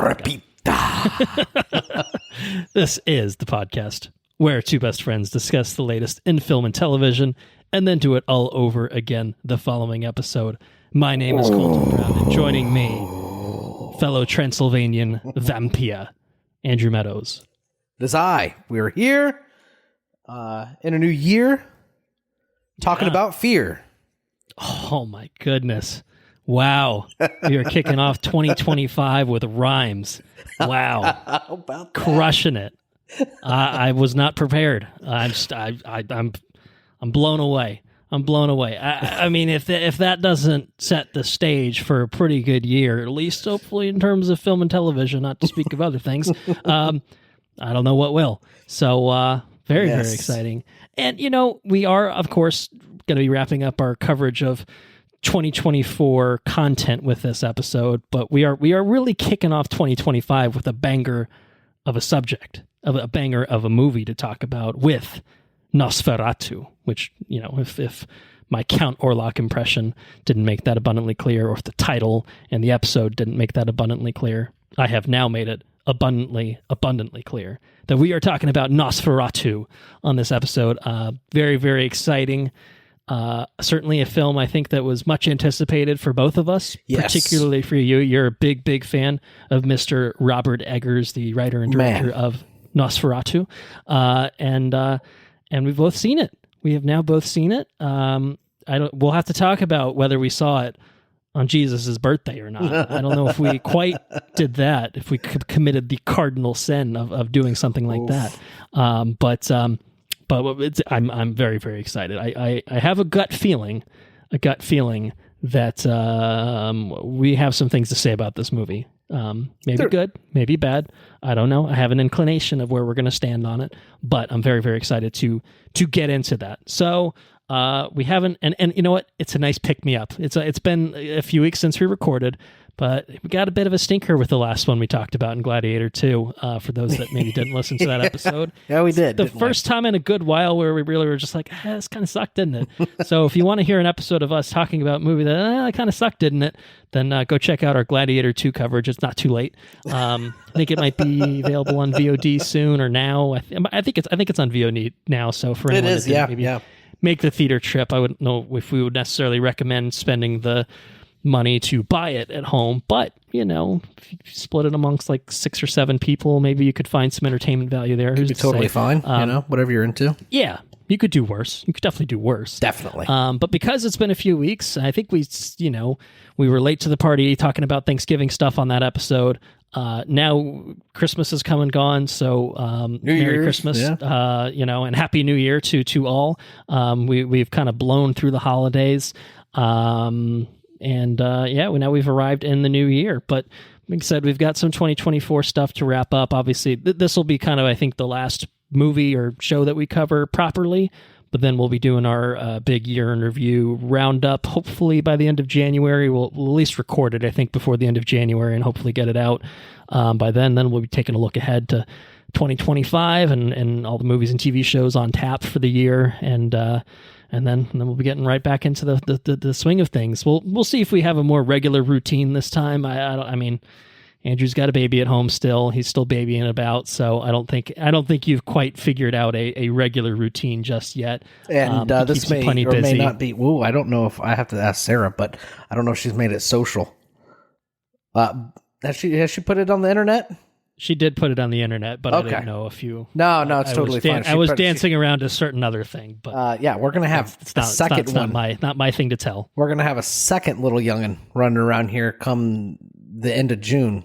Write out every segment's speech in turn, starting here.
Repita. This is the podcast where two best friends discuss the latest in film and television and then do it all over again the following episode. My name is Colton Brown, and joining me, fellow Transylvanian vampire, Andrew Meadows. This I. We're here in a new year talking about fear. Oh my goodness. Wow. We are kicking off 2025 with rhymes. Wow. How about that? Crushing it. I was not prepared. I'm blown away. I'm blown away. I mean, if that doesn't set the stage for a pretty good year, at least hopefully in terms of film and television, not to speak of other things, I don't know what will. So very exciting. And, you know, we are, of course, going to be wrapping up our coverage of 2024 content with this episode, but we are really kicking off 2025 with a banger of a subject, of a banger of a movie to talk about with Nosferatu, which, you know, if my Count Orlok impression didn't make that abundantly clear, or if the title and the episode didn't make that abundantly clear, I have now made it abundantly clear that we are talking about Nosferatu on this episode. Very, very exciting. Certainly a film I think that was much anticipated for both of us, particularly for you. You're a big fan of Mr. Robert Eggers, the writer and director of Nosferatu, and we've both seen it. We have now both seen it. We'll have to talk about whether we saw it on Jesus's birthday or not. I don't know if we quite did that, if we committed the cardinal sin of doing something like that. But I'm very, very excited. I have a gut feeling that we have some things to say about this movie. Maybe good, maybe bad. I don't know. I have an inclination of where we're going to stand on it, but I'm very, very excited to get into that. So we haven't, and you know what? It's a nice pick me up. It's been a few weeks since we recorded, but we got a bit of a stinker with the last one we talked about in Gladiator 2, for those that maybe didn't listen to that episode. Yeah, we did. The first time in a good while where we really were just like, this kind of sucked, didn't it? So if you want to hear an episode of us talking about a movie that kind of sucked, didn't it? Then go check out our Gladiator 2 coverage. It's not too late. I think it might be available on VOD soon or now. I think it's on VOD now. So for anyone that didn't maybe make the theater trip, I wouldn't know if we would necessarily recommend spending the money to buy it at home, but you know, if you split it amongst like 6 or 7 people, maybe you could find some entertainment value there. Could be totally fine, you know, whatever you're into. Yeah, you could do worse. You could definitely do worse. Definitely. But because it's been a few weeks, I think we were late to the party talking about Thanksgiving stuff on that episode. Now Christmas has come and gone, so Merry Christmas, and Happy New Year to all. We've kind of blown through the holidays. Now we've arrived in the new year. But like I said, we've got some 2024 stuff to wrap up. Obviously, this will be kind of, I think, the last movie or show that we cover properly. But then we'll be doing our big year in review roundup. Hopefully by the end of January, we'll at least record it, I think, before the end of January and hopefully get it out by then. Then we'll be taking a look ahead to 2025 and all the movies and TV shows on tap for the year. And then we'll be getting right back into the swing of things. We'll see if we have a more regular routine this time. I mean, Andrew's got a baby at home still. He's still babying about, so I don't think you've quite figured out a regular routine just yet. And this may or may not be. Ooh, I don't know if I have to ask Sarah, but I don't know if she's made it social. Has she put it on the internet? She did put it on the internet, but okay. I didn't know if you... No, it's totally fine. I was dancing around a certain other thing, but... we're going to have a second one. Not my thing to tell. We're going to have a second little youngin' running around here come the end of June.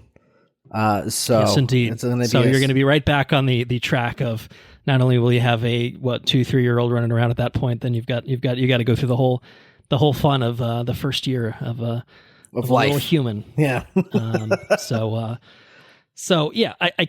Yes, indeed. So you're going to be right back on the track of... Not only will you have a 2-3-year-old running around at that point, then you got to go through the whole fun of the first year of life. A little human. Yeah. So yeah, I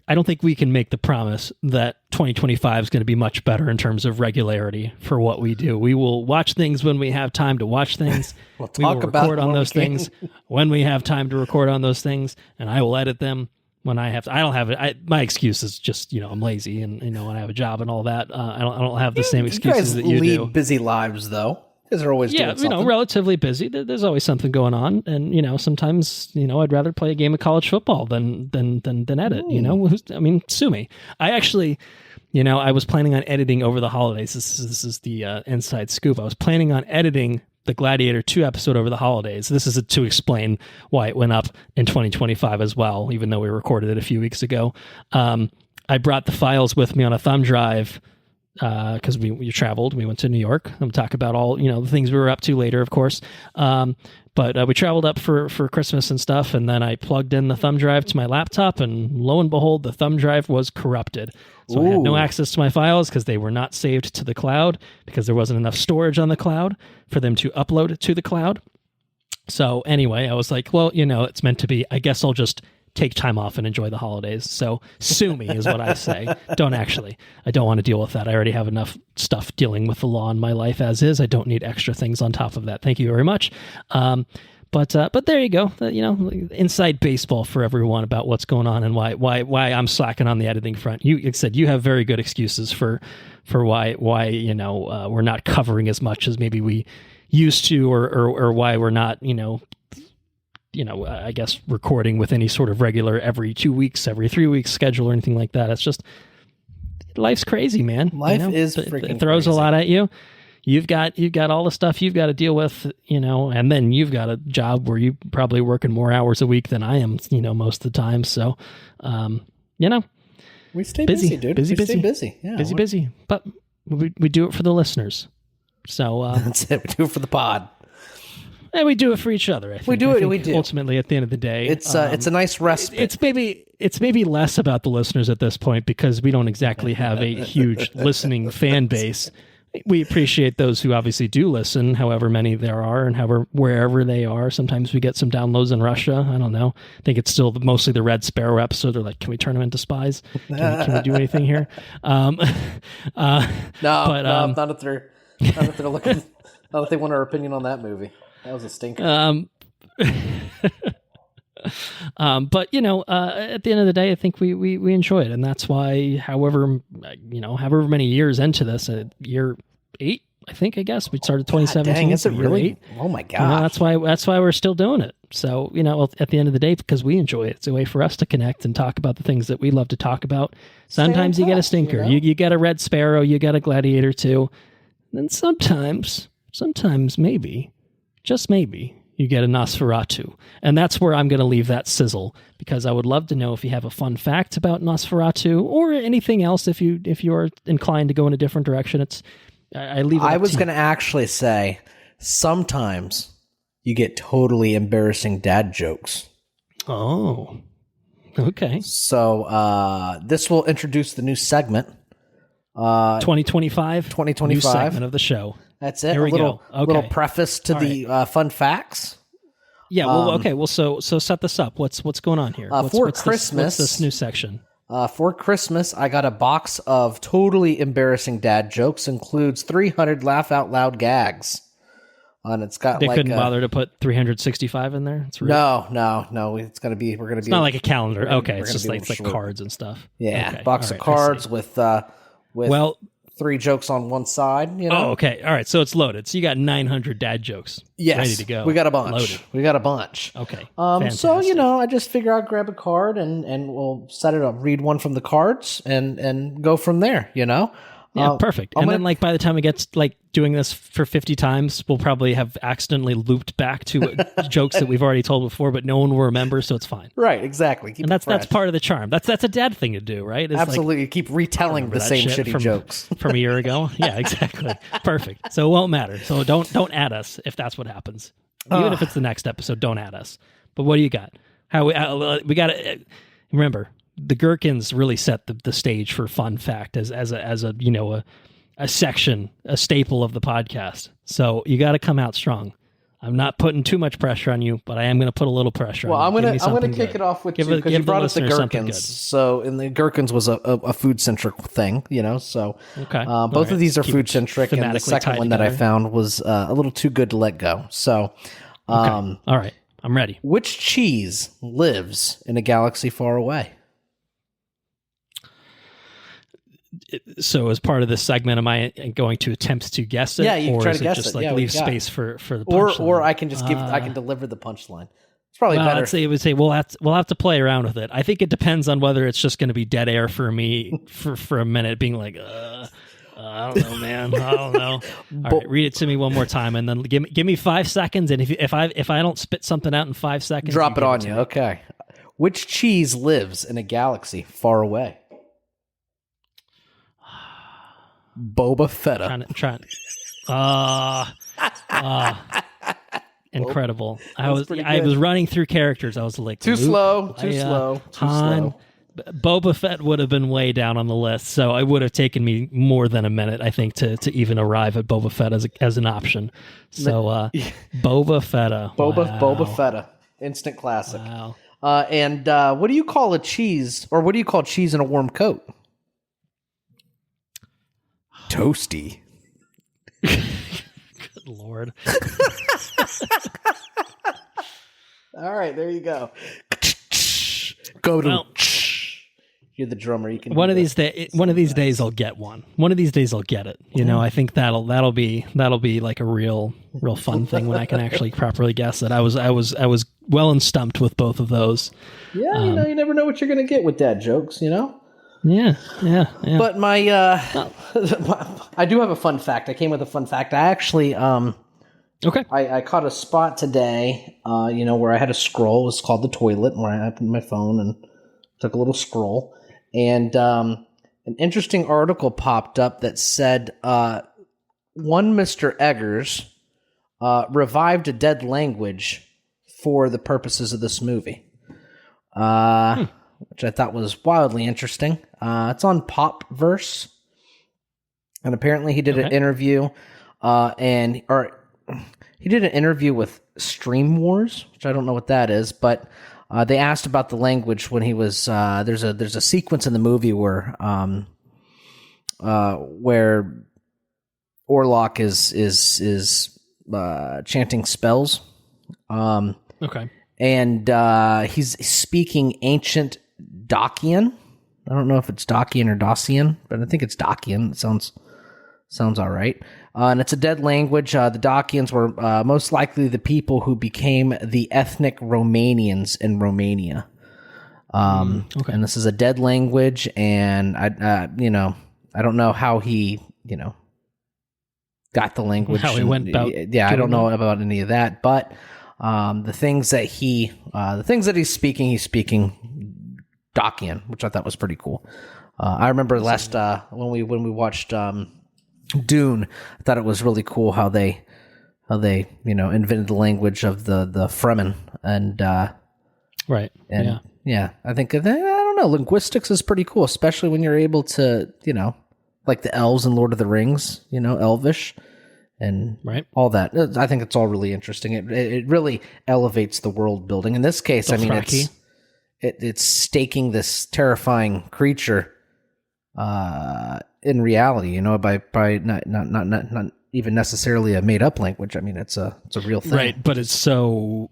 don't think we can make the promise that 2025 is going to be much better in terms of regularity for what we do. We will watch things when we have time to watch things. We will record on those things when we have time to record on those things, and I will edit them when I have to. I don't have it. My excuse is just, I'm lazy and, I have a job and all that. I don't have the same excuses that you do. Lead busy lives though. Because they're always doing something. Relatively busy. There's always something going on, and sometimes I'd rather play a game of college football than edit. Sue me. I actually, I was planning on editing over the holidays. This is the inside scoop. I was planning on editing the Gladiator 2 episode over the holidays. This is to explain why it went up in 2025 as well, even though we recorded it a few weeks ago. I brought the files with me on a thumb drive. Because we traveled, we went to New York. I'll talk about all the things we were up to later, of course. But we traveled up for Christmas and stuff, and then I plugged in the thumb drive to my laptop, and lo and behold, the thumb drive was corrupted. So I had no access to my files because they were not saved to the cloud because there wasn't enough storage on the cloud for them to upload to the cloud. So anyway, I was like, well, it's meant to be. I guess I'll just take time off and enjoy the holidays. So sue me is what I say. Don't actually. I don't want to deal with that. I already have enough stuff dealing with the law in my life as is. I don't need extra things on top of that. Thank you very much. But there you go. Inside baseball for everyone about what's going on and why I'm slacking on the editing front. You said you have very good excuses for why we're not covering as much as maybe we used to, or why we're not I guess recording with any sort of regular every 2 weeks, every 3 weeks schedule or anything like that. It's just life's crazy, man. Life is freaking it throws crazy. A lot at you. You've got all the stuff you've got to deal with, and then you've got a job where you probably working more hours a week than I am, most of the time. So, we stay busy, dude. We stay busy. Yeah, busy. But we do it for the listeners. So that's it. We do it for the pod. And we do it for each other. I think. We do. Ultimately, at the end of the day, it's a nice respite. It's maybe less about the listeners at this point because we don't exactly have a huge listening fan base. We appreciate those who obviously do listen, however many there are, and wherever they are. Sometimes we get some downloads in Russia. I don't know. I think it's still mostly the Red Sparrow episode. They're like, can we turn them into spies? Can we do anything here? No, not if they're looking. Not if they want our opinion on that movie. That was a stinker. But at the end of the day, I think we enjoy it, and that's why, however many years into this, year 8, I guess we started 2017. Dang, is it really? 8. Oh my god! That's why we're still doing it. So at the end of the day, because we enjoy it, it's a way for us to connect and talk about the things that we love to talk about. Sometimes you get a stinker, you get a Red Sparrow, you get a Gladiator 2, and sometimes maybe. Just maybe you get a Nosferatu. And that's where I'm going to leave that sizzle, because I would love to know if you have a fun fact about Nosferatu or anything else. If you are inclined to go in a different direction, I leave it I up was to going to actually say sometimes you get totally embarrassing dad jokes. Oh, okay. So this will introduce the new segment. 2025 new segment of the show. That's it. Here we go. Okay. Little preface to the fun facts. Yeah. Well, okay. Well, so set this up. What's going on here? For Christmas, what's this new section? For Christmas, I got a box of totally embarrassing dad jokes. Includes 300 laugh out loud gags, and it's got. They couldn't bother to put 365 in there. It's no. It's gonna be. It's not like a calendar. Okay, it's just like cards and stuff. Yeah, okay. Box of cards with 3 jokes on one side, Oh, okay. All right. So it's loaded. So you got 900 dad jokes ready to go. We got a bunch. Loaded. We got a bunch. Okay. So, I just figure I'll grab a card and we'll set it up, read one from the cards and go from there, Yeah, perfect. And then by the time we get doing this for 50 times, we'll probably have accidentally looped back to jokes that we've already told before, but no one will remember, so it's fine. Right, exactly. And that's part of the charm. That's a dad thing to do, right? It's absolutely. Keep retelling the same shitty jokes from a year ago. Yeah, exactly. Perfect. So it won't matter. So don't add us if that's what happens. Even if it's the next episode, don't add us. But what do you got? How we got to remember. The Gherkins really set the stage for fun fact as a section, a staple of the podcast. So you got to come out strong. I'm not putting too much pressure on you, but I am going to put a little pressure on you. I'm going to kick it off with you because you brought up the Gherkins. So, and the Gherkins was a food centric thing, So okay. Both of these are food centric, and the second one that I found was a little too good to let go. So, all right, I'm ready. Which cheese lives in a galaxy far away? So as part of this segment, am I going to attempt to guess it? Yeah, you can try to guess just it. Like leave space for the punchline? Or I can just I can deliver the punchline. It's probably better. I'd say it would say we'll have to play around with it. I think it depends on whether it's just going to be dead air for me for a minute, being like, I don't know, man. I don't know. All right, read it to me one more time, and then give me 5 seconds. And if I don't spit something out in 5 seconds, drop it on you. Okay. Which cheese lives in a galaxy far away? Boba Fetta. Incredible. I was running through characters. I was like, too slow. Boba Fett would have been way down on the list, so it would have taken me more than a minute, I think, to even arrive at Boba Fett as an option. So Boba Fetta. Boba Fetta. Instant classic. Wow. And what do you call a cheese, or what do you call cheese in a warm coat? Toasty. Good Lord. All right, there you go. Go to. You're the drummer. You can. One of these days, I'll get one. One of these days, I'll get it. You know, I think that'll be like a real fun thing when I can actually properly guess it. I was well and stumped with both of those. Yeah, you never know what you're going to get with dad jokes. You know. Yeah. But my, I do have a fun fact. I came with a fun fact. I actually, okay. I caught a spot today, where I had a scroll. It was called the toilet, where I opened my phone and took a little scroll. And an interesting article popped up that said one Mr. Eggers revived a dead language for the purposes of this movie. Which I thought was wildly interesting. It's on Popverse, and apparently he did an interview, he did an interview with Stream Wars, which I don't know what that is, but they asked about the language when he was. There's a sequence in the movie where Orlok is chanting spells. Okay. And he's speaking ancient Dacian. I don't know if it's Dacian or Dacian, but I think it's Dacian. It sounds all right. And it's a dead language. The Dacians were most likely the people who became the ethnic Romanians in Romania. Okay. And this is a dead language, and I don't know how he, got the language. How he went about. Yeah, I don't know about any of that, but the things that he's speaking Dacian, which I thought was pretty cool. I remember last when we watched Dune, I thought it was really cool how they invented the language of the Fremen and right. And yeah, I think I don't know, linguistics is pretty cool, especially when you're able to like the elves in Lord of the Rings, Elvish. And all that. I think it's all really interesting. It really elevates the world building. In this case, it's staking this terrifying creature in reality, by not even necessarily a made up language. I mean, it's a real thing. Right, but it's so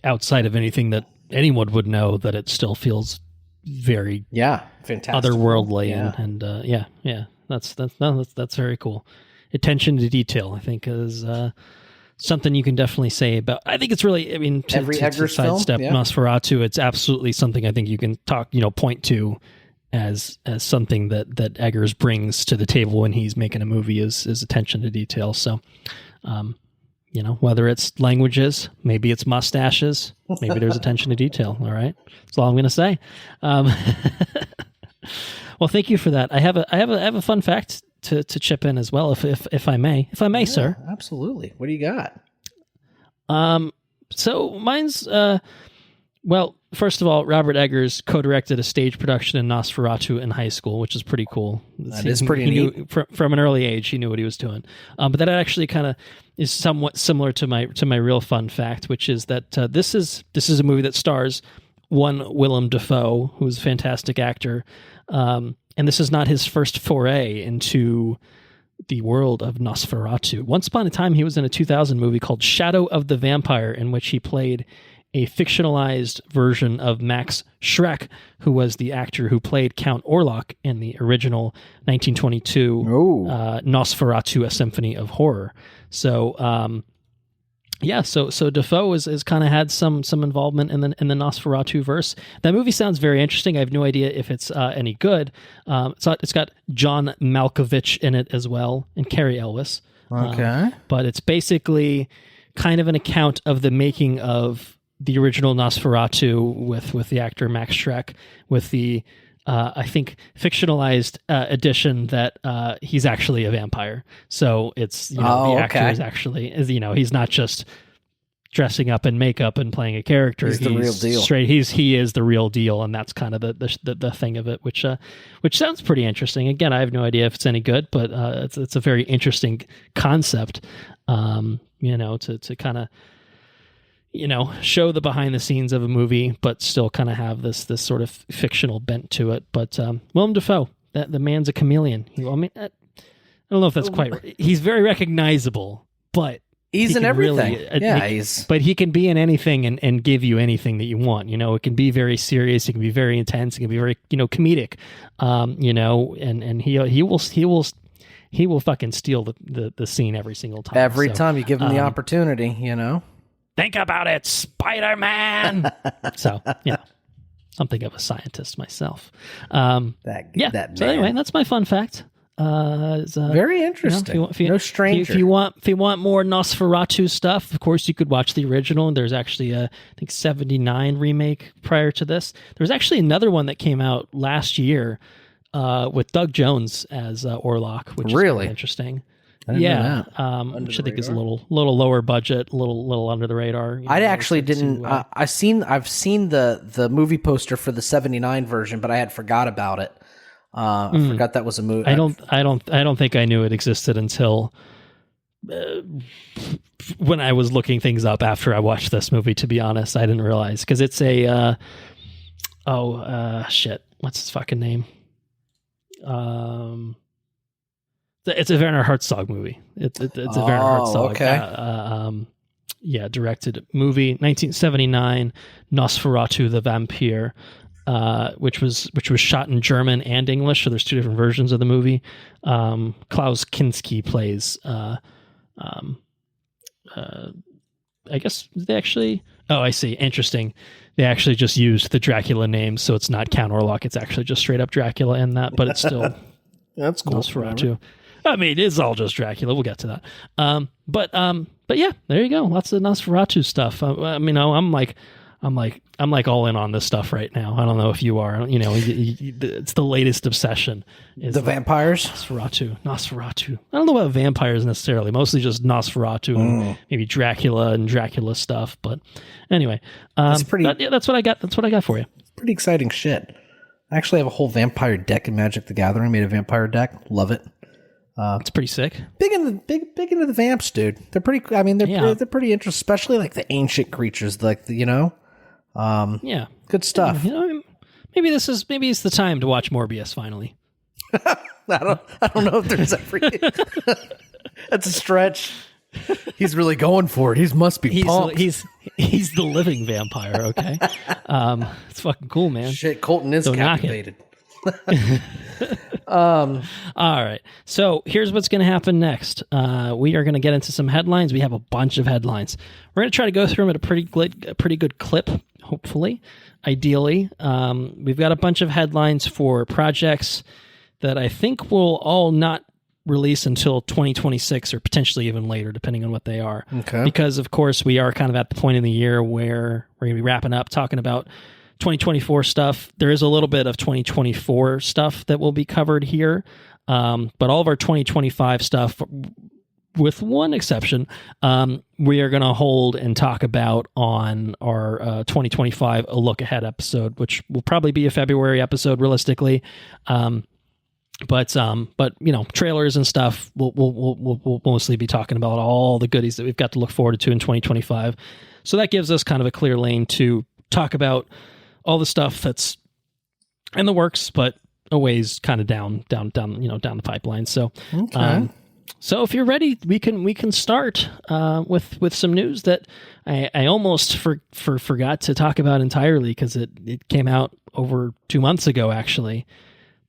outside of anything that anyone would know that it still feels very fantastic, otherworldly and that's very cool. Attention to detail, I think, is something you can definitely say about. I think it's really, to sidestep Nosferatu, it's absolutely something I think you can point to as something that Eggers brings to the table when he's making a movie is attention to detail. So, whether it's languages, maybe it's mustaches, maybe there's attention to detail. All right, that's all I'm going to say. Well, thank you for that. I have a fun fact to chip in as well, if I may, sir. Absolutely. What do you got? So mine's first of all, Robert Eggers co-directed a stage production in Nosferatu in high school, which is pretty cool. That is pretty neat. Knew, from an early age, he knew what he was doing. But that actually kind of is somewhat similar to my real fun fact, which is that this is a movie that stars one Willem Dafoe, who's a fantastic actor. And this is not his first foray into the world of Nosferatu. Once upon a time, he was in a 2000 movie called Shadow of the Vampire, in which he played a fictionalized version of Max Schreck, who was the actor who played Count Orlok in the original 1922 Nosferatu: A Symphony of Horror. So, so Defoe has kind of had some involvement in the Nosferatu verse. That movie sounds very interesting. I have no idea if it's any good. It's got John Malkovich in it as well, and Cary Elwes. Okay, but it's basically kind of an account of the making of the original Nosferatu with the actor Max Schreck, with the I think fictionalized edition that he's actually a vampire. So it's the actor is actually he's not just dressing up in makeup and playing a character. He's the real deal. He is the real deal, and that's kind of the thing of it, which sounds pretty interesting. Again, I have no idea if it's any good, but it's a very interesting concept. To kind of show the behind the scenes of a movie, but still kind of have this sort of fictional bent to it. But Willem Dafoe, the man's a chameleon. I don't know if that's quite right. He's very recognizable, but he's in everything. But he can be in anything and give you anything that you want. It can be very serious. It can be very intense. It can be very comedic. And he will fucking steal the scene every single time. Every time you give him the opportunity, Think about it, Spider-Man. So, something of a scientist myself. So anyway, that's my fun fact. Very interesting. No stranger. If you want more Nosferatu stuff, of course you could watch the original. There's actually a, I think, 79 remake prior to this. There's actually another one that came out last year with Doug Jones as Orlok, which is really interesting. Which I think is a little lower budget, a little under the radar. I actually didn't. I've seen the movie poster for the 79 version, but I had forgot about it. I forgot that was a movie. I don't think I knew it existed until when I was looking things up after I watched this movie. To be honest, I didn't realize, because it's a what's his fucking name? It's a Werner Herzog movie. It's a Werner Herzog. Okay. Directed movie, 1979, Nosferatu the Vampire, which was shot in German and English. So there's two different versions of the movie. Klaus Kinski plays. I guess they actually. Oh, I see. Interesting. They actually just used the Dracula name, so it's not Count Orlok. It's actually just straight up Dracula in that, but it's still that's cool. Nosferatu. I mean, it's all just Dracula. We'll get to that. But yeah, there you go. Lots of Nosferatu stuff. I'm like all in on this stuff right now. I don't know if you are. It's the latest obsession. Is the vampires? Nosferatu. I don't know about vampires necessarily. Mostly just Nosferatu and maybe Dracula and Dracula stuff. But anyway, that's what I got. That's what I got for you. Pretty exciting shit. I actually have a whole vampire deck in Magic the Gathering. Made a vampire deck. Love it. It's pretty sick. Big into the vamps, dude. They're pretty. I mean, they're pretty interesting, especially like the ancient creatures, like good stuff. Maybe it's the time to watch Morbius finally. I don't know if there's every. That's a stretch. He's really going for it. He must be pumped. He's the living vampire. Okay, it's fucking cool, man. Shit, Colton is captivated. All right, so here's what's going to happen next. We are going to get into some headlines. We have a bunch of headlines. We're going to try to go through them at a pretty good clip, hopefully, ideally. We've got a bunch of headlines for projects that I think will all not release until 2026 or potentially even later, depending on what they are. Okay. Because, of course, we are kind of at the point in the year where we're going to be wrapping up talking about 2024 stuff. There is a little bit of 2024 stuff that will be covered here, but all of our 2025 stuff, with one exception, we are going to hold and talk about on our 2025 A Look Ahead episode, which will probably be a February episode realistically. But trailers and stuff, we'll mostly be talking about all the goodies that we've got to look forward to in 2025. So that gives us kind of a clear lane to talk about all the stuff that's in the works, but a ways kind of down the pipeline. So, okay. So if you're ready, we can start with some news that I almost forgot to talk about entirely because it came out over 2 months ago, actually.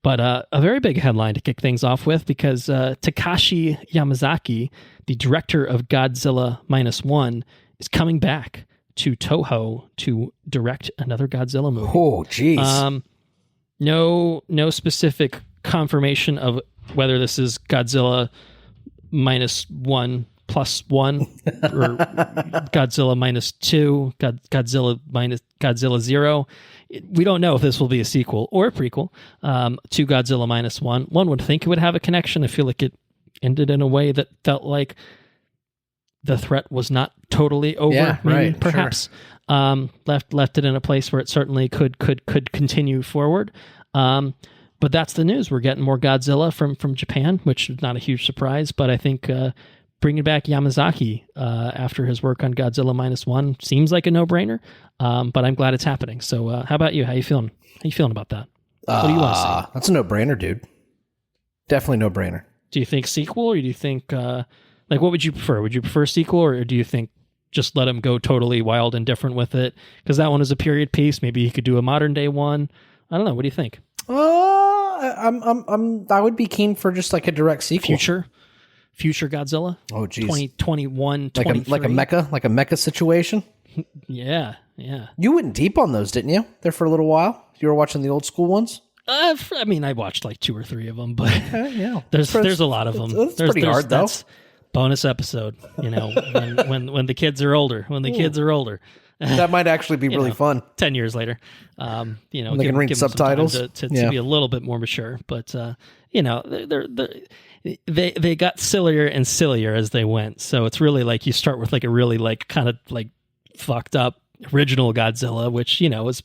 But a very big headline to kick things off with, because Takashi Yamazaki, the director of Godzilla -1, is coming back to Toho to direct another Godzilla movie. Oh, jeez. No specific confirmation of whether this is Godzilla -1 + 1 or Godzilla -2, Godzilla 0. We don't know if this will be a sequel or a prequel to Godzilla -1. One would think it would have a connection. I feel like it ended in a way that felt like the threat was not totally over. Yeah, maybe, right, perhaps left it in a place where it certainly could continue forward. But that's the news. We're getting more Godzilla from Japan, which is not a huge surprise. But I think bringing back Yamazaki after his work on Godzilla -1 seems like a no-brainer. But I'm glad it's happening. So how about you? How you feeling? How you feeling about that? What do you want to say? That's a no-brainer, dude. Definitely no-brainer. Do you think sequel, or do you think what would you prefer? Would you prefer sequel, or do you think just let him go totally wild and different with it? Because that one is a period piece. Maybe he could do a modern day one. I don't know. What do you think? I would be keen for just like a direct sequel. Future Godzilla. Oh, geez. 2021, 23. Like a mecha situation. Yeah. You went deep on those, didn't you? There for a little while. You were watching the old school ones. I watched like 2 or 3 of them, but yeah. there's a lot of them. It's pretty hard though. That's bonus episode. When the kids are older. When the kids are older. That might actually be really fun. 10 years later, they can read subtitles to be a little bit more mature. But they got sillier and sillier as they went. So it's really like you start with like a really like kind of like fucked up original Godzilla, which is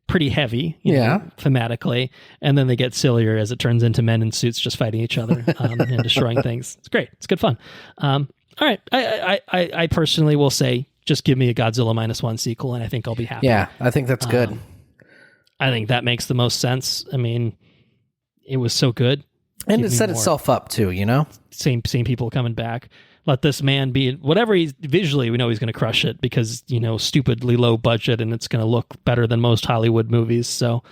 pretty heavy, thematically, and then they get sillier as it turns into men in suits just fighting each other and destroying things. It's great. It's good fun. All right, I personally will say, just give me a Godzilla -1 sequel, and I think I'll be happy. Yeah, I think that's good. I think that makes the most sense. I mean, it was so good. And it set itself up, too, Same people coming back. Let this man be whatever he's visually. We know he's going to crush it because, stupidly low budget, and it's going to look better than most Hollywood movies. So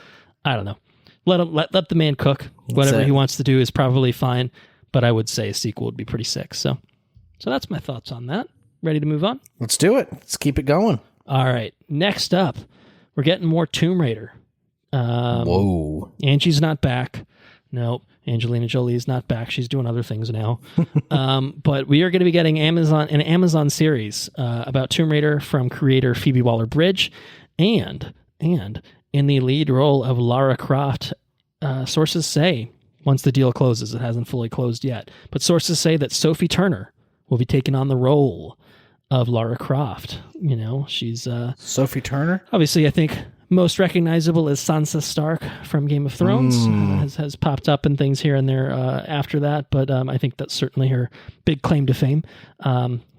I don't know. Let the man cook. Whatever he wants to do is probably fine. But I would say a sequel would be pretty sick. So that's my thoughts on that. Ready to move on? Let's do it. Let's keep it going. All right. Next up, we're getting more Tomb Raider. Whoa. Angie's not back. Nope. Angelina Jolie's not back. She's doing other things now. But we are going to be getting an Amazon series about Tomb Raider from creator Phoebe Waller-Bridge, and in the lead role of Lara Croft. Sources say, once the deal closes, it hasn't fully closed yet, but sources say that Sophie Turner will be taking on the role of Lara Croft. She's Sophie Turner. Obviously, I think most recognizable is Sansa Stark from Game of Thrones. Has popped up in things here and there after that, but I think that's certainly her big claim to fame.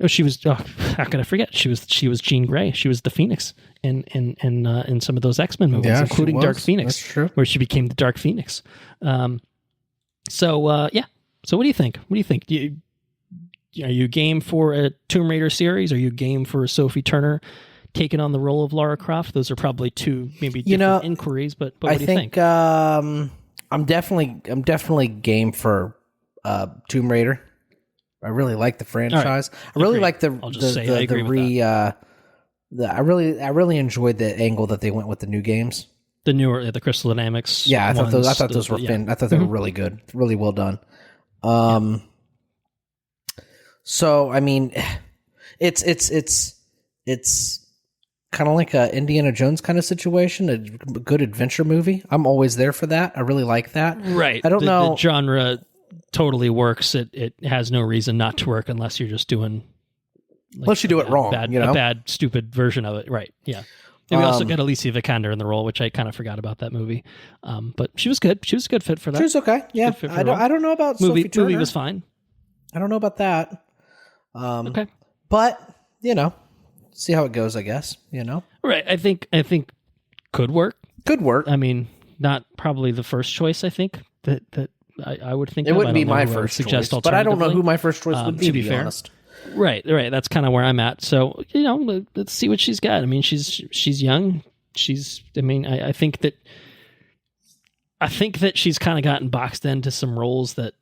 She was how could I forget? She was Jean Grey. She was the Phoenix in some of those X-Men movies, including Dark Phoenix, where she became the Dark Phoenix. So what do you think? Are you game for a Tomb Raider series? Are you game for Sophie Turner taking on the role of Lara Croft? Those are probably two maybe different inquiries, but what do you think? I'm definitely game for Tomb Raider. I really like the franchise. Right. I really like I really enjoyed the angle that they went with the new games. The newer, the Crystal Dynamics. Yeah, I thought those were I thought they were really good, really well done. So I mean, it's kind of like a Indiana Jones kind of situation, a good adventure movie. I'm always there for that. I really like that. Right. I don't know. The genre totally works. It has no reason not to work unless you're just doing. Unless you do it wrong, a bad, stupid version of it. Right. Yeah. And we also got Alicia Vikander in the role, which I kind of forgot about that movie. But she was good. She was a good fit for that. She was okay. Yeah. I don't know about Sophie Turner. Movie was fine. I don't know about that. Okay. But, see how it goes, I guess, Right. I think could work. Could work. I mean, not probably the first choice, I think, that I would think it wouldn't be my who I would first suggest choice, but I don't know who alternatively. my first choice would be, To be fair. honest. Right. That's kind of where I'm at. So, let's see what she's got. I mean, she's young. I think that she's kind of gotten boxed into some roles that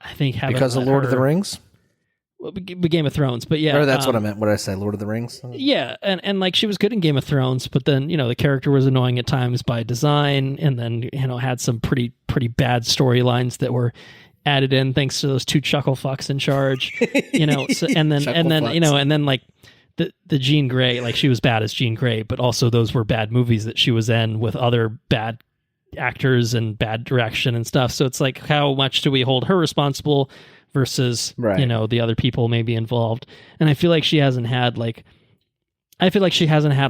I think haven't Because of let Lord of the her- Rings? Well, Game of Thrones, but yeah. Or that's what I meant. What did I say? Lord of the Rings? Yeah, and like she was good in Game of Thrones, but then the character was annoying at times by design, and then had some pretty bad storylines that were added in thanks to those two chuckle fucks in charge, So, and then like the Jean Grey, like she was bad as Jean Grey, but also those were bad movies that she was in with other bad actors and bad direction and stuff. So it's like, how much do we hold her responsible versus the other people maybe involved? And I feel like she hasn't had a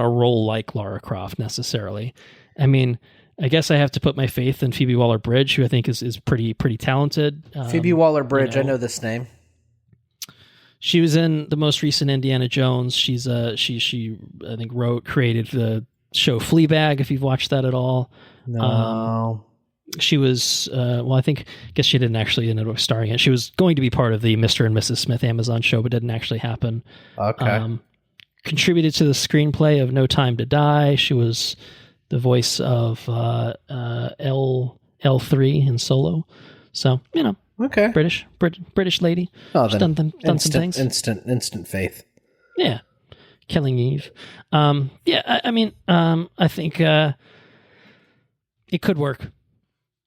role like Lara Croft necessarily. I mean, I guess I have to put my faith in Phoebe Waller-Bridge, who I think is pretty talented. Phoebe Waller-Bridge, I know this name. She was in the most recent Indiana Jones. She I think created the show Fleabag, if you've watched that at all. No. She was I guess she didn't actually end up starring in it. She was going to be part of the Mr. and Mrs. Smith Amazon show, but didn't actually happen. Okay. Contributed to the screenplay of No Time to Die. She was the voice of L3 in Solo. So, okay. British lady. Oh, She's then done some things. Instant faith. Yeah. Killing Eve. I think it could work.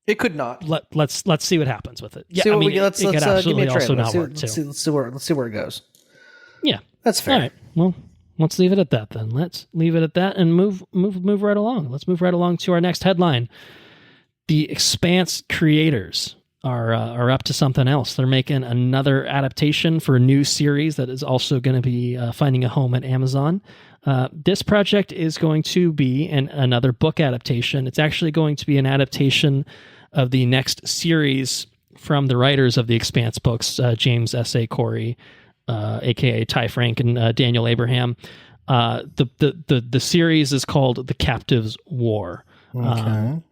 It could not. Let's see what happens with it. Yeah, see what we get. it could absolutely give me a also trailer. not work too. Let's see where it goes. Yeah, that's fair. All right. Well, let's leave it at that then. Let's leave it at that and move right along. Let's move right along to our next headline. The Expanse creators are up to something else. They're making another adaptation for a new series that is also going to be finding a home at Amazon. This project is going to be another book adaptation. It's actually going to be an adaptation of the next series from the writers of the Expanse books, James S.A. Corey, a.k.a. Ty Frank, and Daniel Abraham. The series is called The Captives' War. Okay.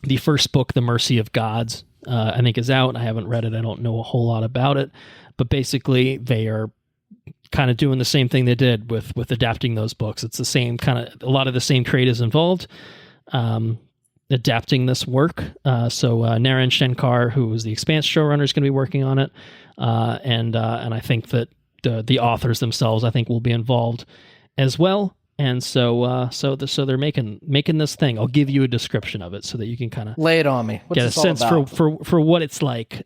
The first book, The Mercy of Gods, I think is out. I haven't read it. I don't know a whole lot about it. But basically, they are kind of doing the same thing they did with adapting those books. It's the same a lot of the same creators involved. Adapting this work. So Naren Shankar, who was the Expanse showrunner, is going to be working on it. And I think that the authors themselves, I think, will be involved as well. And so they're making this thing. I'll give you a description of it so that you can kind of lay it on me. What's get a sense for what it's like.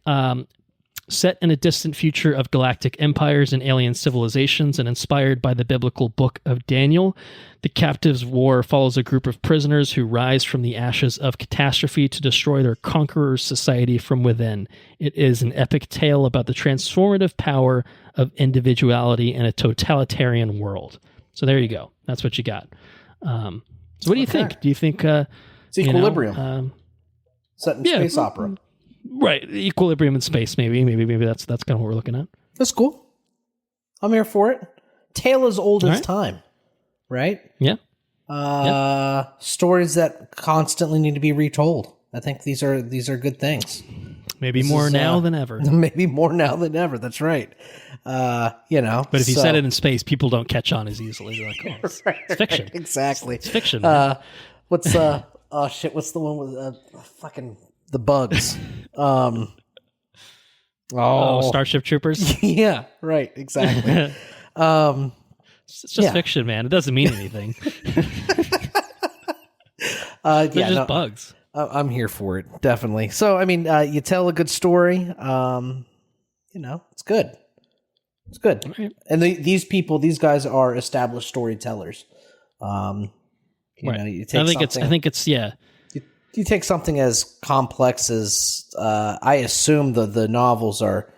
Set in a distant future of galactic empires and alien civilizations and inspired by the biblical book of Daniel, The Captives' War follows a group of prisoners who rise from the ashes of catastrophe to destroy their conqueror's society from within. It is an epic tale about the transformative power of individuality in a totalitarian world. So there you go. That's what you got. So what do you think? Do you think... it's Equilibrium. Set in space opera. Right, Equilibrium in space. Maybe that's kind of what we're looking at. That's cool. I'm here for it. Tale as old as time, right? Yeah. Stories that constantly need to be retold. I think these are good things. Maybe more now than ever. Maybe more now than ever. That's right. But if you set it in space, people don't catch on as easily. They're like, oh, it's fiction. Right, exactly. It's fiction. What's What's the one with fucking the bugs? Starship Troopers. Yeah, right. Exactly. It's just fiction, man. It doesn't mean anything. They're just bugs. I'm here for it, definitely. So, I mean, you tell a good story. It's good. It's good. Right. And these guys are established storytellers. You take I think it's You take something as complex as I assume the novels are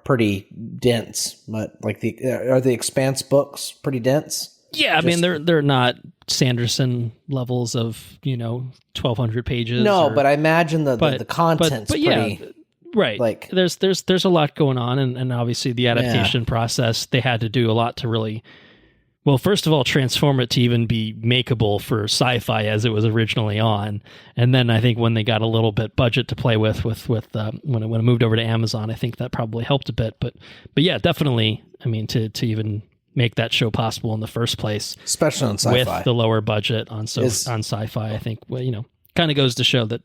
pretty dense, but like are the Expanse books pretty dense? Yeah, I mean they're not Sanderson levels of 1,200 pages. No, but I imagine the content's pretty. Yeah, right. Like there's a lot going on, and obviously the adaptation process, they had to do a lot to really Well, first of all, transform it to even be makeable for sci-fi as it was originally on, and then I think when they got a little bit budget to play with when it moved over to Amazon, I think that probably helped a bit. But yeah, definitely. I mean, to even make that show possible in the first place, especially on sci-fi, with the lower budget on sci-fi, I think kind of goes to show that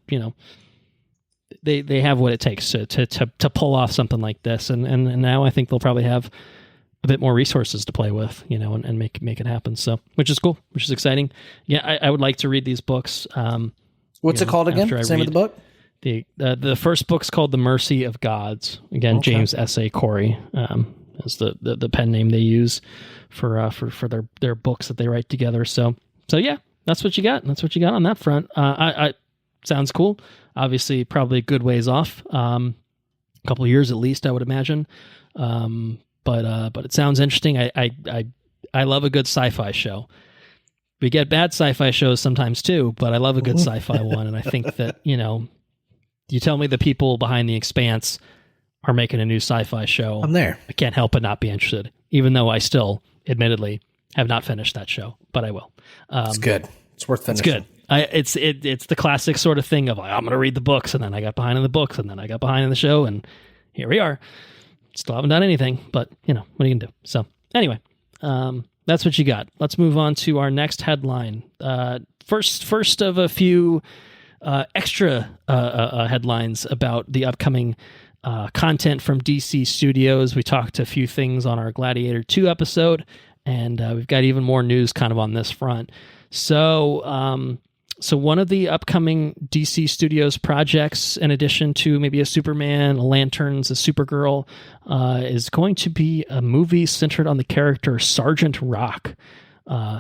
they have what it takes to pull off something like this, and now I think they'll probably have a bit more resources to play with, and make it happen. So, which is cool, which is exciting. Yeah, I would like to read these books. What's it called again? Same of the book? The first book's called The Mercy of Gods. Again, okay. James S.A. Corey is the pen name they use for their books that they write together. So yeah, that's what you got. That's what you got on that front. I sounds cool. Obviously, probably a good ways off. A couple of years at least, I would imagine. But it sounds interesting. I love a good sci-fi show. We get bad sci-fi shows sometimes too, but I love a good sci-fi one. And I think that, you tell me the people behind The Expanse are making a new sci-fi show. I'm there. I can't help but not be interested, even though I still, admittedly, have not finished that show, but I will. It's good. It's worth finishing. It's good. It's the classic sort of thing of like, I'm going to read the books, and then I got behind in the books, and then I got behind in the show, and here we are. Still haven't done anything, but what are you gonna do? So anyway, that's what you got. Let's move on to our next headline. First of a few extra headlines about the upcoming content from DC Studios. We talked a few things on our Gladiator 2 episode, and we've got even more news kind of on this front. So one of the upcoming DC Studios projects, in addition to maybe a Superman, a Lanterns, a Supergirl, is going to be a movie centered on the character Sergeant Rock.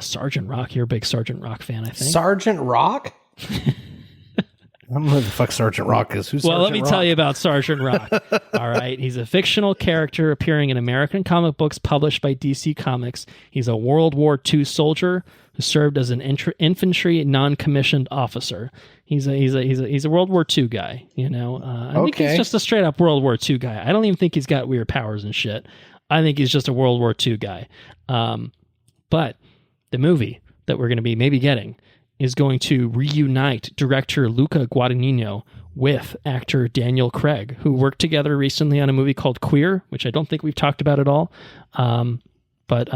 Sergeant Rock, you're a big Sergeant Rock fan, I think. Sergeant Rock? I don't know who the fuck Sergeant Rock is. Who's well, Sergeant let me Rock? tell you about Sergeant Rock. All right. He's a fictional character appearing in American comic books published by DC Comics. He's a World War II soldier who served as an infantry non-commissioned officer. He's a World War II guy, I think he's just a straight up World War II guy. I don't even think he's got weird powers and shit. I think he's just a World War II guy. But the movie that we're going to be maybe getting is going to reunite director Luca Guadagnino with actor Daniel Craig, who worked together recently on a movie called Queer, which I don't think we've talked about at all. But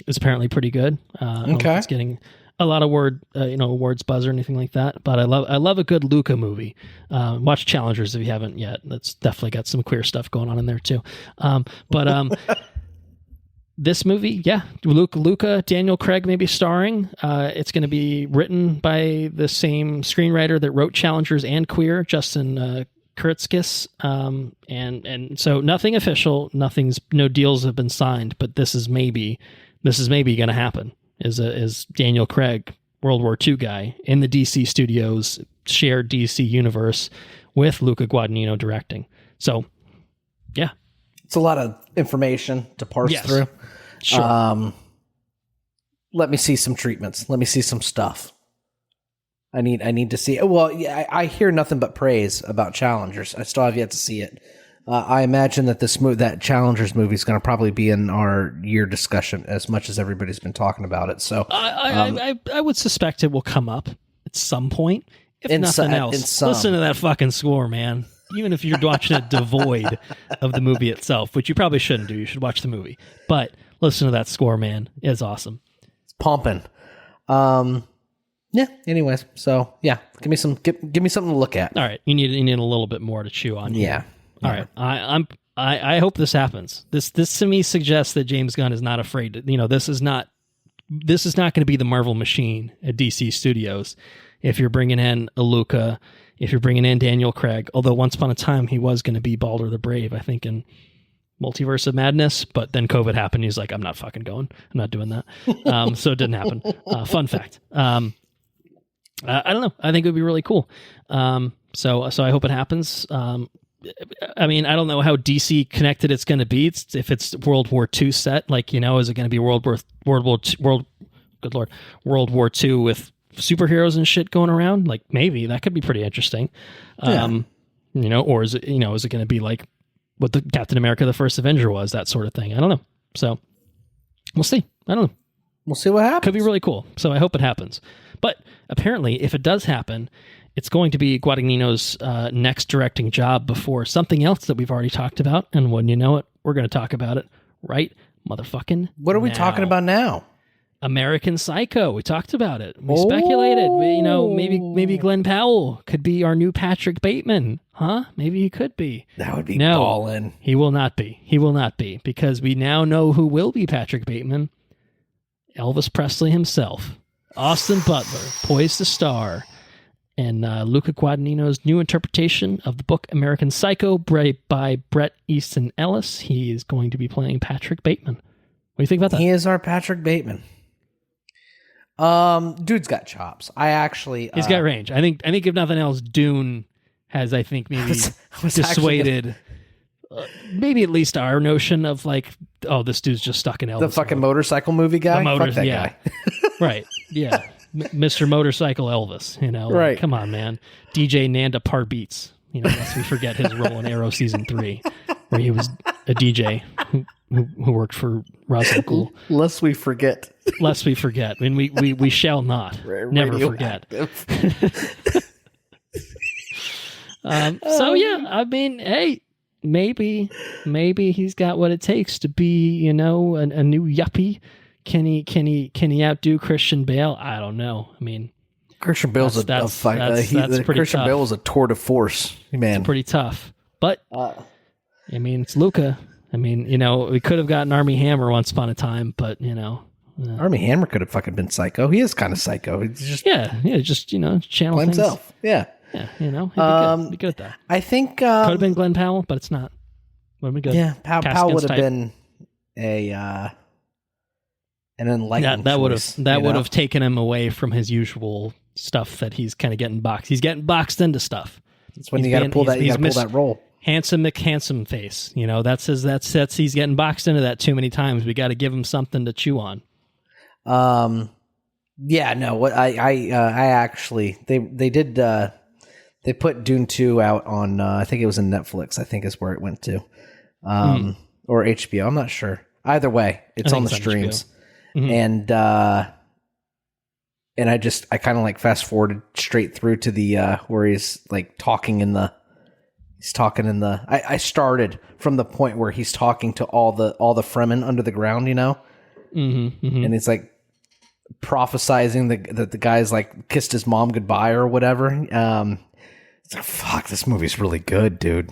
it's apparently pretty good. It's getting a lot of awards buzz or anything like that. But I love a good Luca movie. Watch Challengers if you haven't yet. That's definitely got some queer stuff going on in there too. This movie, yeah, Luca, Daniel Craig maybe starring. It's going to be written by the same screenwriter that wrote Challengers and Queer, Justin Kurtzkis. And so nothing official, no deals have been signed, but this is maybe going to happen. Is Daniel Craig, World War II guy, in the DC Studios shared DC universe with Luca Guadagnino directing. So, yeah. It's a lot of information to parse through. Sure. Let me see some treatments. Let me see some stuff. I need to see it. Well, yeah, I hear nothing but praise about Challengers. I still have yet to see it. I imagine that that Challengers movie is going to probably be in our year discussion as much as everybody's been talking about it. So I would suspect it will come up at some point. If nothing else, listen to that fucking score, man. Even if you're watching it devoid of the movie itself, which you probably shouldn't do. You should watch the movie. But listen to that score, man. It's awesome. It's pumping. Yeah. Anyways, so yeah, give me something to look at. All right, you need a little bit more to chew on. Yeah. All right. I hope this happens. This to me suggests that James Gunn is not afraid to, this is not going to be the Marvel machine at DC Studios. If you're bringing in a Luca, if you're bringing in Daniel Craig, although once upon a time he was going to be Balder the Brave, I think in Multiverse of Madness, but then COVID happened. He's like, I'm not fucking going. I'm not doing that. So it didn't happen. Fun fact. I don't know. I think it would be really cool. So I hope it happens. I mean, I don't know how DC connected it's going to be. If it's World War II set, like, is it going to be World War II with superheroes and shit going around? Like, maybe that could be pretty interesting. Or is it going to be like what the Captain America: The First Avenger was, that sort of thing? I don't know. So We'll see. I don't know. We'll see what happens. Could be really cool. So I hope it happens. But apparently, if it does happen, it's going to be Guadagnino's next directing job before something else that we've already talked about. And when you know it, we're going to talk about it right motherfucking What are we now. talking about now? American Psycho. We talked about it. We speculated. Maybe Glenn Powell could be our new Patrick Bateman. Huh? Maybe he could be. That would be ballin'. He will not be. He will not be, because we now know who will be Patrick Bateman. Elvis Presley himself. Austin Butler, poised to star in Luca Guadagnino's new interpretation of the book American Psycho by Bret Easton Ellis. He is going to be playing Patrick Bateman. What do you think about that? He is our Patrick Bateman. Dude's got chops. He's got range. I think if nothing else, Dune has, I think, maybe dissuaded maybe at least our notion of like, oh, this dude's just stuck in Elvis. The fucking motorcycle movie guy? Fuck that guy. Right. Yeah. Mr. Motorcycle Elvis, right. Like, come on, man. DJ Nanda Parbeats, lest we forget his role in Arrow Season 3, where he was a DJ who worked for Ra's-al-Ghul. Lest we forget. Lest we forget. I mean, we shall not. Never forget. So, yeah, I mean, hey, maybe he's got what it takes to be, a new yuppie. Can he outdo Christian Bale? I don't know. I mean, Christian Bale's a fight. Christian Bale was a tour de force, man. It's pretty tough. But I mean, it's Luca. I mean, we could have gotten Armie Hammer once upon a time, but Armie Hammer could have fucking been psycho. He is kind of psycho. He's just channel himself. Yeah. Yeah, he'd be good at that. I think could have been Glenn Powell, but it's not. Would have been good. Yeah, Powell would have been an enlightening that would have taken him away from his usual stuff that he's kind of getting boxed. He's getting boxed into stuff. That's when you got to pull that. You got to pull that role. Handsome McHandsome face. That's he's getting boxed into that too many times. We got to give him something to chew on. Yeah. No. What I actually they did. They put Dune 2 out on. I think it was in Netflix. I think is where it went to, or HBO. I'm not sure. Either way, it's on the streams. Mm-hmm. And I kind of like fast forwarded straight through to the where he's like talking in the I started from the point where he's talking to all the Fremen under the ground, mm-hmm, mm-hmm. And he's like prophesizing that the guy's like kissed his mom goodbye or whatever. It's like, fuck, this movie's really good, dude.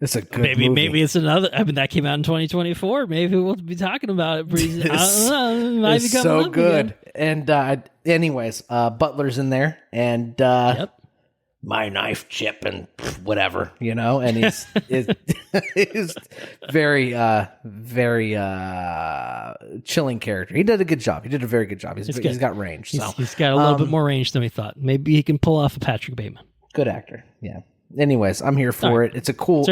It's a good movie. Maybe it's another. I mean, that came out in 2024. Maybe we'll be talking about it pretty soon. I don't know. It's so good. Again. And anyways, Butler's in there, and my knife chip and whatever, and he's he's very chilling character. He did a good job. He did a very good job. He's got range. He's got a little bit more range than we thought. Maybe he can pull off a Patrick Bateman. Good actor. Yeah. Anyways, I'm here for it. It's a cool.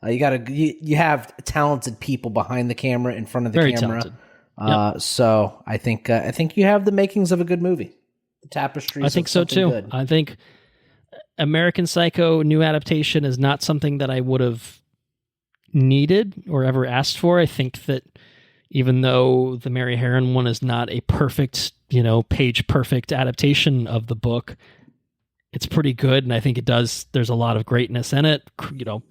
You have talented people behind the camera, in front of the camera. Yep. So I think you have the makings of a good movie. The tapestry. I think so too. Good. I think American Psycho new adaptation is not something that I would have needed or ever asked for. I think that even though the Mary Harron one is not a perfect, page perfect adaptation of the book, it's pretty good, and I think it does. There's a lot of greatness in it.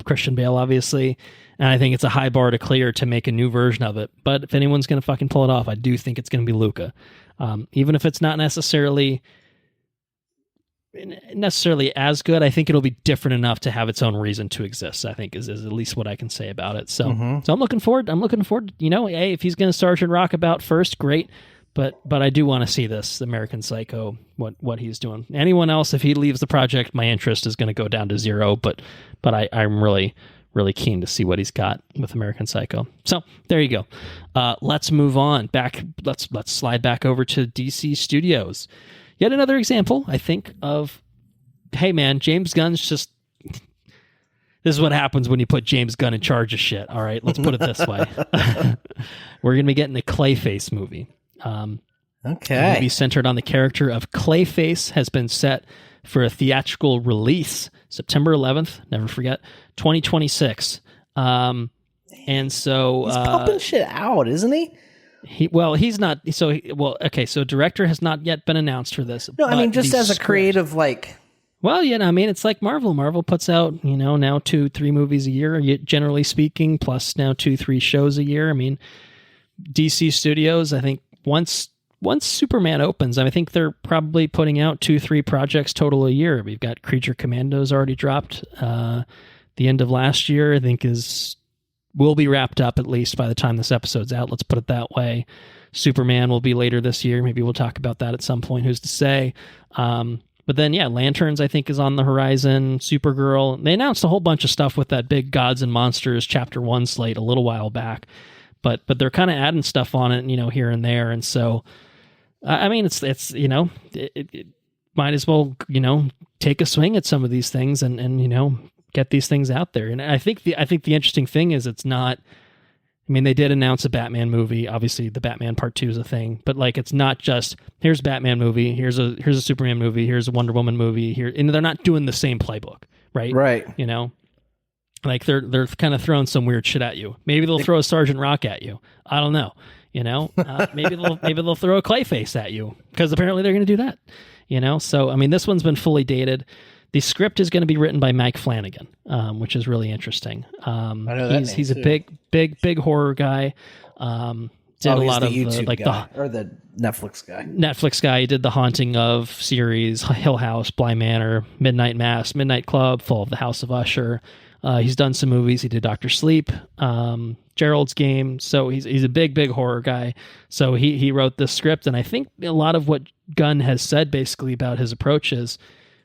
Christian Bale, obviously, and I think it's a high bar to clear to make a new version of it. But if anyone's going to fucking pull it off, I do think it's going to be Luca. Even if it's not necessarily as good, I think it'll be different enough to have its own reason to exist. I think is at least what I can say about it. So, So I'm looking forward. Hey, if he's going to Sergeant Rockabout first, great. But I do want to see this American Psycho, what he's doing. Anyone else, if he leaves the project, my interest is going to go down to zero. But I'm really, really keen to see what he's got with American Psycho. So there you go. Let's move on. Let's slide back over to DC Studios. Yet another example, I think, of, hey man, James Gunn's just. This is what happens when you put James Gunn in charge of shit. All right, let's put it this way. We're going to be getting a Clayface movie. Okay. The movie centered on the character of Clayface has been set for a theatrical release September 11th, never forget, 2026. And so he's pumping shit out, isn't he? He's not. So director has not yet been announced for this. No, I mean, just as a creative, like... Well, yeah, I mean, it's like Marvel. Marvel puts out, now 2-3 movies a year, generally speaking, plus now 2-3 shows a year. I mean, DC Studios, I think once Superman opens, I think they're probably putting out 2-3 projects total a year. We've got Creature Commandos already dropped. The end of last year, I think will be wrapped up at least by the time this episode's out. Let's put it that way. Superman will be later this year. Maybe we'll talk about that at some point. Who's to say? But then, yeah, Lanterns, I think, is on the horizon. Supergirl. They announced a whole bunch of stuff with that big Gods and Monsters Chapter 1 slate a little while back. But they're kind of adding stuff on it, here and there. And so, I mean, it might as well, take a swing at some of these things and get these things out there. And I think the interesting thing is it's not... I mean, they did announce a Batman movie. Obviously, the Batman Part 2 is a thing, but like, it's not just here's Batman movie, here's a Superman movie, here's a Wonder Woman movie. Here, and they're not doing the same playbook, right? Right. Like they're kind of throwing some weird shit at you. Maybe they'll throw a Sergeant Rock at you. I don't know. Maybe they'll throw a Clayface at you because apparently they're going to do that. So I mean, this one's been fully dated. The script is going to be written by Mike Flanagan, which is really interesting. I know that he's a big horror guy. Did a lot of YouTube guy, or the Netflix guy. Netflix guy. He did the Haunting of series, Hill House, Bly Manor, Midnight Mass, Midnight Club, Fall of the House of Usher. He's done some movies. He did Dr. Sleep, Gerald's Game. So he's a big horror guy. So he wrote this script, and I think a lot of what Gunn has said basically about his approach is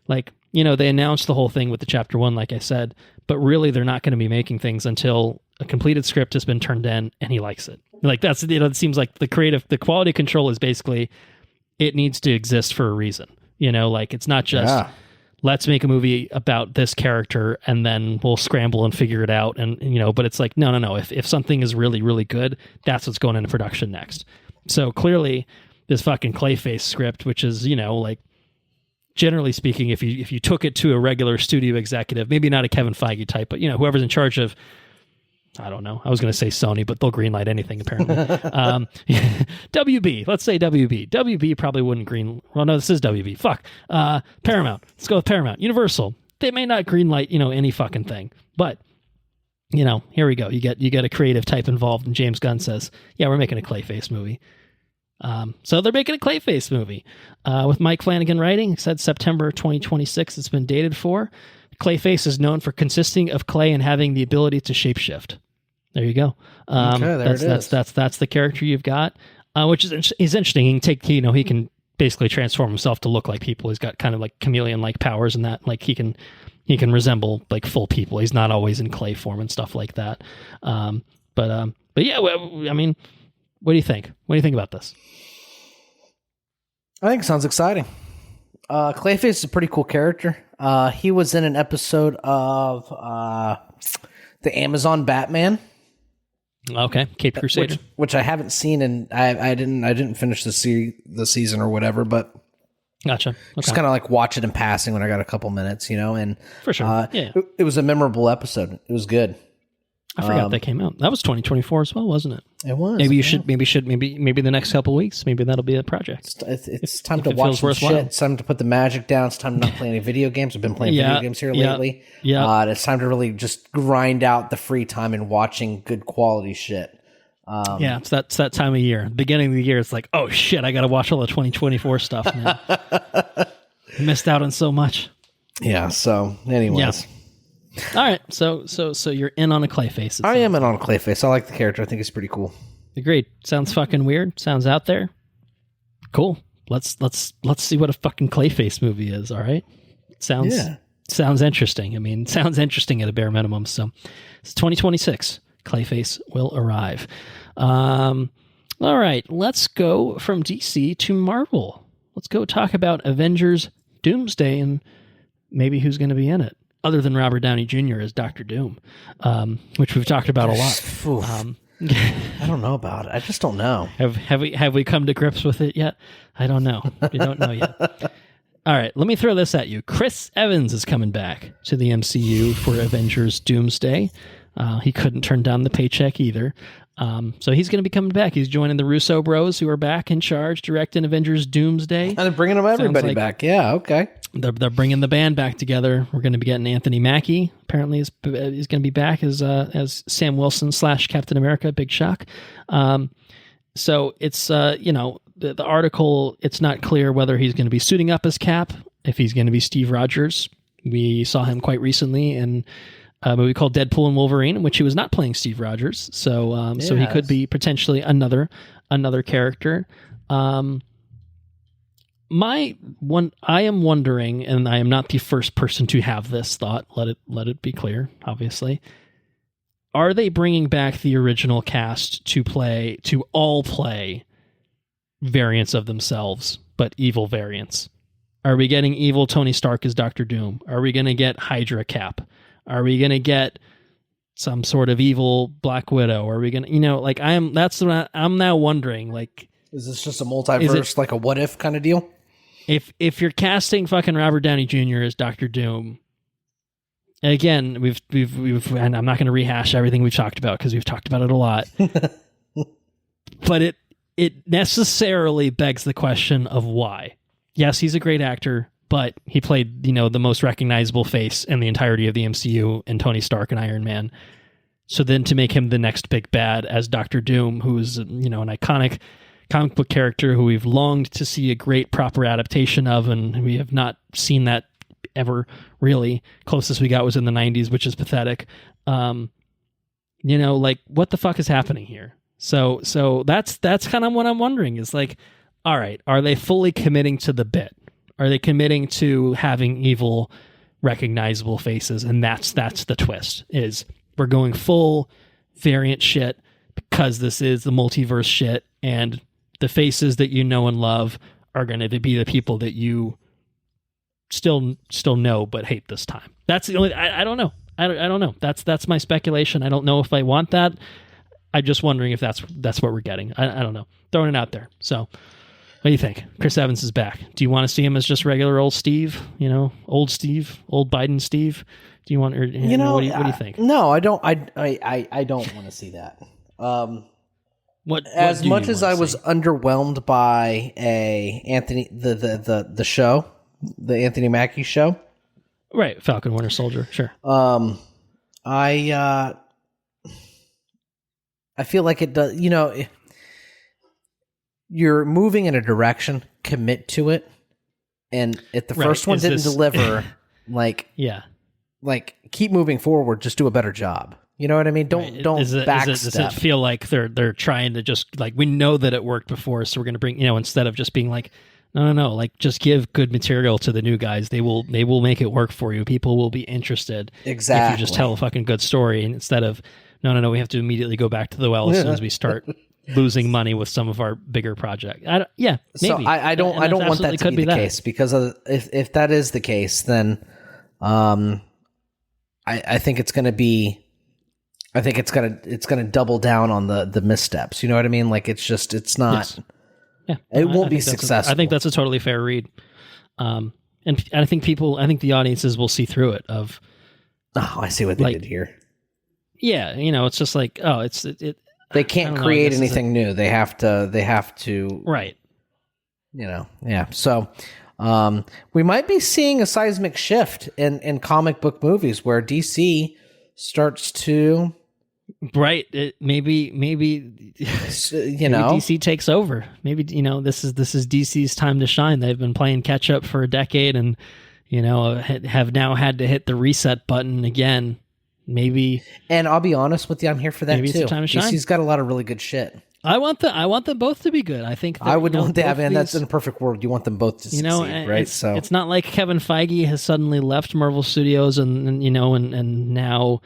like, they announced the whole thing with the Chapter 1, like I said, but really they're not going to be making things until a completed script has been turned in and he likes it. Like that's, it seems like the quality control is basically, it needs to exist for a reason. Like it's not just, let's make a movie about this character and then we'll scramble and figure it out. And, but it's like, no. If something is really, really good, that's what's going into production next. So clearly this fucking Clayface script, which is, like, generally speaking, if you took it to a regular studio executive, maybe not a Kevin Feige type, but whoever's in charge of, I don't know, I was going to say Sony, but they'll greenlight anything apparently. WB, let's say WB. WB probably wouldn't well, no, this is WB. Fuck. Paramount. Let's go with Paramount. Universal. They may not greenlight, any fucking thing, but here we go. You get a creative type involved, and James Gunn says, "Yeah, we're making a Clayface movie." So they're making a Clayface movie with Mike Flanagan writing. It said September 2026 it's been dated for. Clayface is known for consisting of clay and having the ability to shapeshift. There you go. That's the character you've got, which is interesting. He can take, he can basically transform himself to look like people. He's got kind of like chameleon-like powers and that, like he can resemble like full people. He's not always in clay form and stuff like that. But yeah, I mean, what do you think? What do you think about this? I think it sounds exciting. Clayface is a pretty cool character. He was in an episode of the Amazon Batman. Okay, Cape Crusader, which I haven't seen, and I didn't finish the season or whatever, but gotcha. Okay. Just kind of like watch it in passing when I got a couple minutes, and for sure, it was a memorable episode. It was good. I forgot that came out. That was 2024 as well, wasn't it? It was. Maybe the next couple of weeks. Maybe that'll be a project. It's time to watch some shit. It's time to put the magic down. It's time to not play any video games. I've been playing video games here lately. Yeah. It's time to really just grind out the free time and watching good quality shit. It's that time of year. Beginning of the year, it's like, oh shit, I got to watch all the 2024 stuff now. Missed out on so much. Yeah. So, anyways. Yeah. All right, so you're in on a Clayface. I am in on a Clayface. I like the character. I think it's pretty cool. Agreed. Sounds fucking weird. Sounds out there. Cool. Let's see what a fucking Clayface movie is. All right. Sounds interesting. I mean, sounds interesting at a bare minimum. So it's 2026. Clayface will arrive. All right. Let's go from DC to Marvel. Let's go talk about Avengers Doomsday and maybe who's going to be in it, other than Robert Downey Jr. as Dr. Doom, which we've talked about a lot. I don't know about it. I just don't know. Have we come to grips with it yet? I don't know. We don't know yet. All right, let me throw this at you. Chris Evans is coming back to the MCU for Avengers Doomsday. He couldn't turn down the paycheck either. So he's going to be coming back. He's joining the Russo bros, who are back in charge, directing Avengers Doomsday. And they're bringing everybody back. Yeah, okay. They're bringing the band back together. We're going to be getting Anthony Mackie. Apparently, he's going to be back as Sam Wilson / Captain America. Big shock. So it's the article. It's not clear whether he's going to be suiting up as Cap, if he's going to be Steve Rogers. We saw him quite recently in a movie called Deadpool and Wolverine, in which he was not playing Steve Rogers. So so he could be potentially another character. I am wondering, and I am not the first person to have this thought. Let it be clear, obviously. Are they bringing back the original cast to all play variants of themselves, but evil variants? Are we getting evil Tony Stark as Doctor Doom? Are we going to get Hydra Cap? Are we going to get some sort of evil Black Widow? Are we going to, that's what I'm now wondering, like, is this just a multiverse, like a what if kind of deal? If you're casting fucking Robert Downey Jr. as Doctor Doom, again, we've and I'm not going to rehash everything we've talked about because we've talked about it a lot, but it necessarily begs the question of why. Yes, he's a great actor, but he played, the most recognizable face in the entirety of the MCU in Tony Stark and Iron Man. So then to make him the next big bad as Doctor Doom, who's, an iconic comic book character who we've longed to see a great proper adaptation of, and we have not seen that ever really. Closest we got was in the 90s, which is pathetic. What the fuck is happening here? So that's kind of what I'm wondering is like, all right, are they fully committing to the bit? Are they committing to having evil, recognizable faces? And that's the twist, is we're going full variant shit because this is the multiverse shit, and the faces that you know and love are going to be the people that you still know but hate this time. That's the only... I don't know. I don't know. That's my speculation. I don't know if I want that. I'm just wondering if that's what we're getting. I don't know. Throwing it out there. So... what do you think? Chris Evans is back. Do you want to see him as just regular old Steve? Old Steve, old Biden Steve. Do you want, or what do you think? No, I don't. I don't want to see that. What as much as I was underwhelmed by the show, the Anthony Mackie show, right? Falcon Winter Soldier, sure. I feel like it does. You're moving in a direction, commit to it, and if the first one didn't deliver, keep moving forward, just do a better job. You know what I mean? Don't backstep. Does it feel like they're trying to just, like, we know that it worked before, so we're going to bring, instead of just being like, no, like, just give good material to the new guys. They will make it work for you. People will be interested. Exactly. If you just tell a fucking good story, and instead of, no, we have to immediately go back to the well as soon as we start losing money with some of our bigger projects. Maybe. So I don't want that to be the case, because if that is the case, then I think it's going to be, it's going to double down on the missteps. You know what I mean? Like, it's not. Yes. Yeah, it won't be successful. I think that's a totally fair read. And I think the audiences will see through it. I see what they did here. Yeah, it's just like, they can't create anything new. They have to. Right. Yeah. So we might be seeing a seismic shift in comic book movies where DC starts to. Right. Maybe DC takes over. Maybe, this is DC's time to shine. They've been playing catch up for a decade and, have now had to hit the reset button again. Maybe, and I'll be honest with you, I'm here for that too. It's time to shine. DC's got a lot of really good shit. I want them both to be good. I think I would want to have, and that's in a perfect world. You want them both to succeed, right? So it's not like Kevin Feige has suddenly left Marvel Studios and now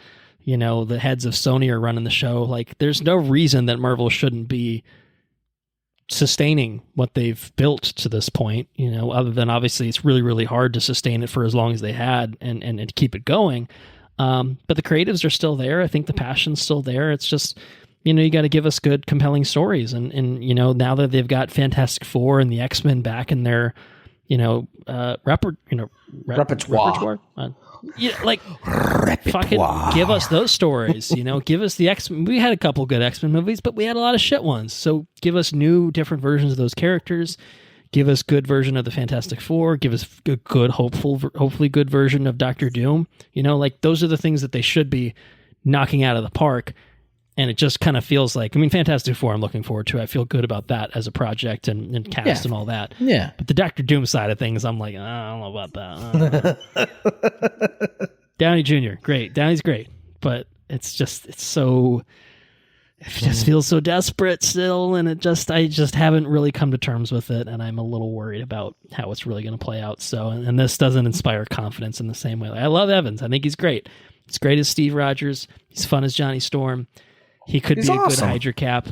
the heads of Sony are running the show. Like, there's no reason that Marvel shouldn't be sustaining what they've built to this point. Other than obviously it's really, really hard to sustain it for as long as they had and keep it going. But the creatives are still there. I think the passion's still there. It's just, you got to give us good, compelling stories. And now that they've got Fantastic Four and the X-Men back in their, repertoire. like fucking give us those stories. Give us the X-Men. We had a couple good X-Men movies, but we had a lot of shit ones. So give us new, different versions of those characters. Give us good version of the Fantastic Four. Give us a good, hopefully good version of Doctor Doom. Like those are the things that they should be knocking out of the park. And it just kind of feels like, Fantastic Four I'm looking forward to. I feel good about that as a project and cast and all that. Yeah. But the Doctor Doom side of things, I'm like, I don't know about that. Downey Jr., great. Downey's great. But it just feels so desperate still. And I just haven't really come to terms with it. And I'm a little worried about how it's really going to play out. So, and this doesn't inspire confidence in the same way. I love Evans. I think he's great. He's great as Steve Rogers. He's fun as Johnny Storm. He could be a good Hydra Cap,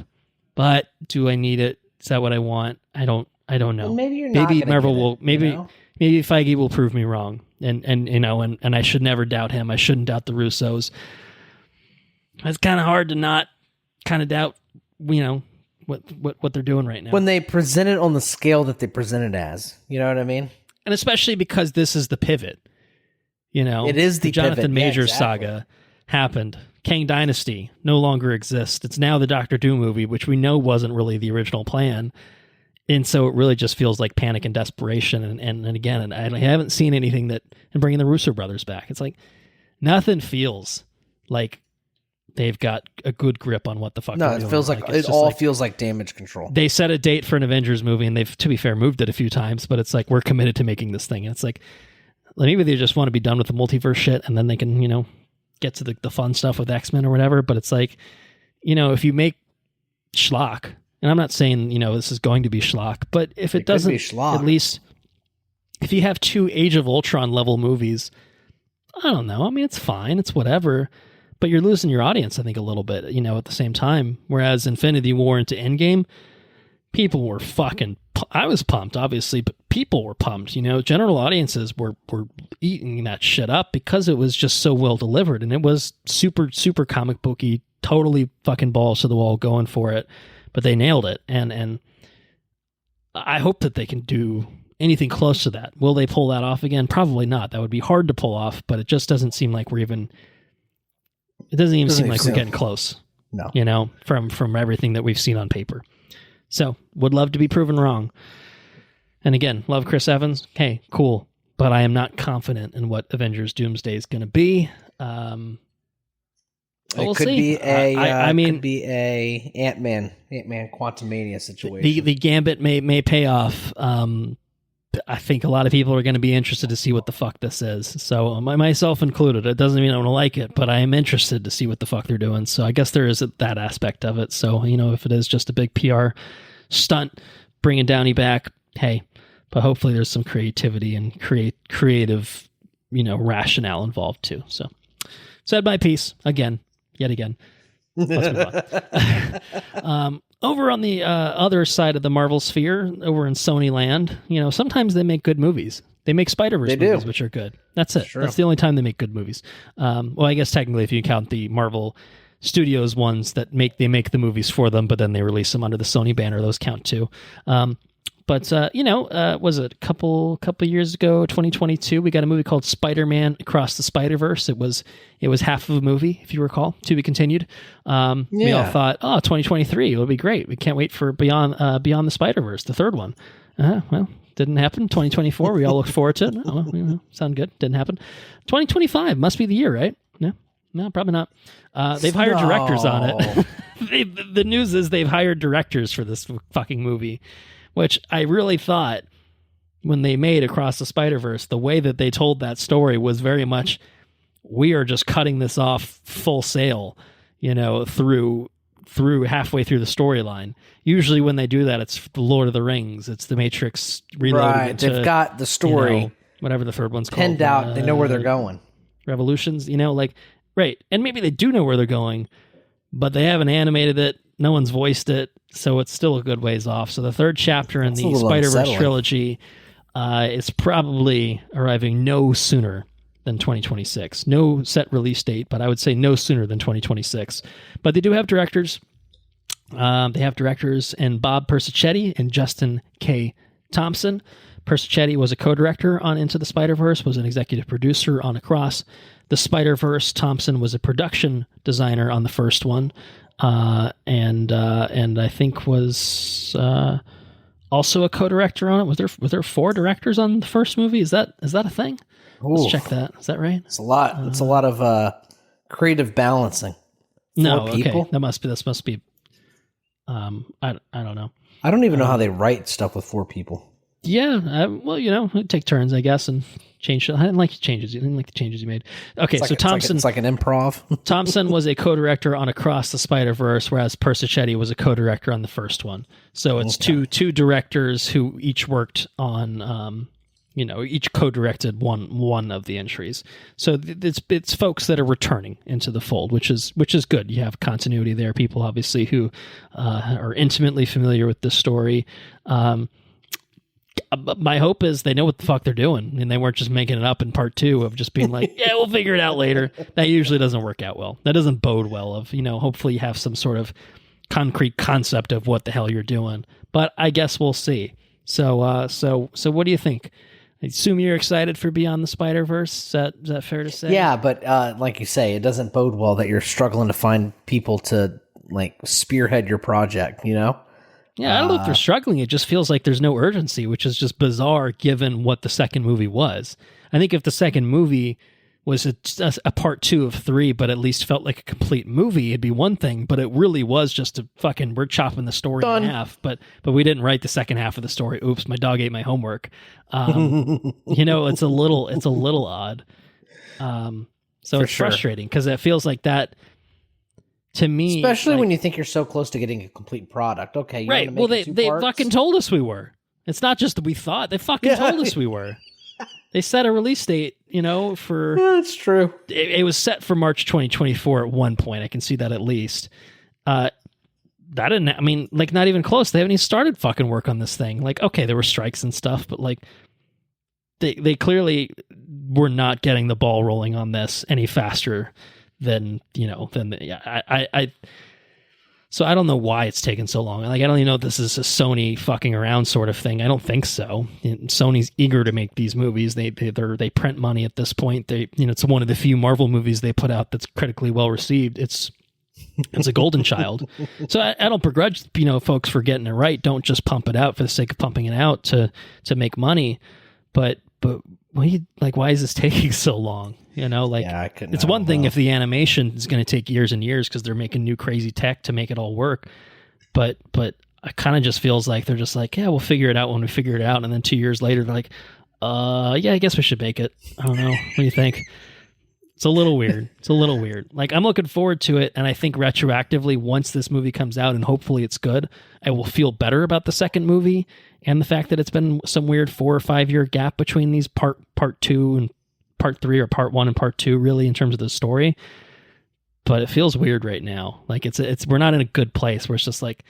but do I need it? Is that what I want? I don't know. Well, maybe Marvel will. Maybe Feige will prove me wrong, and I should never doubt him. I shouldn't doubt the Russos. It's kind of hard to not kind of doubt, what they're doing right now when they present it on the scale that they present it as. You know what I mean? And especially because this is the pivot. It is the Jonathan pivot. Majors saga happened. Kang Dynasty no longer exists. It's now the Doctor Doom movie, which we know wasn't really the original plan. And so it really just feels like panic and desperation. And again, I haven't seen anything and bringing the Russo brothers back. It's like nothing feels like they've got a good grip on what the fuck they're doing. No, it feels like it all feels like damage control. They set a date for an Avengers movie, and they've, to be fair, moved it a few times, but it's like, we're committed to making this thing. And it's like, maybe they just want to be done with the multiverse shit, and then they can, get to the fun stuff with X-Men or whatever. But it's like, if you make schlock, and I'm not saying, this is going to be schlock, but if it doesn't, at least if you have 2 Age of Ultron level movies, I don't know. It's fine. It's whatever. But you're losing your audience, I think, a little bit, at the same time. Whereas Infinity War into Endgame, people were I was pumped, obviously, but people were pumped. General audiences were eating that shit up because it was just so well delivered, and it was super, super comic booky, totally fucking balls to the wall, going for it. But they nailed it, and I hope that they can do anything close to that. Will they pull that off again? Probably not. That would be hard to pull off, but it just doesn't seem like we're even. It doesn't even seem like we're getting close. No, from everything that we've seen on paper. So, would love to be proven wrong. And again, love Chris Evans. Hey, cool. But I am not confident in what Avengers Doomsday is going to be. It could be a Ant-Man Quantumania situation. The gambit may pay off. I think a lot of people are going to be interested to see what the fuck this is. So myself included. It doesn't mean I'm going to like it, but I am interested to see what the fuck they're doing. So I guess there is that aspect of it. So, if it is just a big PR stunt, bringing Downey back, hey, but hopefully there's some creativity and creative, rationale involved too. So said my piece yet again. Let's move on. Over on the other side of the Marvel sphere, over in Sony land, sometimes they make good movies. They make Spider-Verse movies, which are good. That's it. Sure. That's the only time they make good movies. Well, I guess technically if you count the Marvel Studios ones that make the movies for them, but then they release them under the Sony banner, those count too. But was it a couple years ago, 2022, we got a movie called Spider-Man Across the Spider-Verse. It was half of a movie, if you recall, to be continued. We all thought, 2023, it'll be great. We can't wait for Beyond the Spider-Verse, the third one. Well, didn't happen. 2024, we all look forward to it. Oh, well, sound good. Didn't happen. 2025 must be the year, right? No, probably not. They've hired directors on it. The news is they've hired directors for this fucking movie, which I really thought when they made Across the Spider-Verse, the way that they told that story was very much, we are just cutting this off full sail, through halfway through the storyline. Usually when they do that, it's the Lord of the Rings, it's the Matrix reloading. Right, they've got the story, whatever the third one's pinned called. out. They know where they're going. Revolutions, right. And maybe they do know where they're going, but they haven't animated it. No one's voiced it, so it's still a good ways off. So the third chapter in the Spider-Verse trilogy is probably arriving no sooner than 2026. No set release date, but I would say no sooner than 2026. But they do have directors. They have directors and Bob Persichetti and Justin K. Thompson. Persichetti was a co-director on Into the Spider-Verse, was an executive producer on Across the Spider-Verse. Thompson was a production designer on the first one, and I think was also a co-director on it. Was there 4 directors on the first movie? Is that a thing? Oof. Let's check that. Is that right? It's a lot. It's a lot of creative balancing. 4 people? Okay. This must be. I don't know. I don't even know how they write stuff with 4 people. Yeah, well, take turns, I guess, and change. I didn't like the changes. You didn't like the changes you made. Okay, so Thompson. It's like an improv. Thompson was a co-director on Across the Spider-Verse, whereas Persichetti was a co-director on the first one. So it's two directors who each worked on, each co-directed one of the entries. So it's folks that are returning into the fold, which is good. You have continuity there. People obviously who are intimately familiar with this story. My hope is they know what the fuck they're doing, and they weren't just making it up in part 2 of just being like, yeah, we'll figure it out later. That usually doesn't work out well. That doesn't bode well of, hopefully you have some sort of concrete concept of what the hell you're doing. But I guess we'll see. So what do you think? I assume you're excited for Beyond the Spider-Verse. Is that fair to say? Yeah, but like you say, it doesn't bode well that you're struggling to find people to spearhead your project, Yeah, I don't know if they're struggling. It just feels like there's no urgency, which is just bizarre given what the second movie was. I think if the second movie was a part 2 of 3, but at least felt like a complete movie, it'd be one thing, but it really was just we're chopping the story in half, but we didn't write the second half of the story. Oops, my dog ate my homework. It's a little odd. So it's frustrating because it feels like that. To me, especially when you think you're so close to getting a complete product. Okay, right. Well, they fucking told us we were. It's not just that we thought. They fucking told us we were. They set a release date, for... Yeah, that's true. It was set for March 2024 at one point. I can see that at least. That didn't... not even close. They haven't even started fucking work on this thing. Okay, there were strikes and stuff, but, they clearly were not getting the ball rolling on this any faster so I don't know why it's taken so long. I don't even know if this is a Sony fucking around sort of thing. I don't think so. Sony's eager to make these movies. They print money at this point. It's one of the few Marvel movies they put out that's critically well received. It's a golden child. So I don't begrudge folks for getting it right. Don't just pump it out for the sake of pumping it out to make money. But why is this taking so long? It's one thing if the animation is going to take years and years because they're making new crazy tech to make it all work. But it kind of just feels like they're just like, yeah, we'll figure it out when we figure it out. And then 2 years later, they're like, yeah, I guess we should make it. I don't know. What do you think? It's a little weird. I'm looking forward to it. And I think retroactively, once this movie comes out and hopefully it's good, I will feel better about the second movie. And the fact that it's been some weird 4 or 5 year gap between these part 2 and part 3 or part 1 and part 2 really in terms of the story. But it feels weird right now. We're not in a good place where it's just like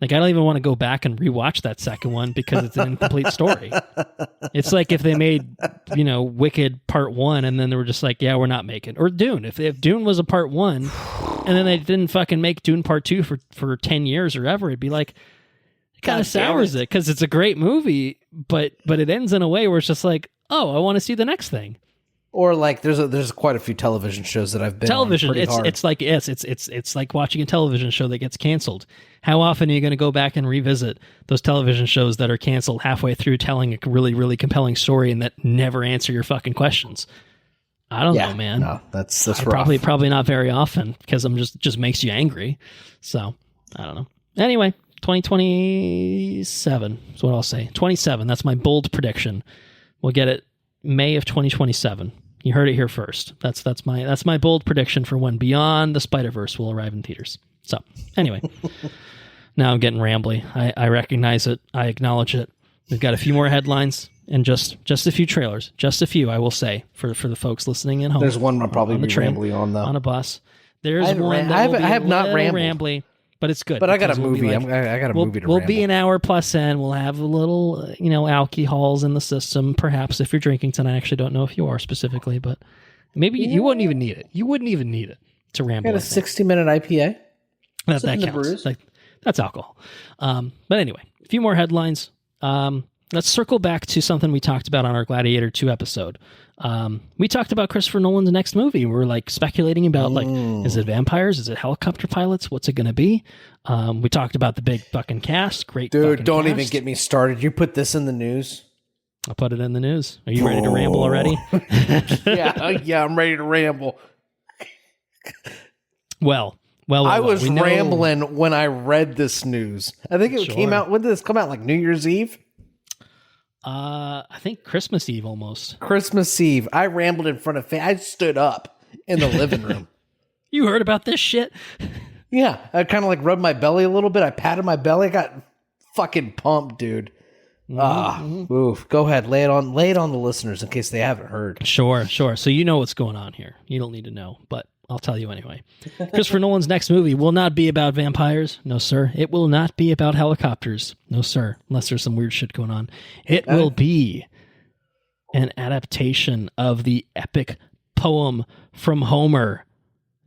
I don't even want to go back and rewatch that second one because it's an incomplete story. It's like if they made, Wicked part 1 and then they were just like, yeah, we're not making, or Dune. If Dune was a part 1 and then they didn't fucking make Dune part 2 for 10 years or ever, it'd be like, it kind of sours it because it's a great movie, but it ends in a way where it's just like, oh, I want to see the next thing. Or there's quite a few television shows that I've been television. On hard. It's like watching a television show that gets canceled. How often are you going to go back and revisit those television shows that are canceled halfway through telling a really, really compelling story and that never answer your fucking questions? I don't know, man. No, that's rough. Probably not very often because I'm just makes you angry. So I don't know. Anyway, 2027 is what I'll say. 27. That's my bold prediction. We'll get it May of 2027. You heard it here first. That's my bold prediction for when Beyond the Spider-Verse will arrive in theaters. So, anyway, now I'm getting rambly. I recognize it. I acknowledge it. We've got a few more headlines and just a few trailers. Just a few, I will say, for the folks listening at home. There's one I'll probably on the be train, rambly on, though. On a bus. There's one that will be I have not rambly. But it's good. But I got a movie. I got a movie to We'll ramble. be an hour plus in. We'll have a little, alcohols in the system. Perhaps if you're drinking tonight. I actually don't know if you are specifically, but maybe you wouldn't even need it. You wouldn't even need it to ramble. I got a 60-minute IPA. That counts. That's alcohol. But anyway, a few more headlines. let's circle back to something we talked about on our Gladiator 2 episode. We talked about Christopher Nolan's next movie. We're like speculating about like, is it vampires? Is it helicopter pilots? What's it going to be? We talked about the big fucking cast. Great, dude. Don't cast. even get me started. You put this in the news. I put it in the news. Are you ready to ramble already? yeah, I'm ready to ramble. Well, I was rambling when I read this news. I think it came out. When did this come out? Like New Year's Eve? I think Christmas Eve almost. Christmas Eve. I rambled in front of I stood up in the living room. You heard about this shit? Yeah. I kind of like rubbed my belly a little bit. I patted my belly. I got fucking pumped, dude. Oof. Go ahead. Lay it on the listeners in case they haven't heard. Sure. So you know what's going on here. You don't need to know, but I'll tell you anyway. Christopher Nolan's next movie will not be about vampires. No, sir. It will not be about helicopters. No, sir. Unless there's some weird shit going on. It will be an adaptation of the epic poem from Homer,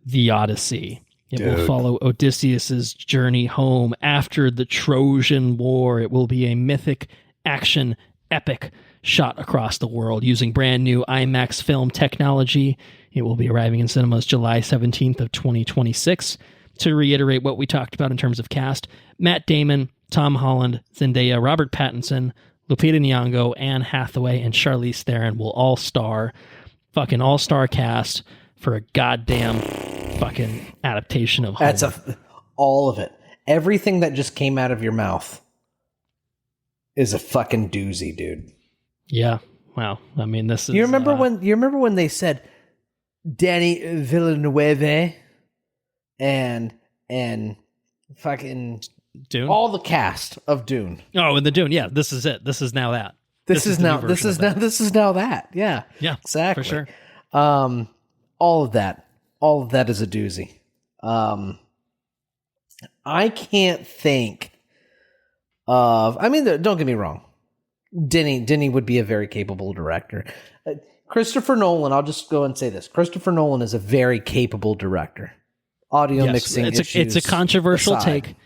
the Odyssey. It will follow Odysseus's journey home after the Trojan War. It will be a mythic action epic shot across the world using brand new IMAX film technology. It will be arriving in cinemas July 17th of 2026. To reiterate what we talked about in terms of cast, Matt Damon, Tom Holland, Zendaya, Robert Pattinson, Lupita Nyong'o, Anne Hathaway, and Charlize Theron will all star. Fucking all-star cast for a goddamn fucking adaptation of Homer. That's all of it. Everything that just came out of your mouth is a fucking doozy, dude. Yeah. Wow. I mean, this is. You remember when they said Danny Villeneuve and fucking Dune? All the cast of Dune. Oh, and the Dune. Yeah, this is it. This is now that. This is now that. Yeah. Yeah. Exactly. For sure. All of that is a doozy. I can't think of. I mean, don't get me wrong. Denny would be a very capable director. Christopher Nolan, I'll just go and say this. Christopher Nolan is a very capable director. Audio mixing it's a controversial aside. take.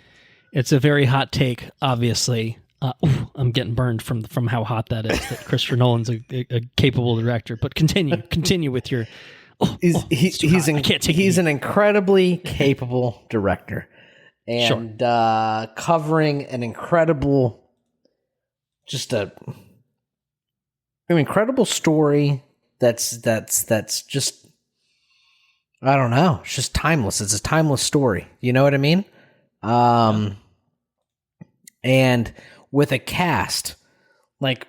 It's a very hot take, obviously. I'm getting burned from how hot that is, that Christopher Nolan's a capable director. But continue with your... He's an incredibly capable director. And covering an incredible... Just an incredible story that's just, I don't know, it's just timeless. It's a timeless story. You know what I mean? And with a cast, like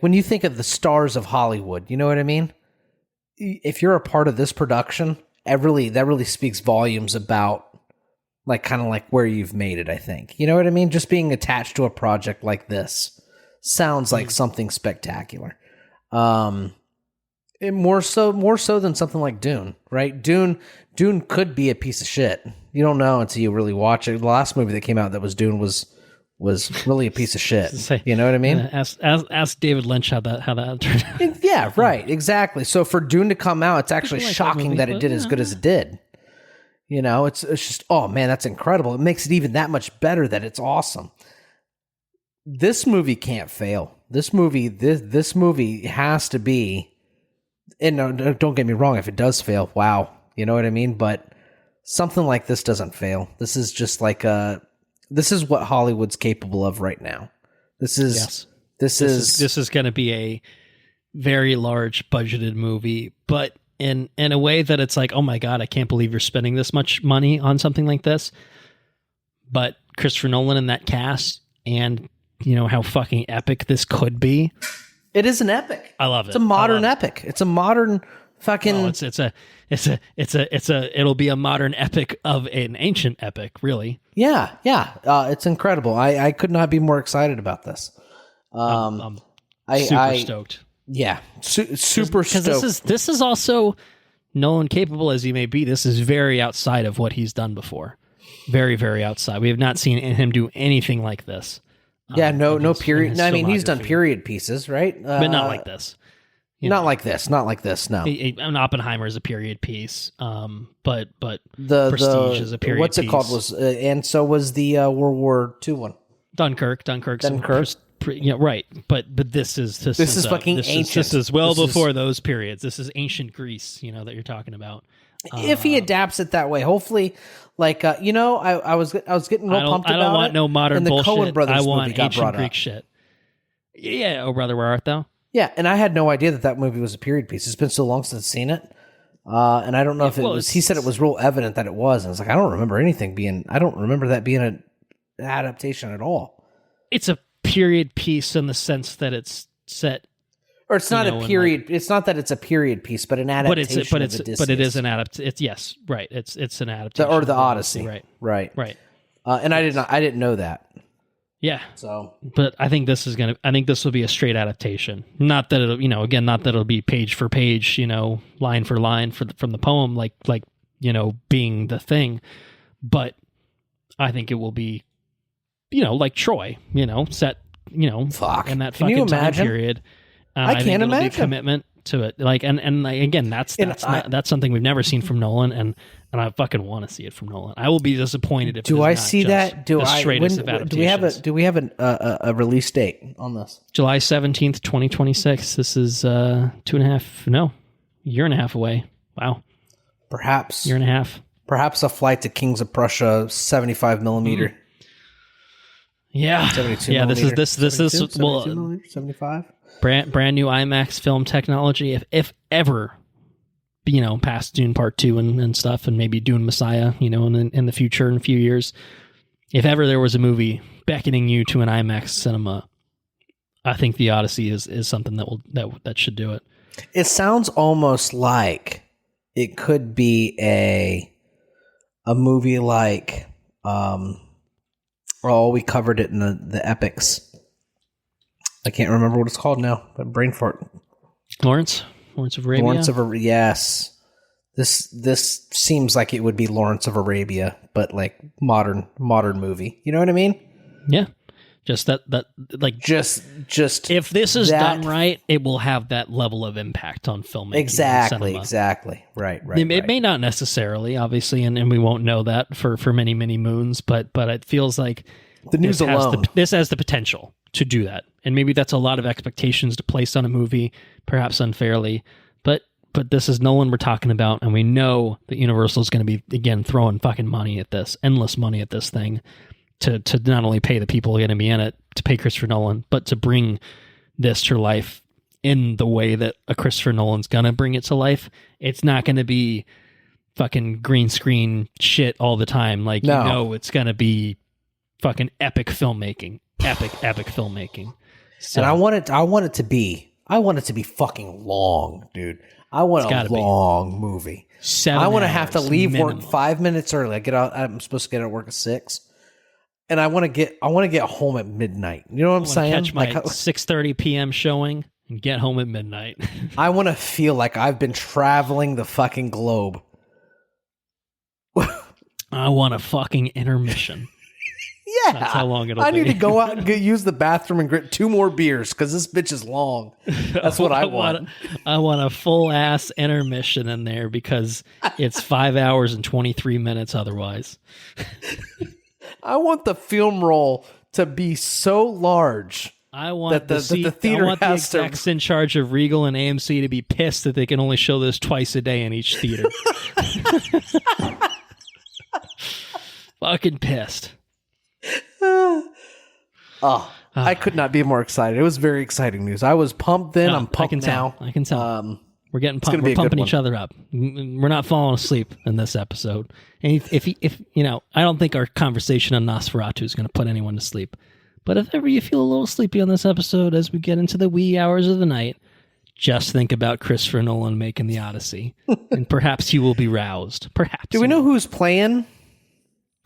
when you think of the stars of Hollywood, you know what I mean? If you're a part of this production, that really speaks volumes about like kind of like where you've made it, I think. You know what I mean? Just being attached to a project like this sounds like something spectacular. More so than something like Dune, right? Dune could be a piece of shit. You don't know until you really watch it. The last movie that came out that was Dune was really a piece of shit. You know what I mean? Ask David Lynch how that turned out. Yeah, right. Exactly. So for Dune to come out, it's actually shocking that it did as good as it did. You know, it's just, oh man, that's incredible. It makes it even that much better that it's awesome. This movie can't fail. This movie has to be, and no, don't get me wrong, if it does fail, wow. You know what I mean? But something like this doesn't fail. This is just like this is what Hollywood's capable of right now. This is going to be a very large budgeted movie, but in a way that it's like, oh my God, I can't believe you're spending this much money on something like this. But Christopher Nolan and that cast, and you know how fucking epic this could be. It is an epic. I love it. It's a modern epic. It's a modern fucking. Oh, it'll be a modern epic of an ancient epic, really. Yeah. It's incredible. I could not be more excited about this. I'm super stoked. Yeah, super stoked. Because this is also Nolan capable as he may be. This is very outside of what he's done before. Very, very outside. We have not seen him do anything like this. Yeah, no period. I mean, he's done period pieces, right? But not like this. Not like this. No. An Oppenheimer is a period piece. But the Prestige is a period piece. What's it called? And so was the World War II one. Dunkirk. right. But this is fucking ancient. This is well before those periods. This is ancient Greece, that you're talking about. If he adapts it that way, hopefully, like I was getting real pumped about it. I don't want no modern and the bullshit. Coen Brothers I movie want got ancient brought Greek up. shit. Yeah, oh brother, where art thou? Yeah, and I had no idea that movie was a period piece. It's been so long since I've seen it. And I don't know if it was. He said it was real evident that it was, and I was like, I don't remember that being an adaptation at all. It's a period piece in the sense that it's set, or it's not a period. It's not that it's a period piece, but an adaptation. But it is an adaptation. It's yes, right. It's an adaptation, or the Odyssey, right. And I didn't know that. Yeah. So, but I think this will be a straight adaptation. Not that it'll be page for page, line for line from the poem, like being the thing. But I think it will be, like Troy, set, in that fucking time period. I can't imagine. Be a commitment to it, again, that's something we've never seen from Nolan, and I fucking want to see it from Nolan. I will be disappointed if. Do I see that? Do we have a release date on this? July 17th, 2026. This is year and a half away. Wow, perhaps year and a half. Perhaps a flight to Kings of Prussia, 75 millimeter. Mm. Yeah, 72 yeah. Millimeter. This is 75. Brand new IMAX film technology. If ever, past Dune Part 2 and stuff, and maybe Dune Messiah, in the future, in a few years, if ever there was a movie beckoning you to an IMAX cinema, I think the Odyssey is something that should do it. It sounds almost like it could be a movie like, we covered it in the epics. I can't remember what it's called now, but brain fart. Lawrence of Arabia. Yes. This seems like it would be Lawrence of Arabia, but like modern movie. You know what I mean? Yeah. Just that just if this is done right, it will have that level of impact on filmmaking. Exactly. Right. It may not necessarily, obviously, and we won't know that for many, many moons, but it feels like the news this has the potential to do that. And maybe that's a lot of expectations to place on a movie, perhaps unfairly, but this is Nolan we're talking about, and we know that Universal is going to be, again, throwing fucking money at this, endless money at this thing, to not only pay the people who are going to be in it, to pay Christopher Nolan, but to bring this to life in the way that a Christopher Nolan's going to bring it to life. It's not going to be fucking green screen shit all the time. It's going to be fucking epic filmmaking. Epic filmmaking. So, and I want it to be fucking long, dude. I want a long movie. 7 I want to hours have to leave minimum. work 5 minutes early. I'm supposed to get out of work at 6. And I want to get home at midnight. You know what I'm saying? Catch my 6:30 p.m. showing and get home at midnight. I want to feel like I've been traveling the fucking globe. I want a fucking intermission. Yeah, that's how long it'll be. I need to go out and use the bathroom and get 2 more beers because this bitch is long. That's what I want. I want a full ass intermission in there because it's 5 hours and 23 minutes otherwise. I want the film roll to be so large. I want the theater I want the execs in charge of Regal and AMC to be pissed that they can only show this twice a day in each theater. Fucking pissed. I could not be more excited. It was very exciting news. I was pumped then. I'm pumped now. I can tell. We're getting pumped. We're pumping each other up. We're not falling asleep in this episode. And if I don't think our conversation on Nosferatu is going to put anyone to sleep. But if ever you feel a little sleepy on this episode as we get into the wee hours of the night, just think about Christopher Nolan making the Odyssey, and perhaps you will be roused. Perhaps. Do we know who's playing?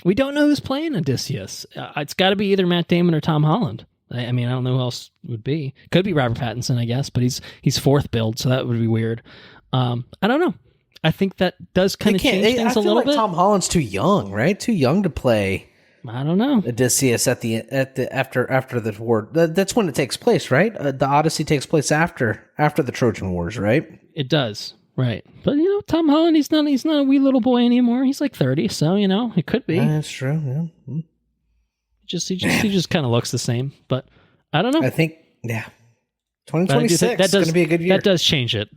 We don't know who's playing Odysseus. It's got to be either Matt Damon or Tom Holland. I mean, I don't know who else would be. Could be Robert Pattinson, I guess, but he's fourth build, so that would be weird. I don't know. I think that does kind of change things a little bit. Tom Holland's too young, right? Too young to play. I don't know. Odysseus after the war. That's when it takes place, right? The Odyssey takes place after the Trojan Wars, right? It does. Right. But, Tom Holland, he's not a wee little boy anymore. He's like 30, so, it could be. That's true, yeah. He just kind of looks the same. But I don't know. I think, yeah. 2026 is going to be a good year. That does change it.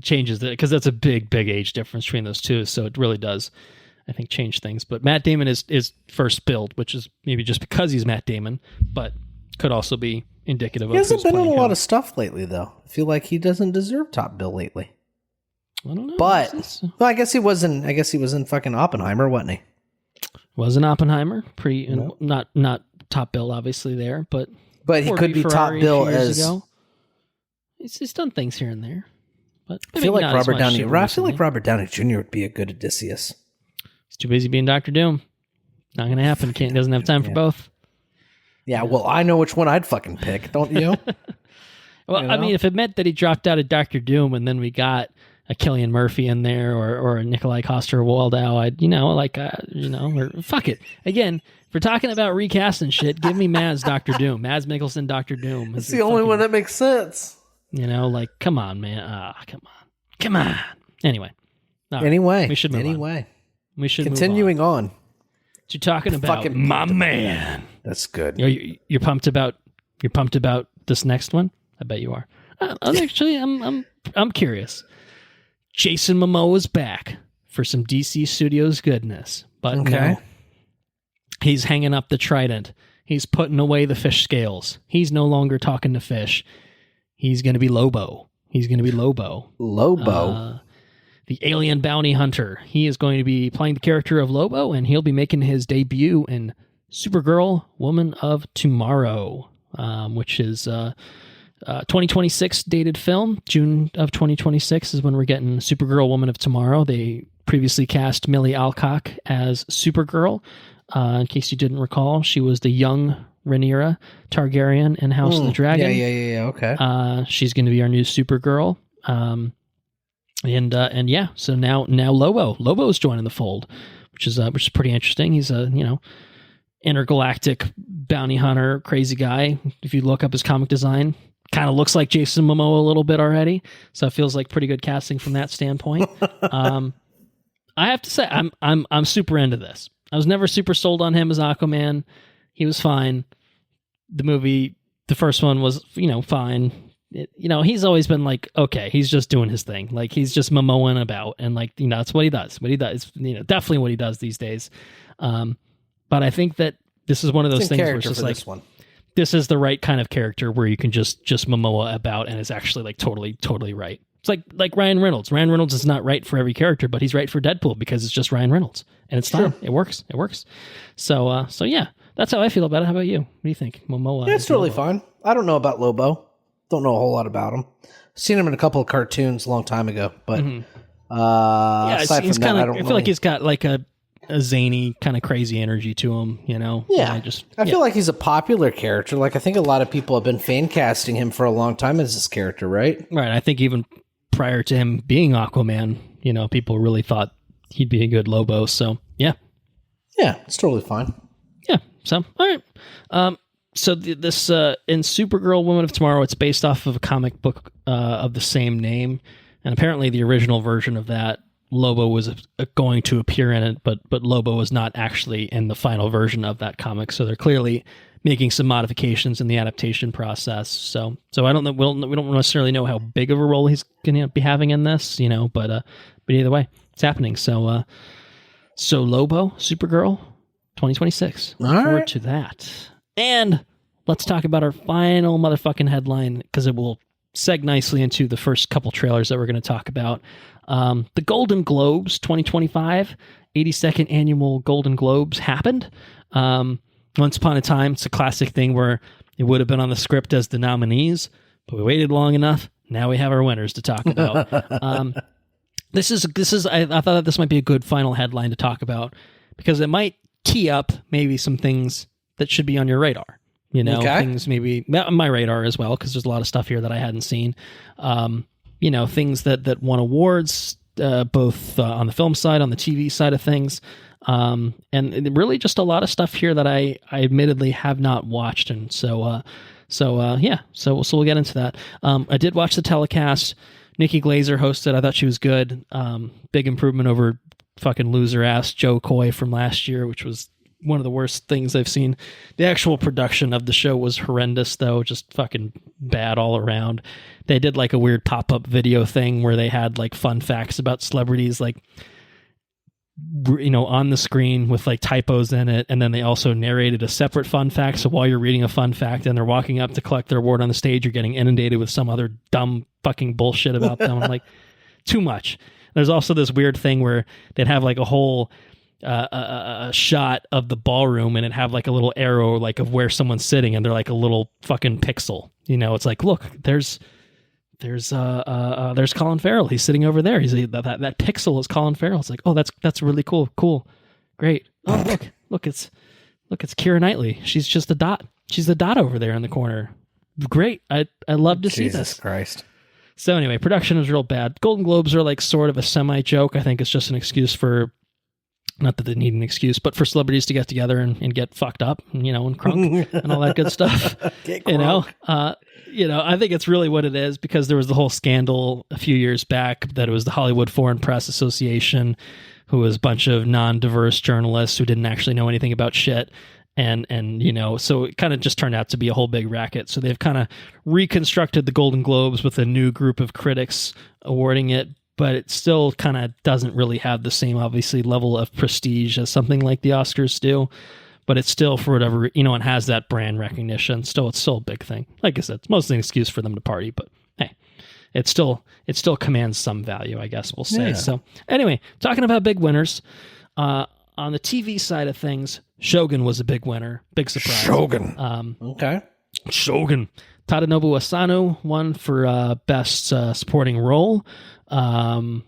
Changes it because that's a big age difference between those two. So it really does, I think, change things. But Matt Damon is first billed, which is maybe just because he's Matt Damon, but could also be indicative of. He hasn't been on a lot of stuff lately, though. I feel like he doesn't deserve top bill lately. I don't know. But well, I guess he was in fucking Oppenheimer, wasn't he? Was in Oppenheimer, not top bill, obviously there, but he could be top bill as. Ago. He's done things here and there, but I feel like Robert Downey. I feel like Robert Downey Jr. would be a good Odysseus. He's too busy being Dr. Doom. Not going to happen. Doesn't have time for both. Yeah, well, I know which one I'd fucking pick, don't you? Well, you know? I mean, if it meant that he dropped out of Dr. Doom and then we got a Cillian Murphy in there or a Nikolai Coster-Waldau, or fuck it. Again, if we're talking about recasting shit, give me Mads Dr. Doom. Mads Mikkelsen Dr. Doom. It's the only one that makes sense. Come on, man. Come on. Anyway. Right. We should move on. We should Continuing on. What you talking about, my man? That's good. You're pumped about this next one? I bet you are. I'm curious. Jason Momoa is back for some DC Studios goodness, but no, he's hanging up the trident. He's putting away the fish scales. He's no longer talking to fish. He's going to be Lobo. Lobo. The alien bounty hunter. He is going to be playing the character of Lobo, and he'll be making his debut in Supergirl, Woman of Tomorrow, which is 2026 dated film. June of 2026 is when we're getting Supergirl, Woman of Tomorrow. They previously cast Millie Alcock as Supergirl. In case you didn't recall, she was the young Rhaenyra Targaryen in House of the Dragon. Yeah. Okay. She's going to be our new Supergirl. So now Lobo's joining the fold, which is pretty interesting. He's a intergalactic bounty hunter, crazy guy. If you look up his comic design, kind of looks like Jason Momoa a little bit already. So it feels like pretty good casting from that standpoint. I have to say, I'm super into this. I was never super sold on him as Aquaman. He was fine. The movie, the first one was, fine. He's always been like, okay, he's just doing his thing. Like, he's just Momoaing about. And that's what he does. Definitely what he does these days. But I think that this is one of those things where it's just like, this is the right kind of character where you can just Momoa about and is actually like totally right. It's like Ryan Reynolds. Ryan Reynolds is not right for every character, but he's right for Deadpool because it's just Ryan Reynolds. And it's fine. It works. So yeah, that's how I feel about it. How about you? What do you think? Momoa. Yeah, it's totally fine. I don't know about Lobo. Don't know a whole lot about him. Seen him in a couple of cartoons a long time ago, but aside from that, I don't. I feel like he's got like a zany kind of crazy energy to him. Yeah, I feel like he's a popular character. Like, I think a lot of people have been fan casting him for a long time as this character, right? Right. I think even prior to him being Aquaman, people really thought he'd be a good Lobo. So yeah, it's totally fine. Yeah. So all right. So this in Supergirl, Woman of Tomorrow, it's based off of a comic book of the same name, and apparently the original version of that, Lobo was going to appear in it, but Lobo was not actually in the final version of that comic. So they're clearly making some modifications in the adaptation process. So I don't know. We don't necessarily know how big of a role he's going to be having in this, but either way, it's happening. So Lobo, Supergirl, 2026. Look forward to that. And let's talk about our final motherfucking headline, because it will seg nicely into the first couple trailers that we're going to talk about. The Golden Globes 2025, 82nd annual Golden Globes happened. Once upon a time, it's a classic thing where it would have been on the script as the nominees, but we waited long enough. Now we have our winners to talk about. This is. I thought that this might be a good final headline to talk about, because it might tee up maybe some things that should be on your radar. Things maybe on my radar as well, because there's a lot of stuff here that I hadn't seen. Things that won awards, both on the film side, on the TV side of things. And really just a lot of stuff here that I admittedly have not watched. And so we'll get into that. I did watch the telecast. Nikki Glaser hosted. I thought she was good. Big improvement over fucking loser ass Joe Coy from last year, which was one of the worst things I've seen. The actual production of the show was horrendous, though, just fucking bad all around. They did like a weird pop-up video thing where they had like fun facts about celebrities, like, you know, on the screen with like typos in it, and then they also narrated a separate fun fact. So while you're reading a fun fact and they're walking up to collect their award on the stage, you're getting inundated with some other dumb fucking bullshit about them. I'm like, too much. There's also this weird thing where they'd have like a whole a shot of the ballroom, and it'd have like a little arrow like of where someone's sitting, and they're like a little fucking pixel. You know, it's like, look, there's Colin Farrell. He's sitting over there. He's that pixel is Colin Farrell. It's like, oh, that's really cool, great. Oh, look, it's Keira Knightley. She's just a dot. She's the dot over there in the corner. Great. I love to see this. Jesus Christ. So anyway, production was real bad. Golden Globes are like sort of a semi-joke. I think it's just an excuse for, not that they need an excuse, but for celebrities to get together and get fucked up, you know, and crunk and all that good stuff. You know, I think it's really what it is, because there was the whole scandal a few years back that it was the Hollywood Foreign Press Association, who was a bunch of non-diverse journalists who didn't actually know anything about shit. And you know, so it kind of just turned out to be a whole big racket. So they've kind of reconstructed the Golden Globes with a new group of critics awarding it, but it still kind of doesn't really have the same, obviously, level of prestige as something like the Oscars do. But it's still, for whatever, you know, and has that brand recognition. It's still a big thing. Like I said, it's mostly an excuse for them to party, but hey, it still commands some value, I guess we'll say. Yeah. So anyway, talking about big winners, on the TV side of things, Shogun was a big winner. Big surprise. Shogun. Okay. Shogun. Tadanobu Asano won for best supporting role. Hiroyuki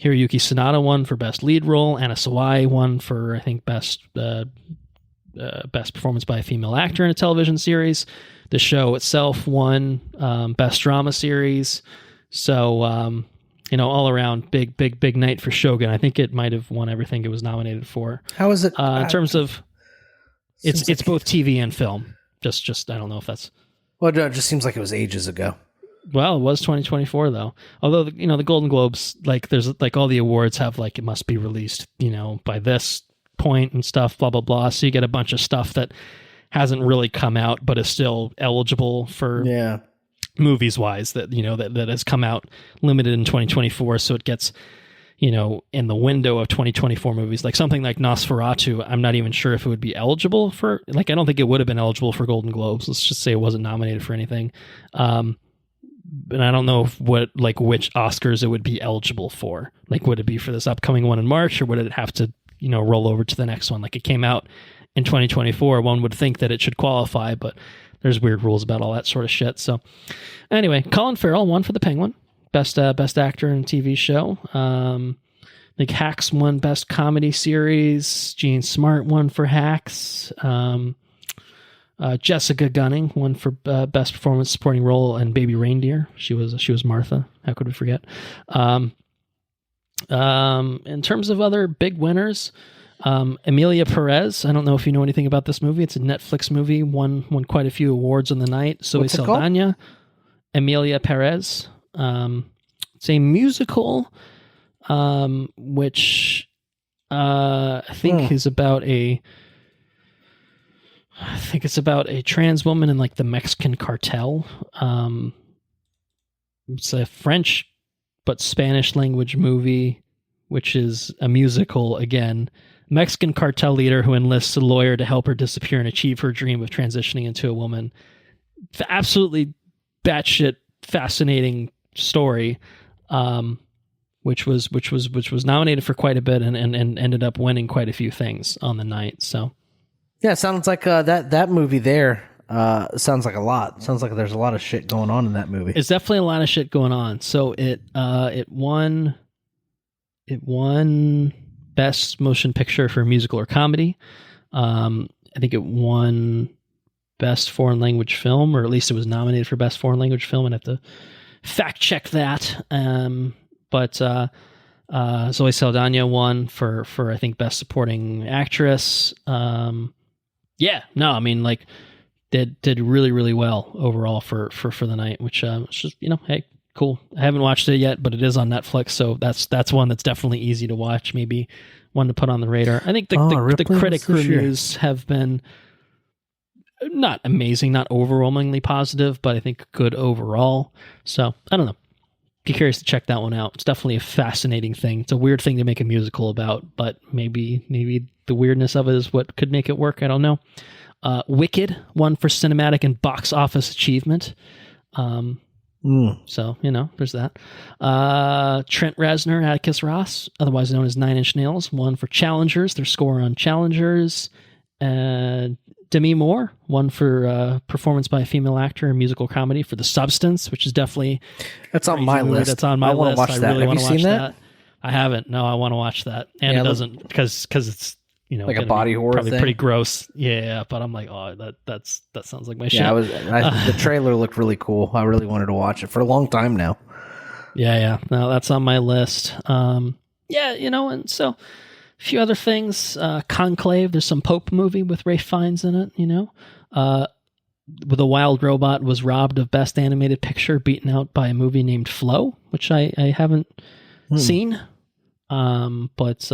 Sanada won for best lead role. Anna Sawai won for, I think, best performance by a female actor in a television series. The show itself won best drama series. So, you know, all around big night for Shogun. I think it might have won everything it was nominated for. How is it? In terms of, it's both TV and film. Just I don't know if that's. Well, it just seems like it was ages ago. Well, it was 2024 though. Although, you know, the Golden Globes, like, there's like all the awards have like, it must be released, you know, by this point and stuff, blah blah blah. So you get a bunch of stuff that hasn't really come out but is still eligible for. Yeah. Movies wise, that, you know, that has come out limited in 2024, so it gets, you know, in the window of 2024 movies, like something like Nosferatu. I'm not even sure if it would be eligible for, like, I don't think it would have been eligible for Golden Globes. Let's just say it wasn't nominated for anything. And I don't know which Oscars it would be eligible for. Like, would it be for this upcoming one in March, or would it have to, you know, roll over to the next one? Like, it came out in 2024. One would think that it should qualify, but there's weird rules about all that sort of shit. So anyway, Colin Farrell won for The Penguin, best actor in a TV show. Like Hacks won best comedy series. Gene Smart won for Hacks. Jessica Gunning won for best performance supporting role in Baby Reindeer. She was Martha. How could we forget? In terms of other big winners, Emilia Perez, I don't know if you know anything about this movie. It's a Netflix movie, won quite a few awards on the night. Zoe Saldana, Emilia Perez. It's a musical, which I think is about a trans woman in like the Mexican cartel. It's a French but Spanish language movie, which is a musical again. Mexican cartel leader who enlists a lawyer to help her disappear and achieve her dream of transitioning into a woman. Absolutely batshit fascinating story, which was nominated for quite a bit and ended up winning quite a few things on the night. So yeah, it sounds like that movie there. Sounds like a lot. Sounds like there's a lot of shit going on in that movie. It's definitely a lot of shit going on. So it won Best Motion Picture for Musical or Comedy. I think it won Best Foreign Language Film, or at least it was nominated for Best Foreign Language Film. I'd have to fact check that. But Zoe Saldana won for I think Best Supporting Actress. Did really, really well overall for the night, which it's just, you know, hey, cool. I haven't watched it yet, but it is on Netflix, so that's one that's definitely easy to watch. Maybe one to put on the radar. I think the critic reviews have been not amazing, not overwhelmingly positive, but I think good overall. So I don't know. Be curious to check that one out. It's definitely a fascinating thing. It's a weird thing to make a musical about, but maybe the weirdness of it is what could make it work. I don't know. Wicked won for cinematic and box office achievement. So, there's that. Trent Reznor, Atticus Ross, otherwise known as Nine Inch Nails, won for Challengers, their score on Challengers. Demi Moore won for performance by a female actor in musical comedy for The Substance, which is definitely... That's on my list. That's on my list. I want to watch that. Really Have you seen that? I haven't. No, I want to watch that. And it doesn't... Because it's... like a body horror probably thing? Pretty gross. Yeah, but I'm like, oh, that sounds like my shit. Yeah, the trailer looked really cool. I really wanted to watch it for a long time now. Yeah. No, that's on my list. And so a few other things. Conclave, there's some Pope movie with Ralph Fiennes in it, The Wild Robot was robbed of Best Animated Picture, beaten out by a movie named Flow, which I haven't seen. But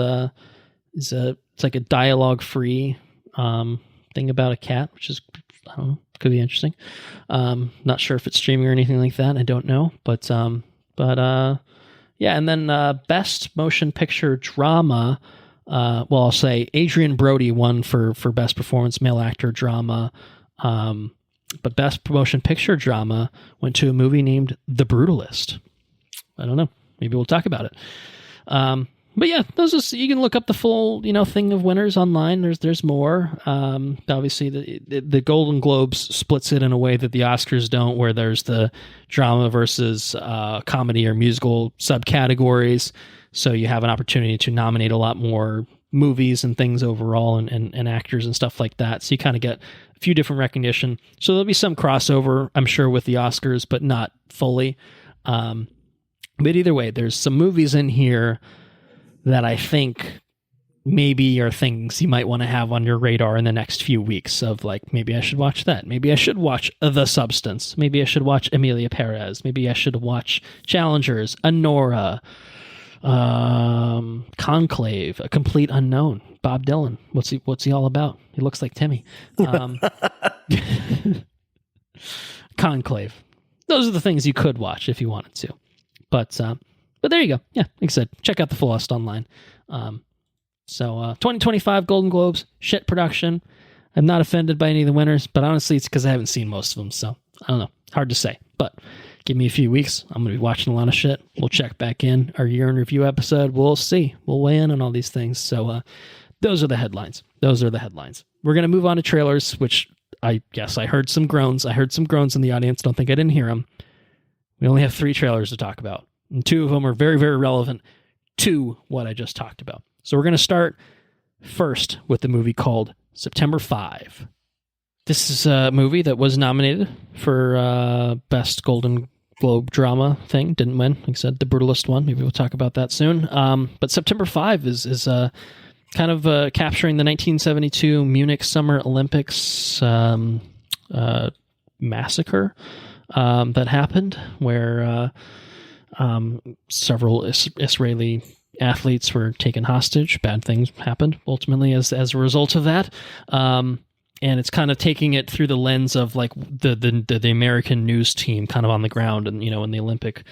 it's like a dialogue-free thing about a cat, which is, I don't know, could be interesting. Not sure if it's streaming or anything like that. I don't know, but yeah. And then Best Motion Picture Drama. I'll say Adrian Brody won for Best Performance Male Actor Drama. But Best Motion Picture Drama went to a movie named The Brutalist. I don't know. Maybe we'll talk about it. But yeah, you can look up the full, thing of winners online. There's more. Obviously, the Golden Globes splits it in a way that the Oscars don't, where there's the drama versus comedy or musical subcategories. So you have an opportunity to nominate a lot more movies and things overall, and actors and stuff like that. So you kind of get a few different recognition. So there'll be some crossover, I'm sure, with the Oscars, but not fully. But either way, there's some movies in here that I think maybe are things you might want to have on your radar in the next few weeks of like, maybe I should watch that. Maybe I should watch The Substance. Maybe I should watch Emilia Perez. Maybe I should watch Challengers, Anora, Conclave, A Complete Unknown, Bob Dylan. What's he all about? He looks like Timmy. Conclave. Those are the things you could watch if you wanted to. But there you go. Yeah, like I said, check out the full list online. 2025 Golden Globes, shit production. I'm not offended by any of the winners, but honestly, it's because I haven't seen most of them, so I don't know. Hard to say. But give me a few weeks. I'm going to be watching a lot of shit. We'll check back in our year in review episode. We'll see. We'll weigh in on all these things. So those are the headlines. We're going to move on to trailers, which I guess I heard some groans. I heard some groans in the audience. Don't think I didn't hear them. We only have 3 trailers to talk about. And 2 of them are very, very relevant to what I just talked about. So we're going to start first with the movie called September 5. This is a movie that was nominated for Best Golden Globe Drama thing. Didn't win. Like I said, The Brutalist won. Maybe we'll talk about that soon. But September 5 is kind of capturing the 1972 Munich Summer Olympics massacre that happened, where several Israeli athletes were taken hostage. Bad things happened ultimately as a result of that. And it's kind of taking it through the lens of like the American news team kind of on the ground and, in the Olympic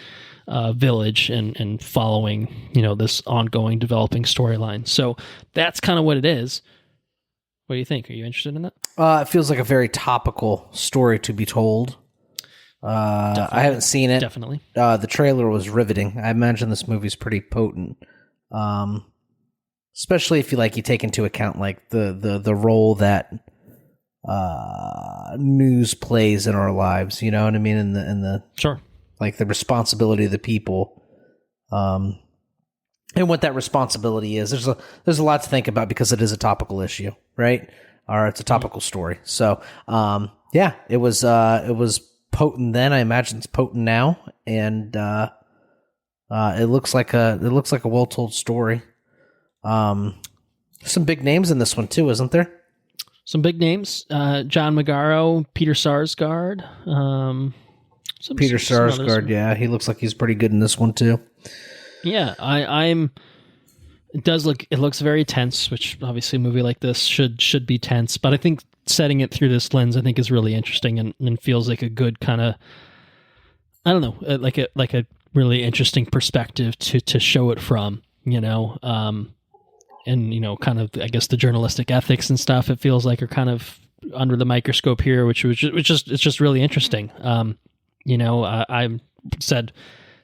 village and following, this ongoing developing storyline. So that's kind of what it is. What do you think? Are you interested in that? It feels like a very topical story to be told. I haven't seen it. Definitely. The trailer was riveting. I imagine this movie's pretty potent. Especially if you take into account like the role that news plays in our lives, you know what I mean? In the sure. Like the responsibility of the people. And what that responsibility is. There's a lot to think about because it is a topical issue, right? Or it's a topical story. So yeah, it was potent then. I imagine it's potent now, and it looks like a well told story. Some big names in this one too, isn't there? Some big names: John Magaro, Peter Sarsgaard. Peter Sarsgaard, yeah, he looks like he's pretty good in this one too. Yeah, I'm. It looks very tense, which obviously a movie like this should be tense. But I think setting it through this lens, I think, is really interesting and feels like a good kind of, I don't know, like a really interesting perspective to show it from, and kind of, I guess, the journalistic ethics and stuff. It feels like are kind of under the microscope here, which it's just really interesting. I said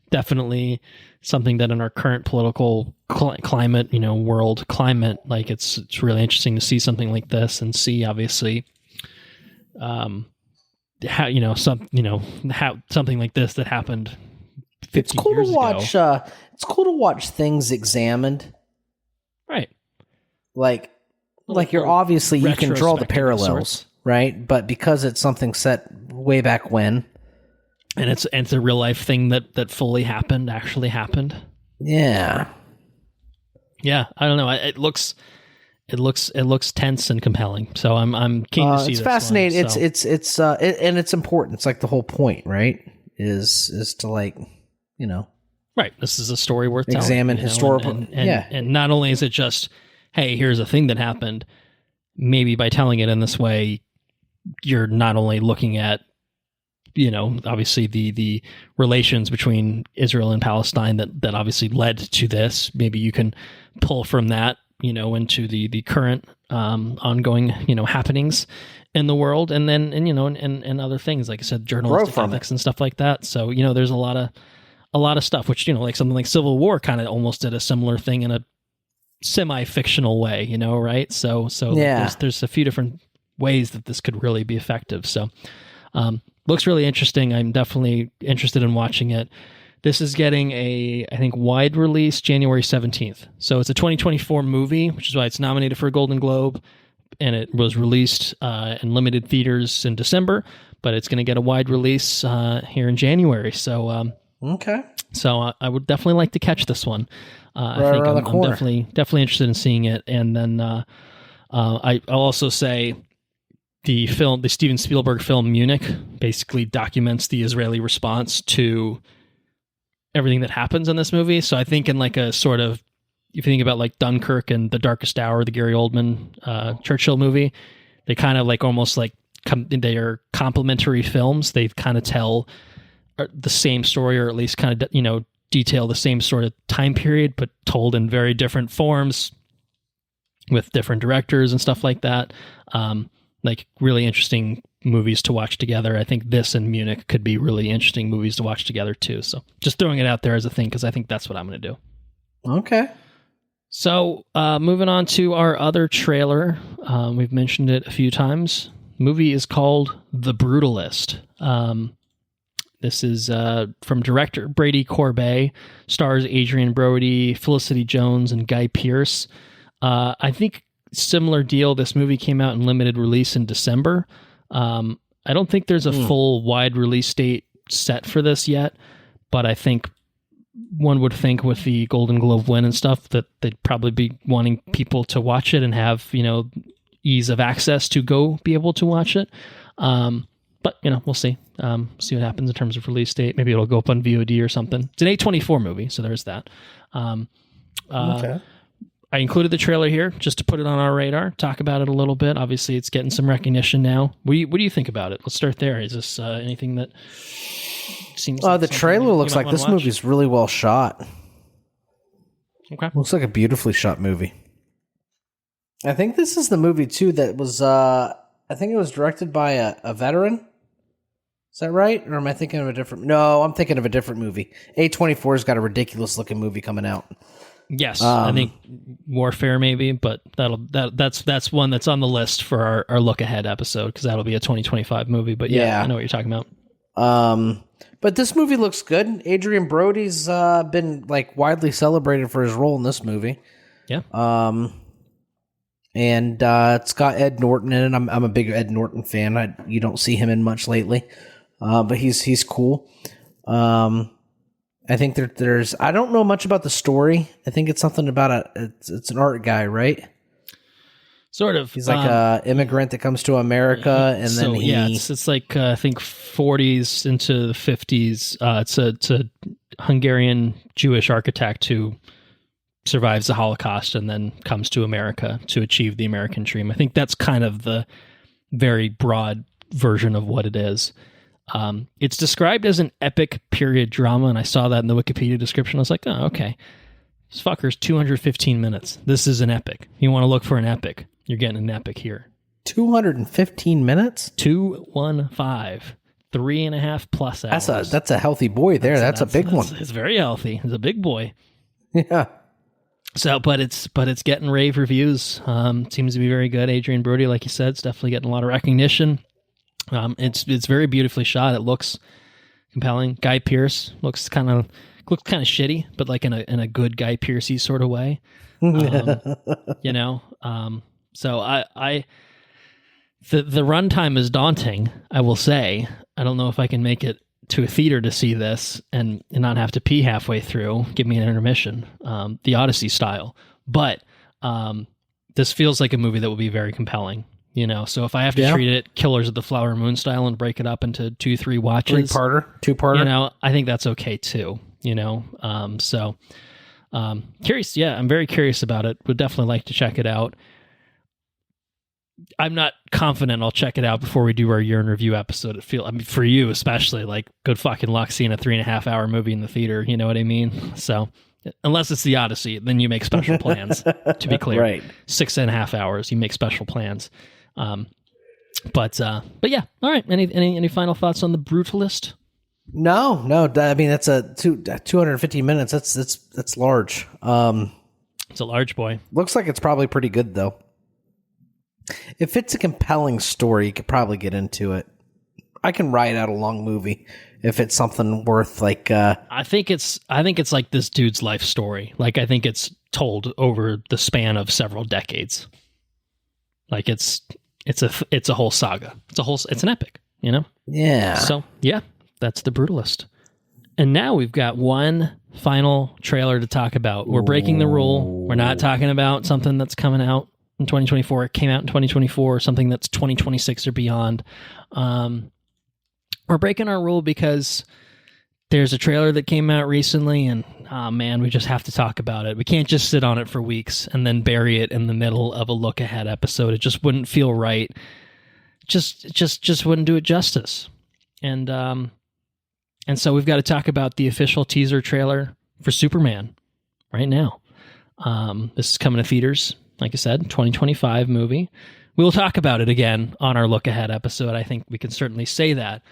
definitely something that in our current political climate, world climate, like it's really interesting to see something like this and see obviously, how something like this that happened 50 it's cool years to watch. ago. It's cool to watch things examined, Right? Like you're obviously you can draw the parallels, right? But because it's something set way back when. And it's a real life thing that fully actually happened. Yeah. Yeah, I don't know. It looks tense and compelling. So I'm keen to see. It's this fascinating. one, so. And it's important. It's like the whole point, right? Is to Right. This is a story worth telling. Examine historical. And not only is it just, hey, here's a thing that happened. Maybe by telling it in this way, you're not only looking at, obviously the relations between Israel and Palestine that obviously led to this. Maybe you can pull from that, into the current ongoing, happenings in the world, and then and other things, like I said, journalistic ethics and stuff like that. So there's a lot of stuff which like something like Civil War kind of almost did a similar thing in a semi-fictional way, right? So yeah. There's a few different ways that this could really be effective. So. Looks really interesting. I'm definitely interested in watching it. This is getting I think, wide release January 17th. So it's a 2024 movie, which is why it's nominated for a Golden Globe. And it was released in limited theaters in December, but it's going to get a wide release here in January. So, okay. So I would definitely like to catch this one. I think I'm definitely interested in seeing it. And then I'll also say, the Steven Spielberg film Munich basically documents the Israeli response to everything that happens in this movie. So I think in like a sort of, if you think about like Dunkirk and The Darkest Hour, the Gary Oldman Churchill movie, they kind of like almost like they are complementary films. They kind of tell the same story, or at least kind of detail the same sort of time period, but told in very different forms with different directors and stuff like that. Like really interesting movies to watch together. I think this and Munich could be really interesting movies to watch together too. So just throwing it out there as a thing, because I think that's what I'm going to do. Okay. So moving on to our other trailer. We've mentioned it a few times. The movie is called The Brutalist. This is from director Brady Corbet, stars Adrian Brody, Felicity Jones, and Guy Pearce. I think similar deal. This movie came out in limited release in December. I don't think there's a full wide release date set for this yet, but I think one would think with the Golden Globe win and stuff that they'd probably be wanting people to watch it and have, ease of access to go be able to watch it. But, we'll see. See what happens in terms of release date. Maybe it'll go up on VOD or something. It's an A24 movie, so there's that. Okay. I included the trailer here just to put it on our radar, talk about it a little bit. Obviously, it's getting some recognition now. What do you think about it? Let's start there. Is this anything that seems like the trailer looks like this movie's really well shot. Okay. Looks like a beautifully shot movie. I think this is the movie, too, that was, I think it was directed by a veteran. Is that right? Or am I thinking of a different... No, I'm thinking of a different movie. A24's got a ridiculous-looking movie coming out. Yes, I think Warfare maybe, but that's one that's on the list for our look ahead episode, because that'll be a 2025 movie. But yeah, I know what you're talking about. But this movie looks good. Adrian Brody's been like widely celebrated for his role in this movie. Yeah. And it's got Ed Norton in it. I'm a big Ed Norton fan. You don't see him in much lately, but he's cool. I think there's... I don't know much about the story. I think it's something about it's an art guy, right? Sort of. He's like a immigrant that comes to America, and then it's like I think 40s into the 50s. It's a Hungarian Jewish architect who survives the Holocaust and then comes to America to achieve the American dream. I think that's kind of the very broad version of what it is. It's described as an epic period drama, and I saw that in the Wikipedia description. I was like, oh, okay. This fucker's 215 minutes. This is an epic. You want to look for an epic, you're getting an epic here. 215 minutes? 215. 3.5 plus hours. That's a healthy boy there. That's a big one. It's very healthy. It's a big boy. Yeah. So, but it's getting rave reviews. Seems to be very good. Adrian Brody, like you said, it's definitely getting a lot of recognition. It's very beautifully shot. It looks compelling. Guy Pearce looks kind of shitty, but like in a good Guy Pearcey sort of way. You know. So the runtime is daunting. I will say. I don't know if I can make it to a theater to see this and not have to pee halfway through, give me an intermission, the Odyssey style. But this feels like a movie that will be very compelling, you know? So if I have to treat it Killers of the Flower Moon style and break it up into 2-3 watches. Two-parter. You know, I think that's okay too, you know? Curious. Yeah, I'm very curious about it. Would definitely like to check it out. I'm not confident I'll check it out before we do our year in review episode. For you especially, like, good fucking luck seeing a 3.5 hour movie in the theater. You know what I mean? So, unless it's the Odyssey, then you make special plans. To be clear, right? 6.5 hours, you make special plans. But yeah. All right. Any final thoughts on The Brutalist? No. I mean, that's 250 minutes. That's large. It's a large boy. Looks like it's probably pretty good though. If it's a compelling story, you could probably get into it. I can write out a long movie if it's something worth like. I think it's like this dude's life story. Like I think it's told over the span of several decades. Like it's a whole saga. It's an epic. You know. Yeah. So yeah, that's The Brutalist. And now we've got one final trailer to talk about. We're breaking the rule. We're not talking about something that's coming out in 2024. It came out in 2024, something that's 2026 or beyond. We're breaking our rule because there's a trailer that came out recently, and man, we just have to talk about it. We can't just sit on it for weeks and then bury it in the middle of a look ahead episode. It just wouldn't feel right. Just wouldn't do it justice. And so we've got to talk about the official teaser trailer for Superman right now. This is coming to theaters. Like I said, 2025 movie. We will talk about it again on our look ahead episode. I think we can certainly say that.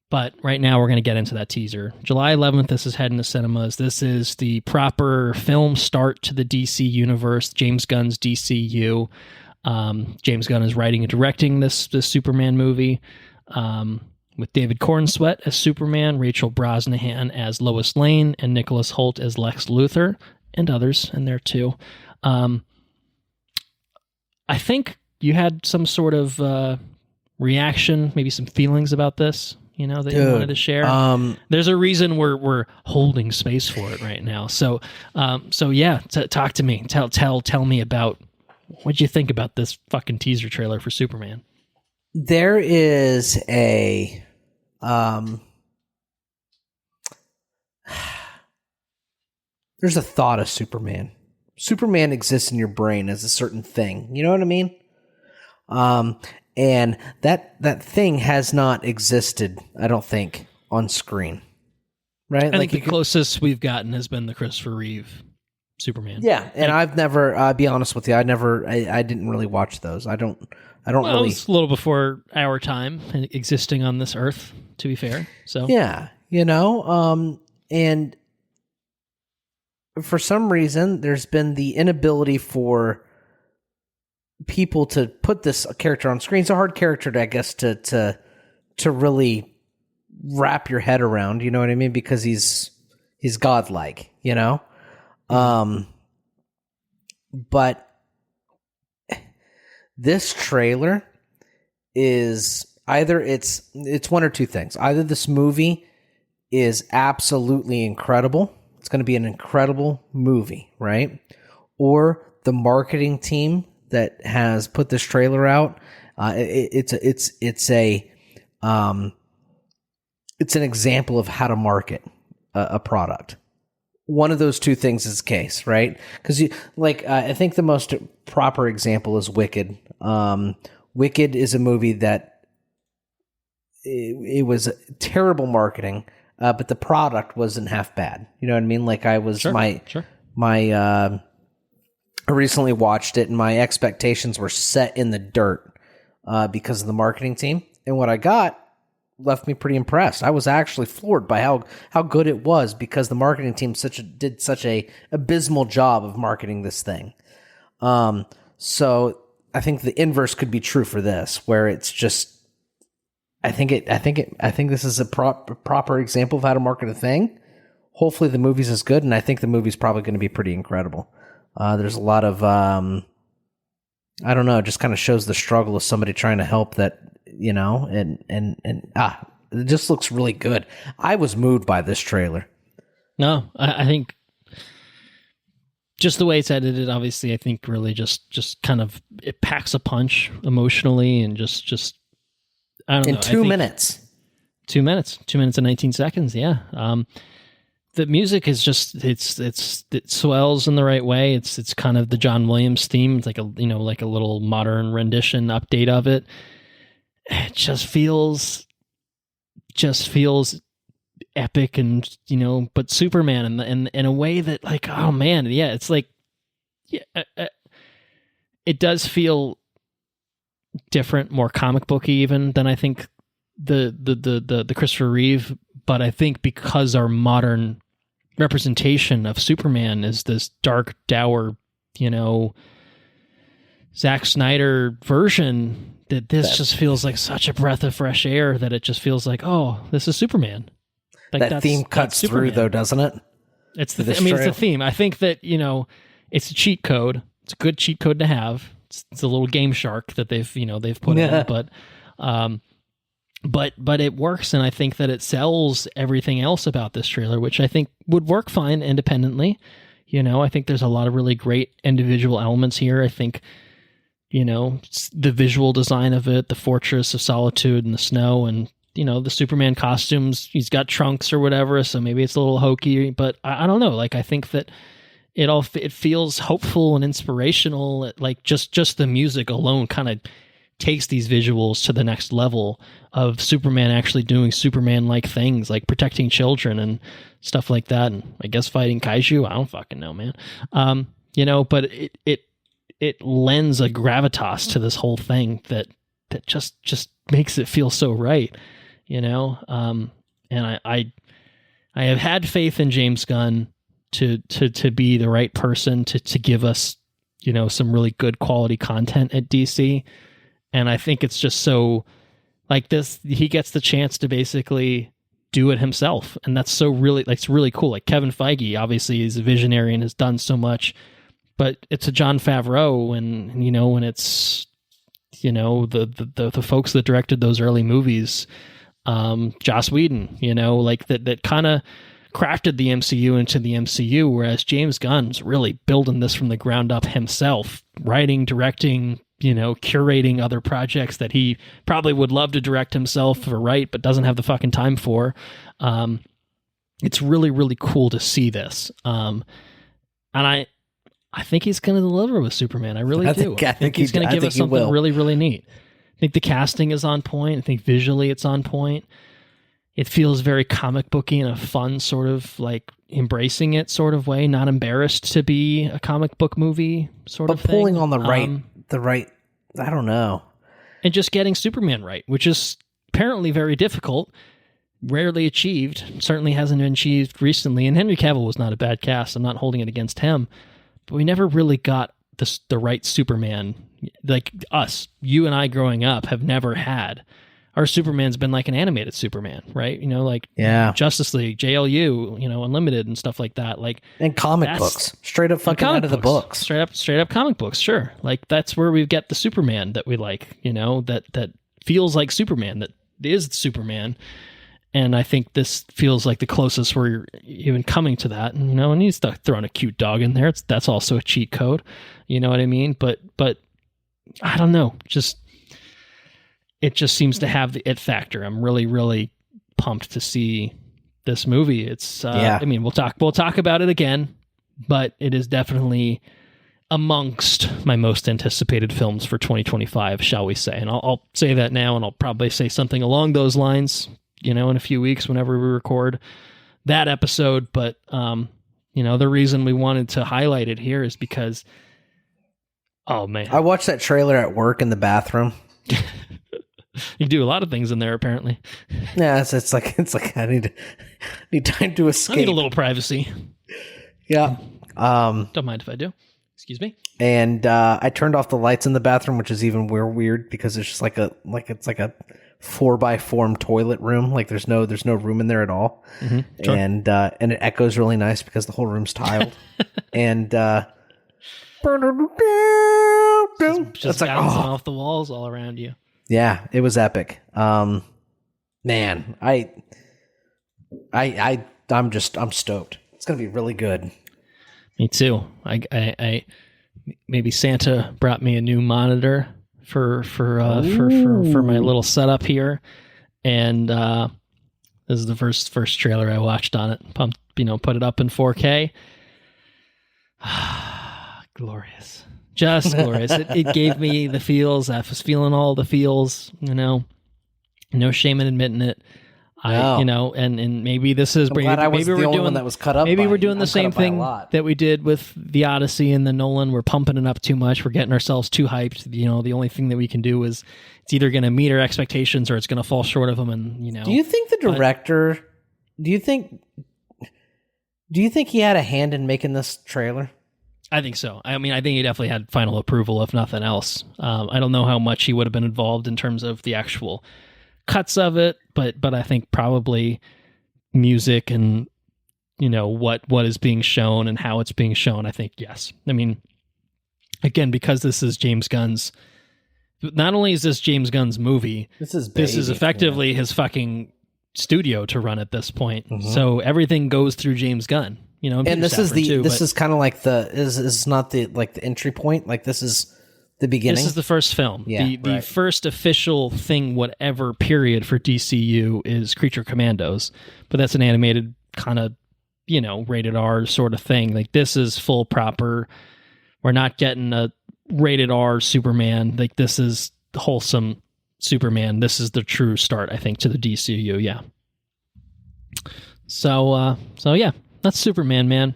But right now we're going to get into that teaser. July 11th, this is heading to cinemas. This is the proper film start to the DC universe, James Gunn's DCU. James Gunn is writing and directing this Superman movie with David Cornsweet as Superman, Rachel Brosnahan as Lois Lane, and Nicholas Hoult as Lex Luthor, and others in there too. I think you had some sort of reaction, maybe some feelings about this, you know, that you wanted to share. There's a reason we're holding space for it right now. So yeah, talk to me. Tell me about what'd you think about this fucking teaser trailer for Superman. There is a there's a thought of Superman. Superman exists in your brain as a certain thing. You know what I mean? And that thing has not existed, I don't think, on screen. Right? I think the closest we've gotten has been the Christopher Reeve Superman. Yeah, and I've never, I'll be honest with you, I didn't really watch those. I don't really. It was a little before our time existing on this earth, to be fair. So yeah, you know, and for some reason, there's been the inability for people to put this character on screen. It's a hard character, I guess, to really wrap your head around. You know what I mean? Because he's godlike. You know, but this trailer is either it's one or two things. Either this movie is absolutely incredible. It's going to be an incredible movie, right? Or the marketing team that has put this trailer out, it's an example of how to market a product. one of those two things is the case, right? Because I think the most proper example is Wicked. Wicked is a movie that it was terrible marketing, but the product wasn't half bad. You know what I mean? Like I recently watched it, and my expectations were set in the dirt because of the marketing team, and what I got left me pretty impressed. I was actually floored by how good it was because the marketing team did such a abysmal job of marketing this thing. So I think the inverse could be true for this, where it's just I think this is a proper example of how to market a thing. Hopefully the movie's as good, and I think the movie's probably going to be pretty incredible. There's a lot of I don't know, it just kind of shows the struggle of somebody trying to help that, you know, and it just looks really good. I was moved by this trailer. No, I think just the way it's edited, obviously, I think really just kind of, it packs a punch emotionally and just I don't know. In 2 minutes. 2 minutes. 2 minutes and 19 seconds, yeah. The music is just it swells in the right way. It's kind of the John Williams theme. It's like a little modern rendition update of it. It just feels epic, and but Superman in a way that, like, oh man, yeah, it's like, yeah, it does feel different, more comic booky even than I think the Christopher Reeve. But I think because our modern representation of Superman is this dark, dour, Zack Snyder version, that this just feels like such a breath of fresh air, that it just feels like, oh, this is Superman. Like that theme cuts through, though, doesn't it? It's it's the theme. I think that, it's a cheat code. It's a good cheat code to have. It's a little Game Shark that they've put in, but it works, and I think that it sells everything else about this trailer, which I think would work fine independently. I think there's a lot of really great individual elements here. I think, the visual design of it, the Fortress of Solitude and the snow, and the Superman costumes, he's got trunks or whatever, so maybe it's a little hokey, but I don't know. Like, I think that it feels hopeful and inspirational. Like, just the music alone kind of takes these visuals to the next level of Superman actually doing Superman-like things, like protecting children and stuff like that, and I guess fighting kaiju. I don't fucking know, man. But it lends a gravitas to this whole thing that just makes it feel so right, And I have had faith in James Gunn to be the right person to give us, some really good quality content at DC. And I think it's just so, like, this, he gets the chance to basically do it himself. And that's so really, like, it's really cool. Like, Kevin Feige, obviously, is a visionary and has done so much, but it's a Jon Favreau, and, when it's, the folks that directed those early movies, Joss Whedon, like that kind of crafted the MCU into the MCU, whereas James Gunn's really building this from the ground up himself, writing, directing, curating other projects that he probably would love to direct himself or write, but doesn't have the fucking time for. It's really, really cool to see this. And I think he's going to deliver with Superman. I really do. I think he's going to give us something really, really neat. I think the casting is on point. I think visually it's on point. It feels very comic booky in a fun sort of, like, embracing it sort of way, not embarrassed to be a comic book movie sort of thing. But pulling on the right, I don't know. And just getting Superman right, which is apparently very difficult, rarely achieved, certainly hasn't been achieved recently. And Henry Cavill was not a bad cast. I'm not holding it against him. But we never really got the right Superman. Like us, you and I growing up have never had. Our Superman's been like an animated Superman, right? Justice League, JLU, Unlimited and stuff like that. Like, and comic books, straight up fucking out of the books, straight up comic books. Sure, like that's where we get the Superman that we like. That feels like Superman, that is Superman. And I think this feels like the closest we're even coming to that. And he's throwing a cute dog in there. That's also a cheat code. You know what I mean? But I don't know. It just seems to have the it factor. I'm really, really pumped to see this movie. It's I mean, we'll talk about it again, but it is definitely amongst my most anticipated films for 2025, shall we say. And I'll say that now, and I'll probably say something along those lines, in a few weeks whenever we record that episode. But, the reason we wanted to highlight it here is because, oh man. I watched that trailer at work in the bathroom. You do a lot of things in there, apparently. Yeah, it's like I need time to escape. I need a little privacy. Yeah. Don't mind if I do. Excuse me. And I turned off the lights in the bathroom, which is even weird because it's just it's like a 4x4 toilet room. Like there's no room in there at all. Mm-hmm. Sure. And it echoes really nice because the whole room's tiled. And just bouncing off the walls all around you. Yeah, it was epic. Man, I'm stoked. It's gonna be really good. Me too. I maybe Santa brought me a new monitor for my little setup here, and this is the first trailer I watched on it. Pumped, put it up in 4K. Glorious, just glorious. It gave me the feels. I was feeling all the feels. No shame in admitting it. And maybe this is maybe we're doing one that was cut up. Maybe we're doing the same thing that we did with the Odyssey and the Nolan. We're pumping it up too much. We're getting ourselves too hyped. The only thing that we can do is it's either going to meet our expectations or it's going to fall short of them. And do you think the director? Do you think he had a hand in making this trailer? I think so. I mean, I think he definitely had final approval, if nothing else. I don't know how much he would have been involved in terms of the actual cuts of it, but I think probably music and what is being shown and how it's being shown. I think yes. I mean, again, because this is James Gunn's. Not only is this James Gunn's movie, this is effectively his fucking studio to run at this point. Mm-hmm. So everything goes through James Gunn. And this is kind of like is not the entry point. Like this is the beginning. This is the first film. Yeah, the first official thing, whatever period for DCU is Creature Commandos, but that's an animated kind of, rated R sort of thing. Like this is full proper. We're not getting a rated R Superman. Like this is wholesome Superman. This is the true start, I think, to the DCU. Yeah. So yeah, that's Superman, man.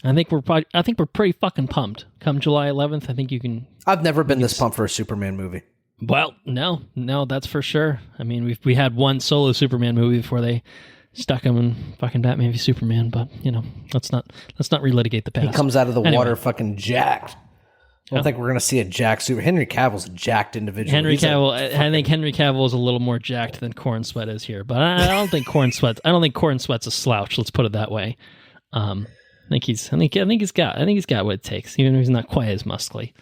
I think we're pretty fucking pumped. Come July 11th, I think you can. I've never been this pumped for a Superman movie. Well, no, that's for sure. I mean, we had one solo Superman movie before they stuck him in fucking Batman v Superman, but let's not relitigate the past. He comes out of the water fucking jacked. I don't think we're gonna see a jacked super. Henry Cavill's a jacked individual. I think Henry Cavill is a little more jacked than Corn Sweat is here, but I don't think Corn Sweat's a slouch. Let's put it that way. I think he's got what it takes, even if he's not quite as muscly.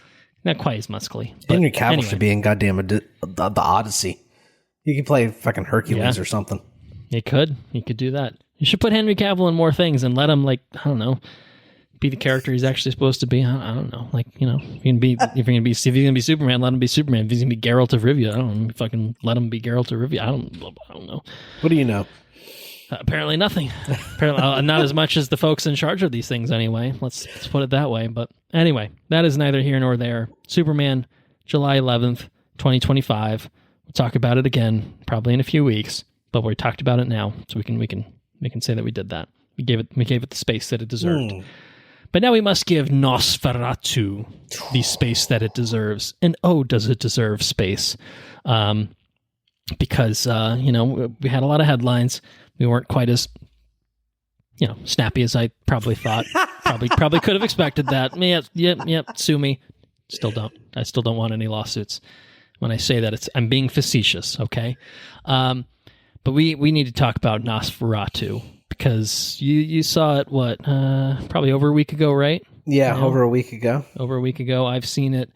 Henry Cavill should be in goddamn the Odyssey. He could play fucking Hercules or something. He could do that. You should put Henry Cavill in more things and let him, I don't know, be the character he's actually supposed to be. I don't know. If you're gonna be Superman, let him be Superman. If he's gonna be Geralt of Rivia, I don't know, fucking let him be Geralt of Rivia. I don't know. What do you know? Apparently nothing. Apparently not as much as the folks in charge of these things anyway. Let's put it that way. But anyway, that is neither here nor there. Superman, July 11th, 2025. We'll talk about it again probably in a few weeks, but we talked about it now, so we can say that we did that. We gave it the space that it deserved. But now we must give Nosferatu the space that it deserves. And does it deserve space? Because we had a lot of headlines. We weren't quite as, snappy as I probably thought. probably could have expected that. Yep. Sue me. Still don't. I still don't want any lawsuits. When I say that, I'm being facetious. Okay. But we need to talk about Nosferatu because you saw it probably over a week ago, right? Yeah, over a week ago. I've seen it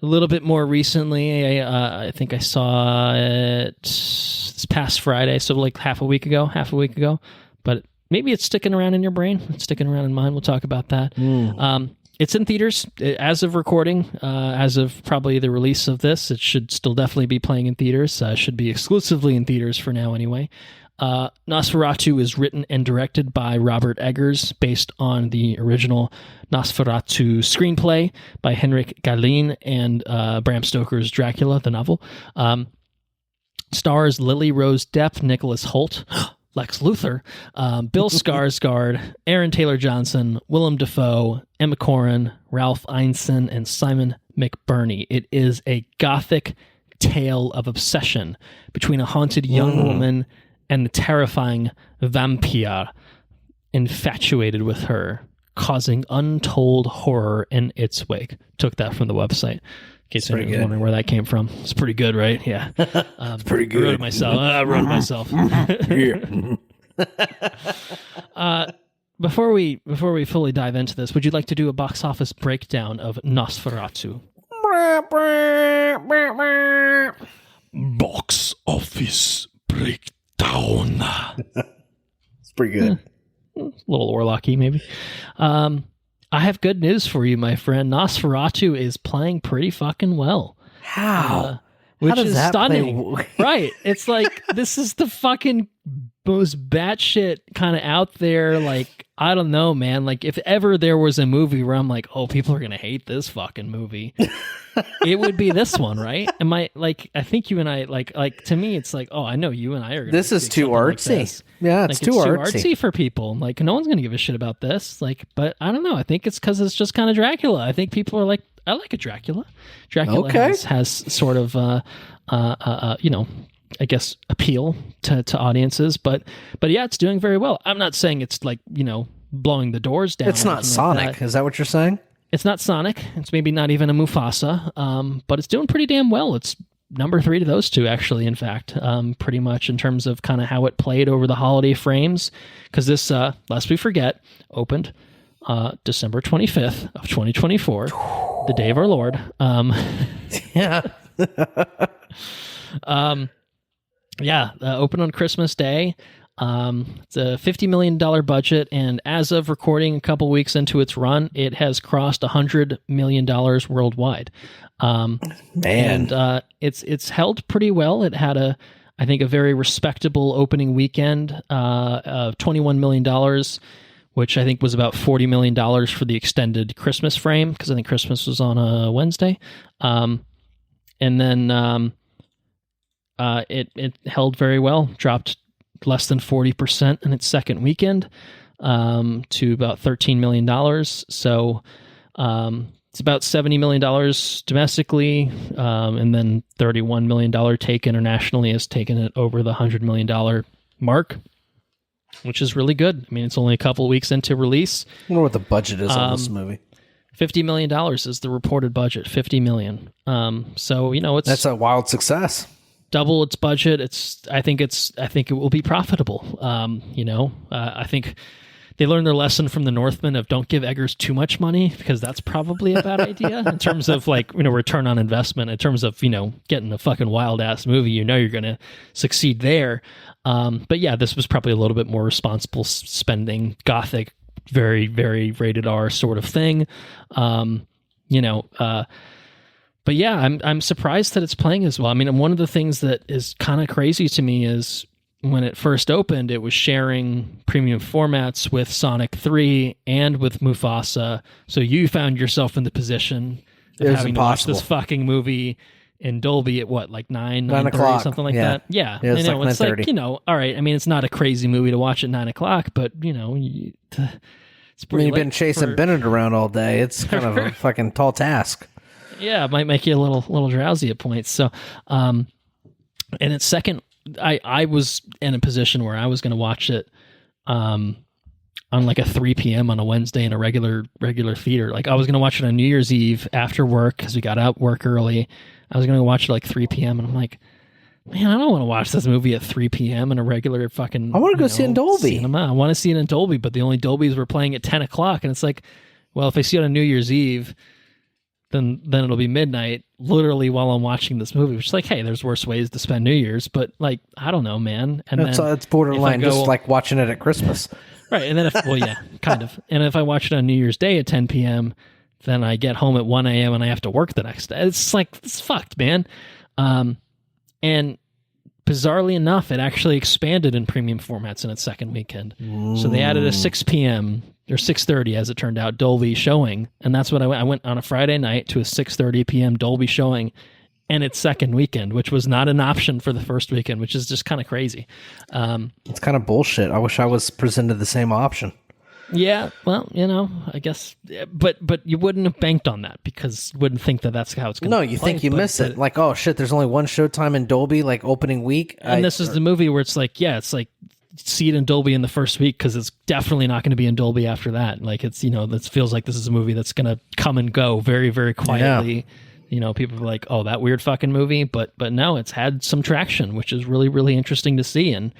a little bit more recently. I think I saw it this past Friday, so half a week ago. But maybe it's sticking around in your brain. It's sticking around in mine. We'll talk about that. It's in theaters as of recording, as of probably the release of this. It should still definitely be playing in theaters. Should be exclusively in theaters for now anyway. Nosferatu is written and directed by Robert Eggers, based on the original Nosferatu screenplay by Henrik Galeen and Bram Stoker's Dracula, the novel. Stars Lily Rose Depp, Nicholas Hoult, Lex Luthor, Bill Skarsgård, Aaron Taylor Johnson, Willem Dafoe, Emma Corrin, Ralph Ineson, and Simon McBurney. It is a gothic tale of obsession between a haunted young woman and the terrifying vampire infatuated with her, causing untold horror in its wake. Took that from the website. In case anyone's wondering where that came from. It's pretty good, right? Yeah. It's pretty good. I wrote it myself. Before we fully dive into this, would you like to do a box office breakdown of Nosferatu? Box office breakdown. It's pretty good. A little Orlocky, maybe. I have good news for you, my friend. Nosferatu is playing pretty fucking well. How? Which is stunning. Right. It's like, this is the fucking most batshit kind of out there. Like, I don't know, man. Like, if ever there was a movie where I'm like, oh, people are going to hate this fucking movie, it would be this one, right? I think you and I, like to me, it's like, oh, I know you and I are going to. This is too artsy. Like yeah, it's, like, too artsy for people. Like, no one's going to give a shit about this. Like, but I don't know. I think it's because it's just kind of Dracula. I think people are like, I like a Dracula. Dracula has sort of, I guess, appeal to audiences, but yeah, it's doing very well. I'm not saying it's like, blowing the doors down. It's not Sonic. Like, is that what you're saying? It's not Sonic. It's maybe not even a Mufasa, but it's doing pretty damn well. It's number 3 to those two, actually, in fact, pretty much in terms of kind of how it played over the holiday frames, because this, lest we forget, opened December 25th of 2024, the day of our Lord. Yeah. Open on Christmas Day. It's a $50 million budget, and as of recording a couple weeks into its run, it has crossed $100 million worldwide. And it's held pretty well. It had I think a very respectable opening weekend of $21 million, which I think was about $40 million for the extended Christmas frame, because I think Christmas was on a Wednesday. And then it held very well, dropped less than 40% in its second weekend to about $13 million. So it's about $70 million domestically, and then $31 million take internationally has taken it over the $100 million mark, which is really good. I mean, it's only a couple of weeks into release. I wonder what the budget is on this movie. $50 million is the reported budget. $50 million. So, that's a wild success. Double its budget. I think it will be profitable. I think they learned their lesson from the Northman of don't give Eggers too much money, because that's probably a bad idea in terms of return on investment, in terms of, getting a fucking wild ass movie, you're going to succeed there. But yeah, this was probably a little bit more responsible spending, gothic, very, very rated R sort of thing. But yeah, I'm surprised that it's playing as well. I mean, one of the things that is kind of crazy to me is when it first opened, it was sharing premium formats with Sonic 3 and with Mufasa. So you found yourself in the position of having to watch this fucking movie in Dolby at what, like 9 o'clock, something like that? Yeah. It's it's like, all right. I mean, it's not a crazy movie to watch at 9 o'clock, but, it's pretty you've been chasing Bennett around all day. It's kind of a fucking tall task. Yeah, it might make you a little drowsy at points. So, and its second, I was in a position where I was going to watch it on like a 3 p.m. on a Wednesday in a regular theater. Like, I was going to watch it on New Year's Eve after work because we got out work early. I was going to watch it like 3 p.m. and I'm like, man, I don't want to watch this movie at 3 p.m. in a regular fucking. I want to go see it in Dolby. Cinema. I want to see it in Dolby, but the only Dolbys were playing at 10 o'clock, and it's like, well, if I see it on New Year's Eve, then it'll be midnight, literally while I'm watching this movie. Which is like, hey, there's worse ways to spend New Year's, but like, I don't know, man. And it's borderline, just like watching it at Christmas, right? And then kind of. And if I watch it on New Year's Day at 10 p.m., then I get home at 1 a.m. and I have to work the next day. It's like, it's fucked, man. And bizarrely enough, it actually expanded in premium formats in its second weekend. So they added a 6 p.m. or 6:30, as it turned out, Dolby showing, and that's what I went. I went on a Friday night to a 6:30 p.m. Dolby showing, and its second weekend, which was not an option for the first weekend, which is just kind of crazy. It's kind of bullshit. I wish I was presented the same option. Yeah, well, I guess, but you wouldn't have banked on that because you wouldn't think that that's how it's going to No, you think you miss it. Like, oh shit, there's only one showtime in Dolby, like opening week. And this is the movie where it's like, see it in Dolby in the first week because it's definitely not going to be in Dolby after that. Like, it's, that feels like this is a movie that's going to come and go very, very quietly. Yeah. People are like, oh, that weird fucking movie. But no, it's had some traction, which is really, really interesting to see. And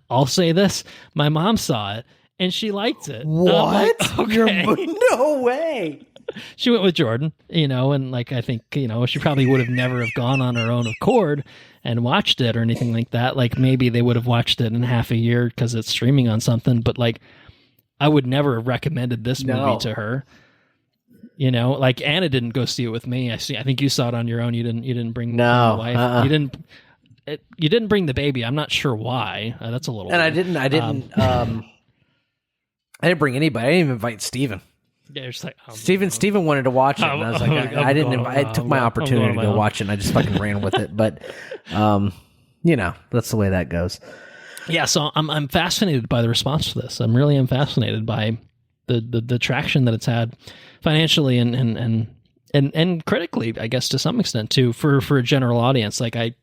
I'll say this, my mom saw it. And she liked it. What? Like, okay. No way. She went with Jordan, and like I think, she probably would have never have gone on her own accord and watched it or anything like that. Like maybe they would have watched it in half a year because it's streaming on something. But like, I would never have recommended this movie to her. Like Anna didn't go see it with me. I think you saw it on your own. You didn't bring the wife. You didn't bring the baby. I'm not sure why. That's a little. And weird. I didn't bring anybody. I didn't even invite Steven. Yeah, you're just like, Steven wanted to watch it, and I was like, I didn't invite. I took my opportunity to go watch it, and I just fucking ran with it. But, that's the way that goes. Yeah, so I'm fascinated by the response to this. I'm really fascinated by the traction that it's had financially and critically, I guess, to some extent too, for a general audience. Like I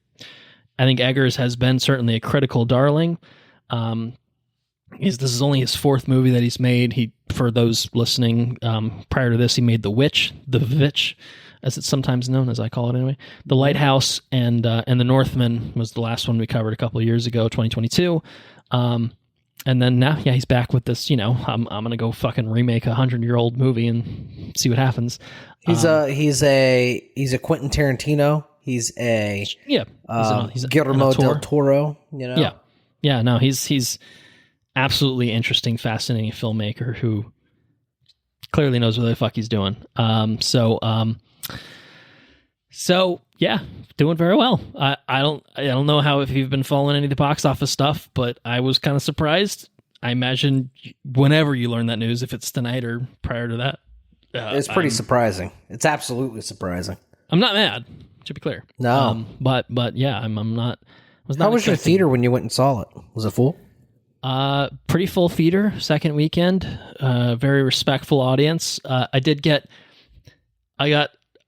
think Eggers has been certainly a critical darling. This is only his fourth movie that he's made. For those listening, prior to this, he made The Witch, as it's sometimes known, as I call it anyway. The Lighthouse and The Northman was the last one we covered a couple of years ago, 2022. And then now, he's back with this. I'm gonna go fucking remake 100-year-old movie and see what happens. He's a Quentin Tarantino. He's a Guillermo del Toro. Yeah. No, he's absolutely interesting, fascinating filmmaker who clearly knows what the fuck he's doing. So yeah, doing very well. I don't know if you've been following any of the box office stuff, but I was kind of surprised. I imagine whenever you learn that news, if it's tonight or prior to that, it's pretty surprising. It's absolutely surprising. I'm not mad, to be clear. No, but yeah, I'm not. How was your theater when you went and saw it? Was it full? Pretty full theater, second weekend, very respectful audience. I got,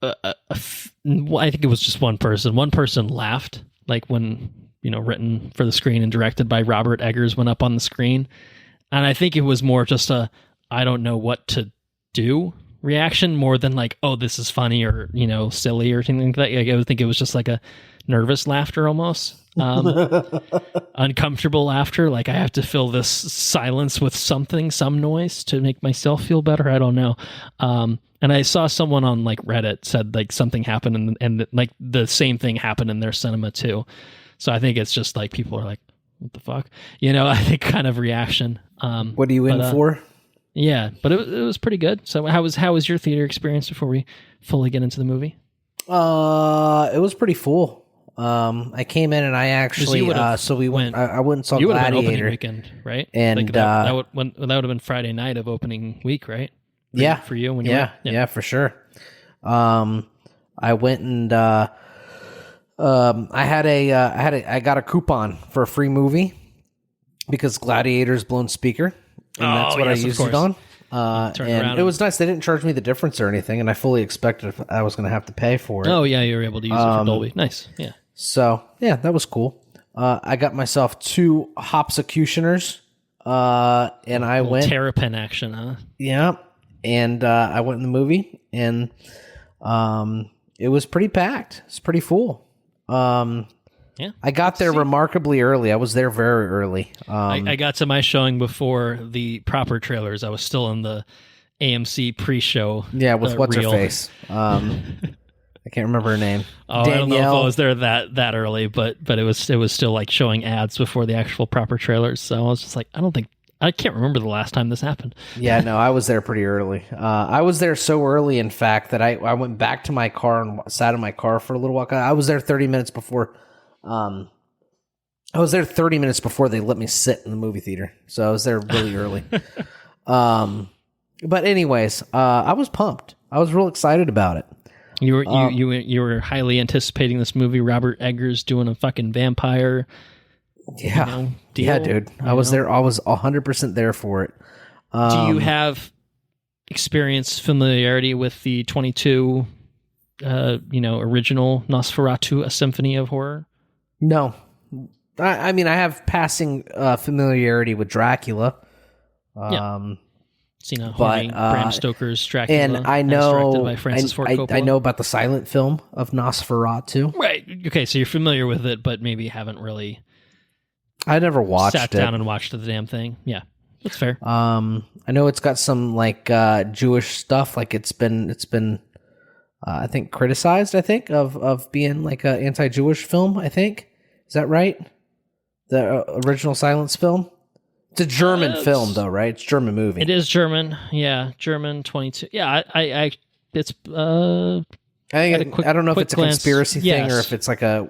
I think it was just one person. One person laughed, like when, written for the screen and directed by Robert Eggers went up on the screen. And I think it was more just I don't know what to do reaction more than like, oh, this is funny or, silly or something like that. I would think it was just like a nervous laughter almost. Uncomfortable laughter, like I have to fill this silence with some noise to make myself feel better. I don't know. And I saw someone on like Reddit said like something happened and like the same thing happened in their cinema too. So I think it's just like people are like, what the fuck? I think kind of reaction. What are you in for? Yeah, but it was pretty good. So how was your theater experience before we fully get into the movie? It was pretty full. I came in and I actually we went. I went and saw you Gladiator. Opening weekend, right? And like that would have been Friday night of opening week, right? For you when you went? Yeah, for sure. I went and I got a coupon for a free movie because Gladiator's blown speaker, and that's what I used it on. And it was nice. They didn't charge me the difference or anything, and I fully expected I was going to have to pay for it. Oh yeah, you were able to use it for Dolby. Nice. Yeah. So yeah, that was cool. I got myself 2 Hopsecutioners, and I went Terrapin action, huh? Yeah, and I went in the movie, and it was pretty packed. It's pretty full. Yeah, I got there remarkably early. I was there very early. I got to my showing before the proper trailers. I was still in the AMC pre-show. Yeah, with what's her face. I can't remember her name. Oh, Danielle. I don't know if I was there that early, but it was still like showing ads before the actual proper trailers. So I was just like, I can't remember the last time this happened. Yeah, no, I was there pretty early. I was there so early, in fact, that I went back to my car and sat in my car for a little while. I was there 30 minutes before I was there 30 minutes before they let me sit in the movie theater, so I was there really early. But anyways, I was pumped. I was real excited about it. You were highly anticipating this movie. Robert Eggers doing a fucking vampire. Yeah, yeah, dude. I was there. I was 100% there for it. Do you have familiarity with the 22, original Nosferatu, A Symphony of Horror? No. I mean, I have passing familiarity with Dracula. Seen a Bram Stoker's Dracula, and I know directed by Francis Ford Coppola. I know about the silent film of Nosferatu. Right. Okay, so you're familiar with it, but maybe haven't really. I never watched sat down and watched the damn thing. Yeah, that's fair. I know it's got some like Jewish stuff. Like it's been I think criticized. I think of being like an anti-Jewish film. I think, is that right? The original Silence film. It's a German film, though, right? It's a German movie. It is German, yeah. German 22. Yeah, it's. I don't know if it's a conspiracy thing or if it's like a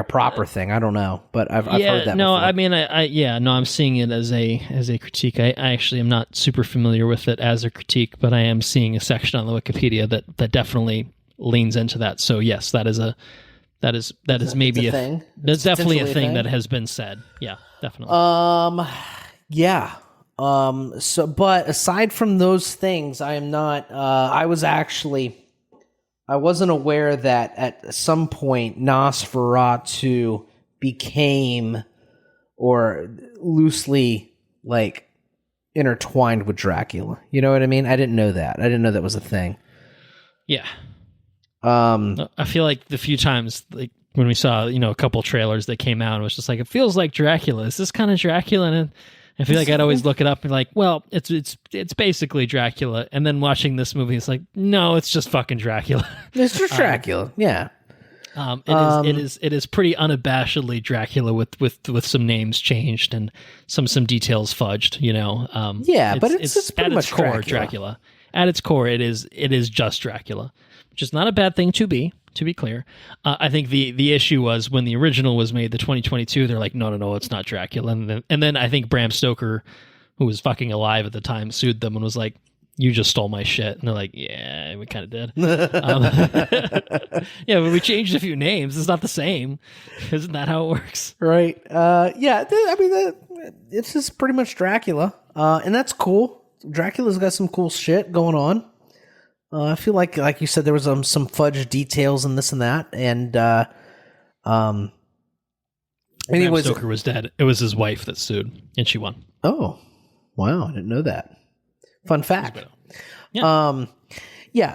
proper thing. I don't know, but I've heard that. No, before. I mean, I'm seeing it as a critique. I actually am not super familiar with it as a critique, but I am seeing a section on the Wikipedia that definitely leans into that. So yes, that is maybe a thing. That's definitely a thing that has been said. Yeah, definitely. Yeah. So, but aside from those things, I am not. I wasn't aware that at some point Nosferatu became or loosely like intertwined with Dracula. You know what I mean? I didn't know that. I didn't know that was a thing. Yeah. I feel like the few times, like when we saw, a couple trailers that came out, it was just like, it feels like Dracula. Is this kind of Dracula? And I feel like I'd always look it up and be like, well, it's basically Dracula. And then watching this movie, it's like, no, it's just fucking Dracula. It's just Dracula. Yeah. It is pretty unabashedly Dracula with some names changed and some details fudged. But it's pretty at much its core Dracula. At its core, it is just Dracula, which is not a bad thing to be clear. I think the issue was when the original was made, the 2022. They're like, no, it's not Dracula, and then I think Bram Stoker, who was fucking alive at the time, sued them and was like, you just stole my shit. And they're like, yeah, we kind of did. Yeah, but we changed a few names. It's not the same. Isn't that how it works? Right. It's just pretty much Dracula. And that's cool. Dracula's got some cool shit going on. I feel like you said, there was some fudge details and this and that. And anyways, Bram Stoker was dead. It was his wife that sued, and she won. Oh, wow. I didn't know that. Fun fact. Yeah.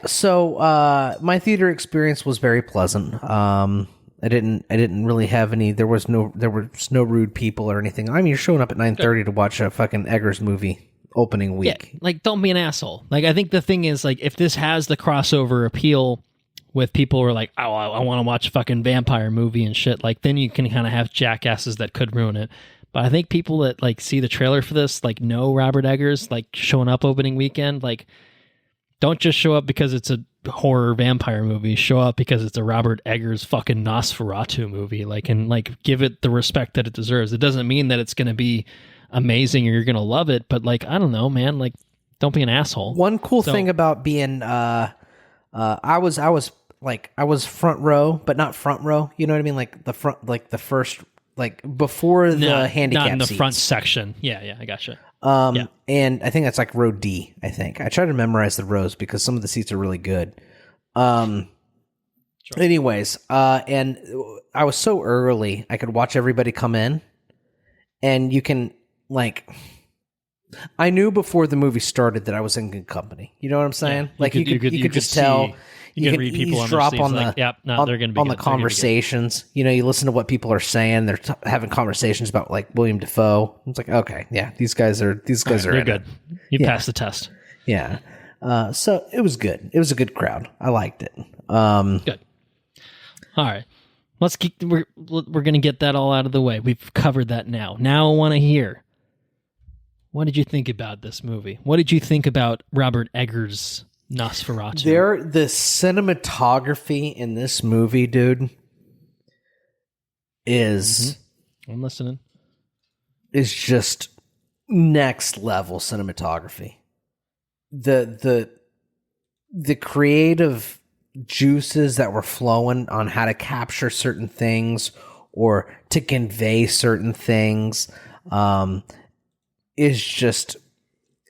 So my theater experience was very pleasant. I didn't really have any. There was no rude people or anything. I mean, you're showing up at 9:30 to watch a fucking Eggers movie opening week. Yeah, like, don't be an asshole. Like, I think the thing is, like, if this has the crossover appeal with people who are like, oh, I want to watch a fucking vampire movie and shit, like, then you can kind of have jackasses that could ruin it. But I think people that, like, see the trailer for this, like, know Robert Eggers, like, showing up opening weekend, like, don't just show up because it's a horror vampire movie. Show up because it's a Robert Eggers fucking Nosferatu movie, like, and, like, give it the respect that it deserves. It doesn't mean that it's going to be amazing or you're gonna love it, but, like, I don't know, man, like, don't be an asshole. One cool thing about being I was front row, but not front row, you know what I mean, like the front, like the first, like before the handicap not in the seats. front section. Yeah, I gotcha. And I think that's like row D. I think I try to memorize the rows because some of the seats are really good. Sure. Anyways, and I was so early, I could watch everybody come in, and you can, like, I knew before the movie started that I was in good company. You know what I'm saying? Yeah, you could just tell. You can read people eavesdrop on the they're going to be on the conversations. You know, you listen to what people are saying. They're having conversations about, like, William Dafoe. It's like, okay, yeah, these guys are You're good. You passed the test. Yeah. So it was good. It was a good crowd. I liked it. Good. All right. We're going to get that all out of the way. We've covered that now. Now I want to hear, what did you think about this movie? What did you think about Robert Eggers' Nosferatu? The cinematography in this movie, dude, is I'm listening. is just next level cinematography. The creative juices that were flowing on how to capture certain things or to convey certain things is just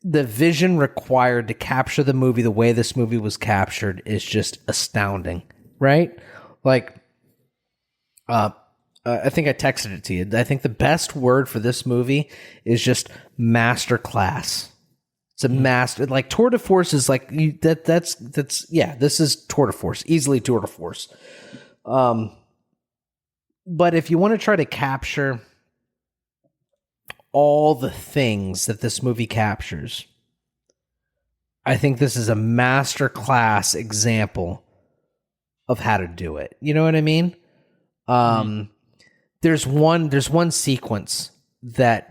the vision required to capture the movie the way this movie was captured is just astounding, right? Like, I think I texted it to you. I think the best word for this movie is just masterclass. It's a master, like tour de force is like that's this is tour de force, easily tour de force. But if you want to try to capture all the things that this movie captures, I think this is a masterclass example of how to do it. You know what I mean? There's one sequence that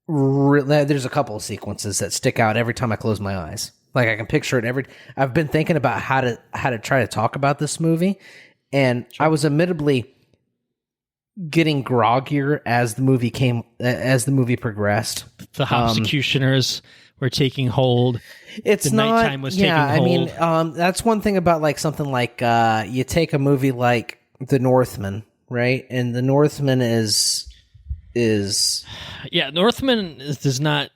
there's a couple of sequences that stick out every time I close my eyes. Like I can picture it I've been thinking about how to try to talk about this movie, and I was admittedly getting groggier as the movie progressed. The executioners were taking hold. It's the not. Nighttime was taking hold. I mean, that's one thing about like something like you take a movie like The Northman, right? And The Northman is Northman does not.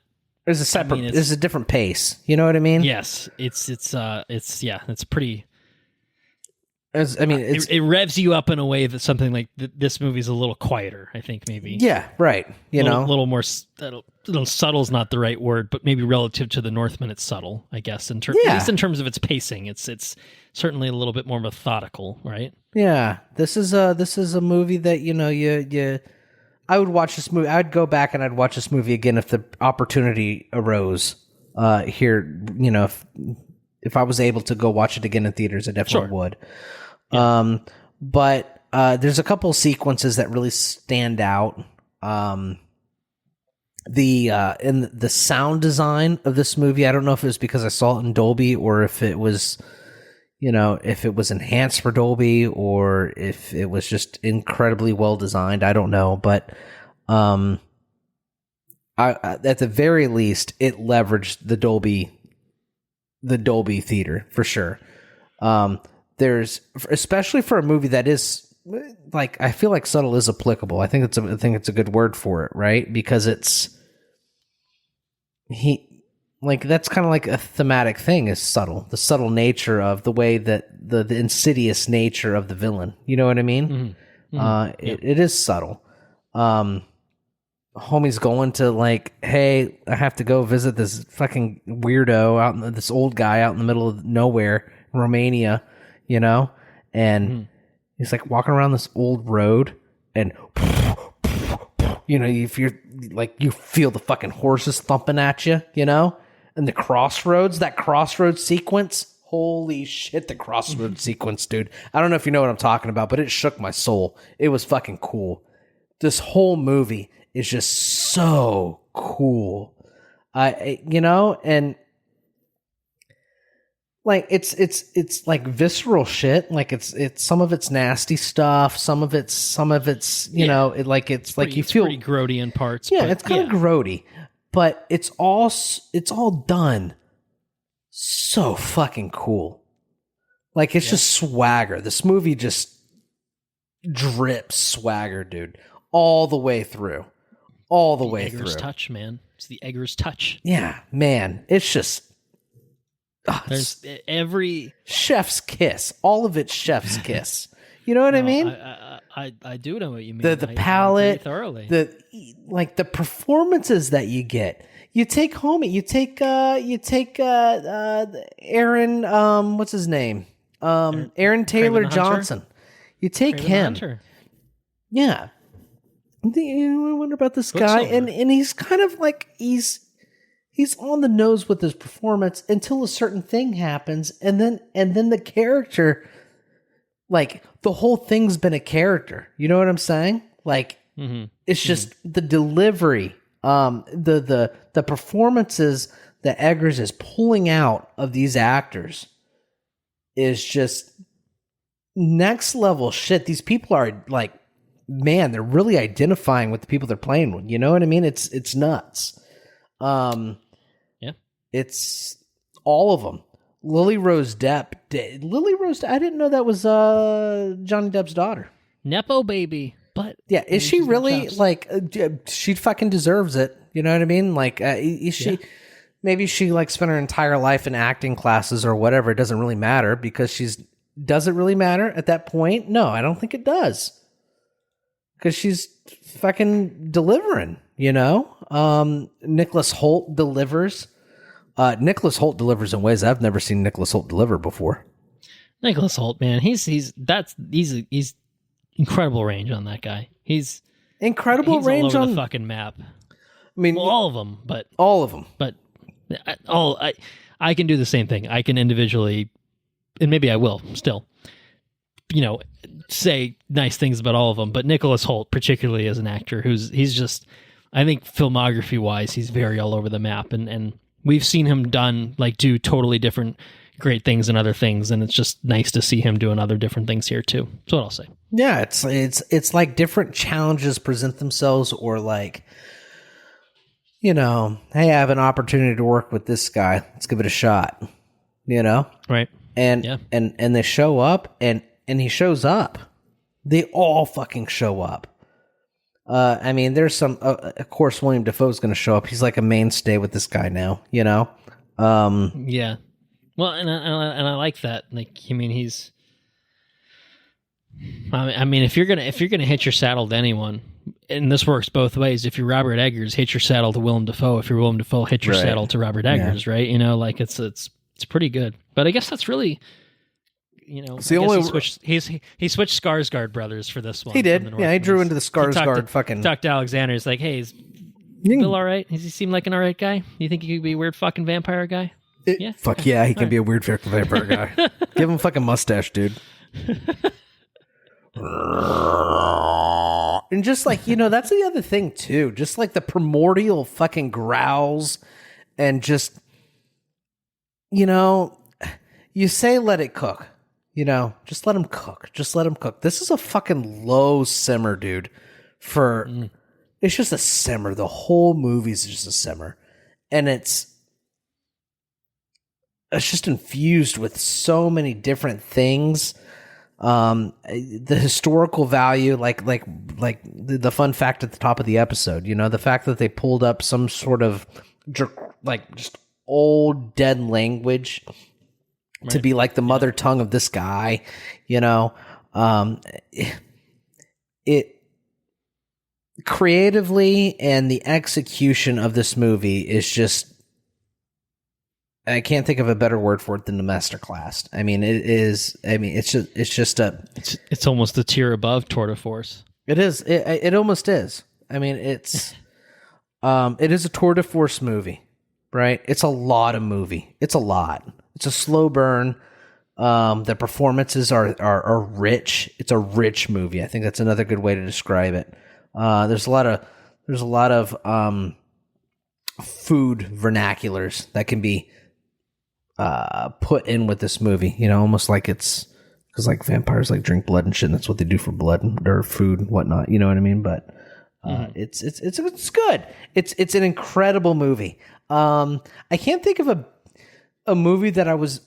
There's a separate. There's a different pace. You know what I mean? Yes, it's pretty. It revs you up in a way that something like this movie's a little quieter. I think maybe. Yeah, right. A little more. Subtle is not the right word, but maybe relative to The Northman, it's subtle. I guess at least in terms of its pacing, it's certainly a little bit more methodical, right? Yeah, this is a movie that I would watch this movie. I'd go back and I'd watch this movie again if the opportunity arose. Here, if I was able to go watch it again in theaters, I definitely would. Yeah. But there's a couple sequences that really stand out. The sound design of this movie, I don't know if it was because I saw it in Dolby or if it was, if it was enhanced for Dolby or if it was just incredibly well designed. I don't know, but I at the very least, it leveraged the Dolby theater for sure. There's, especially for a movie that is like, I feel like subtle is applicable. I think it's a good word for it, right? Because that's kind of like a thematic thing is subtle. The subtle nature of the way that the insidious nature of the villain. You know what I mean? Mm-hmm. It is subtle. Homie's going to like, hey, I have to go visit this fucking weirdo this old guy out in the middle of nowhere, Romania, and he's like walking around this old road and if you're like, you feel the fucking horses thumping at you, and that crossroads sequence. Holy shit, the crossroads sequence, dude. I don't know if you know what I'm talking about, but it shook my soul. It was fucking cool. This whole movie is just so cool. And like it's like visceral shit. Like it's some of it's nasty stuff. Some of it's you feel pretty grody in parts. Yeah, it's kind of grody, but it's all done so fucking cool. Like it's just swagger. This movie just drips swagger, dude, all the way through. All the way through. Eggers touch, man. It's the Eggers touch. Yeah, man. It's just there's every chef's kiss. All of it's chef's kiss. You know what I mean? I do know what you mean. The palette, thoroughly. The performances that you get. You take Aaron. What's his name? Aaron Taylor Johnson. You take him. Yeah. I wonder about this guy, and he's kind of like he's on the nose with his performance until a certain thing happens, and then the character, like the whole thing's been a character. You know what I'm saying? Like it's just the delivery, the performances that Eggers is pulling out of these actors is just next level shit. These people are like man, they're really identifying with the people they're playing with. You know what I mean? It's nuts. Yeah. It's all of them. Lily Rose Depp. I didn't know that was Johnny Depp's daughter. Nepo baby. But yeah, is she really like? She fucking deserves it. You know what I mean? Like, is she? Yeah. Maybe she like spent her entire life in acting classes or whatever. It doesn't really matter because does it really matter at that point? No, I don't think it does. Because she's fucking delivering, you know? Nicholas Hoult delivers. Nicholas Hoult delivers in ways I've never seen Nicholas Hoult deliver before. Nicholas Hoult, man, he's incredible range on that guy. He's incredible range all over on the fucking map. I mean, well, all of them, but all of them. But I can do the same thing. I can individually, and maybe I will still, you know, say nice things about all of them. But Nicholas Hoult, particularly as an actor, he's just, I think filmography wise, he's very all over the map, and we've seen him do totally different great things and other things, and it's just nice to see him doing other different things here too. That's what I'll say. Yeah, it's like different challenges present themselves, or like, you know, hey, I have an opportunity to work with this guy. Let's give it a shot. You know? Right. And they show up, and he shows up. They all fucking show up. I mean, there's some, of course, William Dafoe's going to show up. He's like a mainstay with this guy now, you know? Yeah. Well, and I like that. Like, I mean, he's. I mean, if you're gonna hitch your saddle to anyone, and this works both ways. If you're Robert Eggers, hitch your saddle to Willem Dafoe. If you're Willem Dafoe, hitch your saddle to Robert Eggers. Yeah. Right? You know, like it's pretty good. But I guess that's really, you know, it's the only he switched Skarsgård brothers for this one. He did. Yeah, he drew into the Skarsgård fucking. Talked to Alexander. He's like, hey, is Bill all right? Does he seem like an all right guy? You think he could be a weird fucking vampire guy? Yeah. Fuck yeah, he can be a weird fucking vampire guy. Give him a fucking mustache, dude. And just like, you know, that's the other thing too. Just like the primordial fucking growls, and just, you know, you say let it cook. You know, just let him cook. Just let him cook. This is a fucking low simmer, dude. It's just a simmer. The whole movie's just a simmer. And it's just infused with so many different things. The historical value, like the fun fact at the top of the episode, you know, the fact that they pulled up some sort of like just old dead language to be like the mother tongue of this guy, you know, it creatively, and the execution of this movie is just, I can't think of a better word for it than the masterclass. I mean, it is. I mean, it's it's almost a tier above tour de force. It is. It almost is. I mean, it is a tour de force movie, right? It's a lot of movie. It's a lot. It's a slow burn. The performances are rich. It's a rich movie. I think that's another good way to describe it. There's a lot of food vernaculars that can be put in with this movie, you know, almost like it's because like vampires like drink blood and shit, and that's what they do for blood or food and whatnot, you know what I mean? But it's good. It's an incredible movie. I can't think of a movie that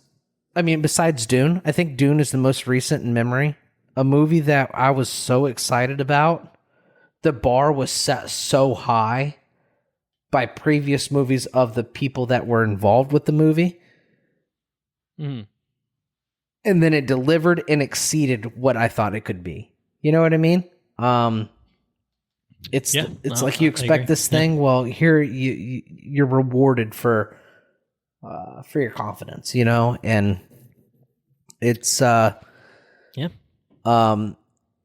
besides Dune. I think Dune is the most recent in memory. A movie that I was so excited about. The bar was set so high by previous movies of the people that were involved with the movie. And then it delivered and exceeded what I thought it could be. You know what I mean? It's like you expect this thing. Yeah. Well, here you're rewarded for your confidence, you know, and it's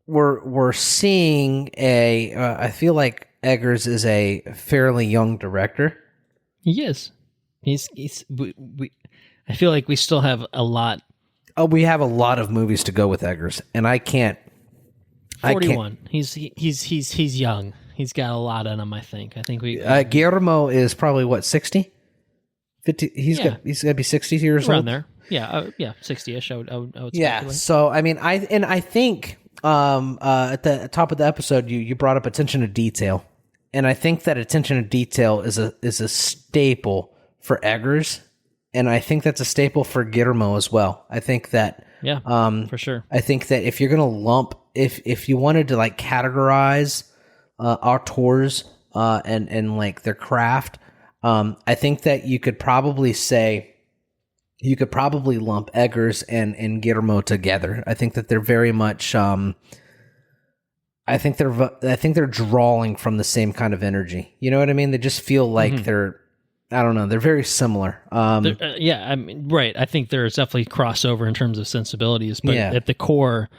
we're seeing I feel like Eggers is a fairly young director. He is. I feel like we still have a lot. Oh, we have a lot of movies to go with Eggers, and I can't. 41. He's young. He's got a lot in him. I think we. Guillermo is probably what, 60? 50. He's got to be 60 years around old. There. Yeah. 60ish. I would yeah. speculate. So I mean, I think at the top of the episode, you brought up attention to detail, and I think that attention to detail is a staple for Eggers, and I think that's a staple for Guillermo as well. I think that for sure. I think that if you're gonna lump, if you wanted to like categorize auteurs and like their craft, I think that you could probably lump Eggers and Guillermo together. I think that they're very much. I think they're drawing from the same kind of energy. You know what I mean? They just feel like they're. I don't know. They're very similar. Yeah, I mean, right. I think there's definitely crossover in terms of sensibilities, but at the core,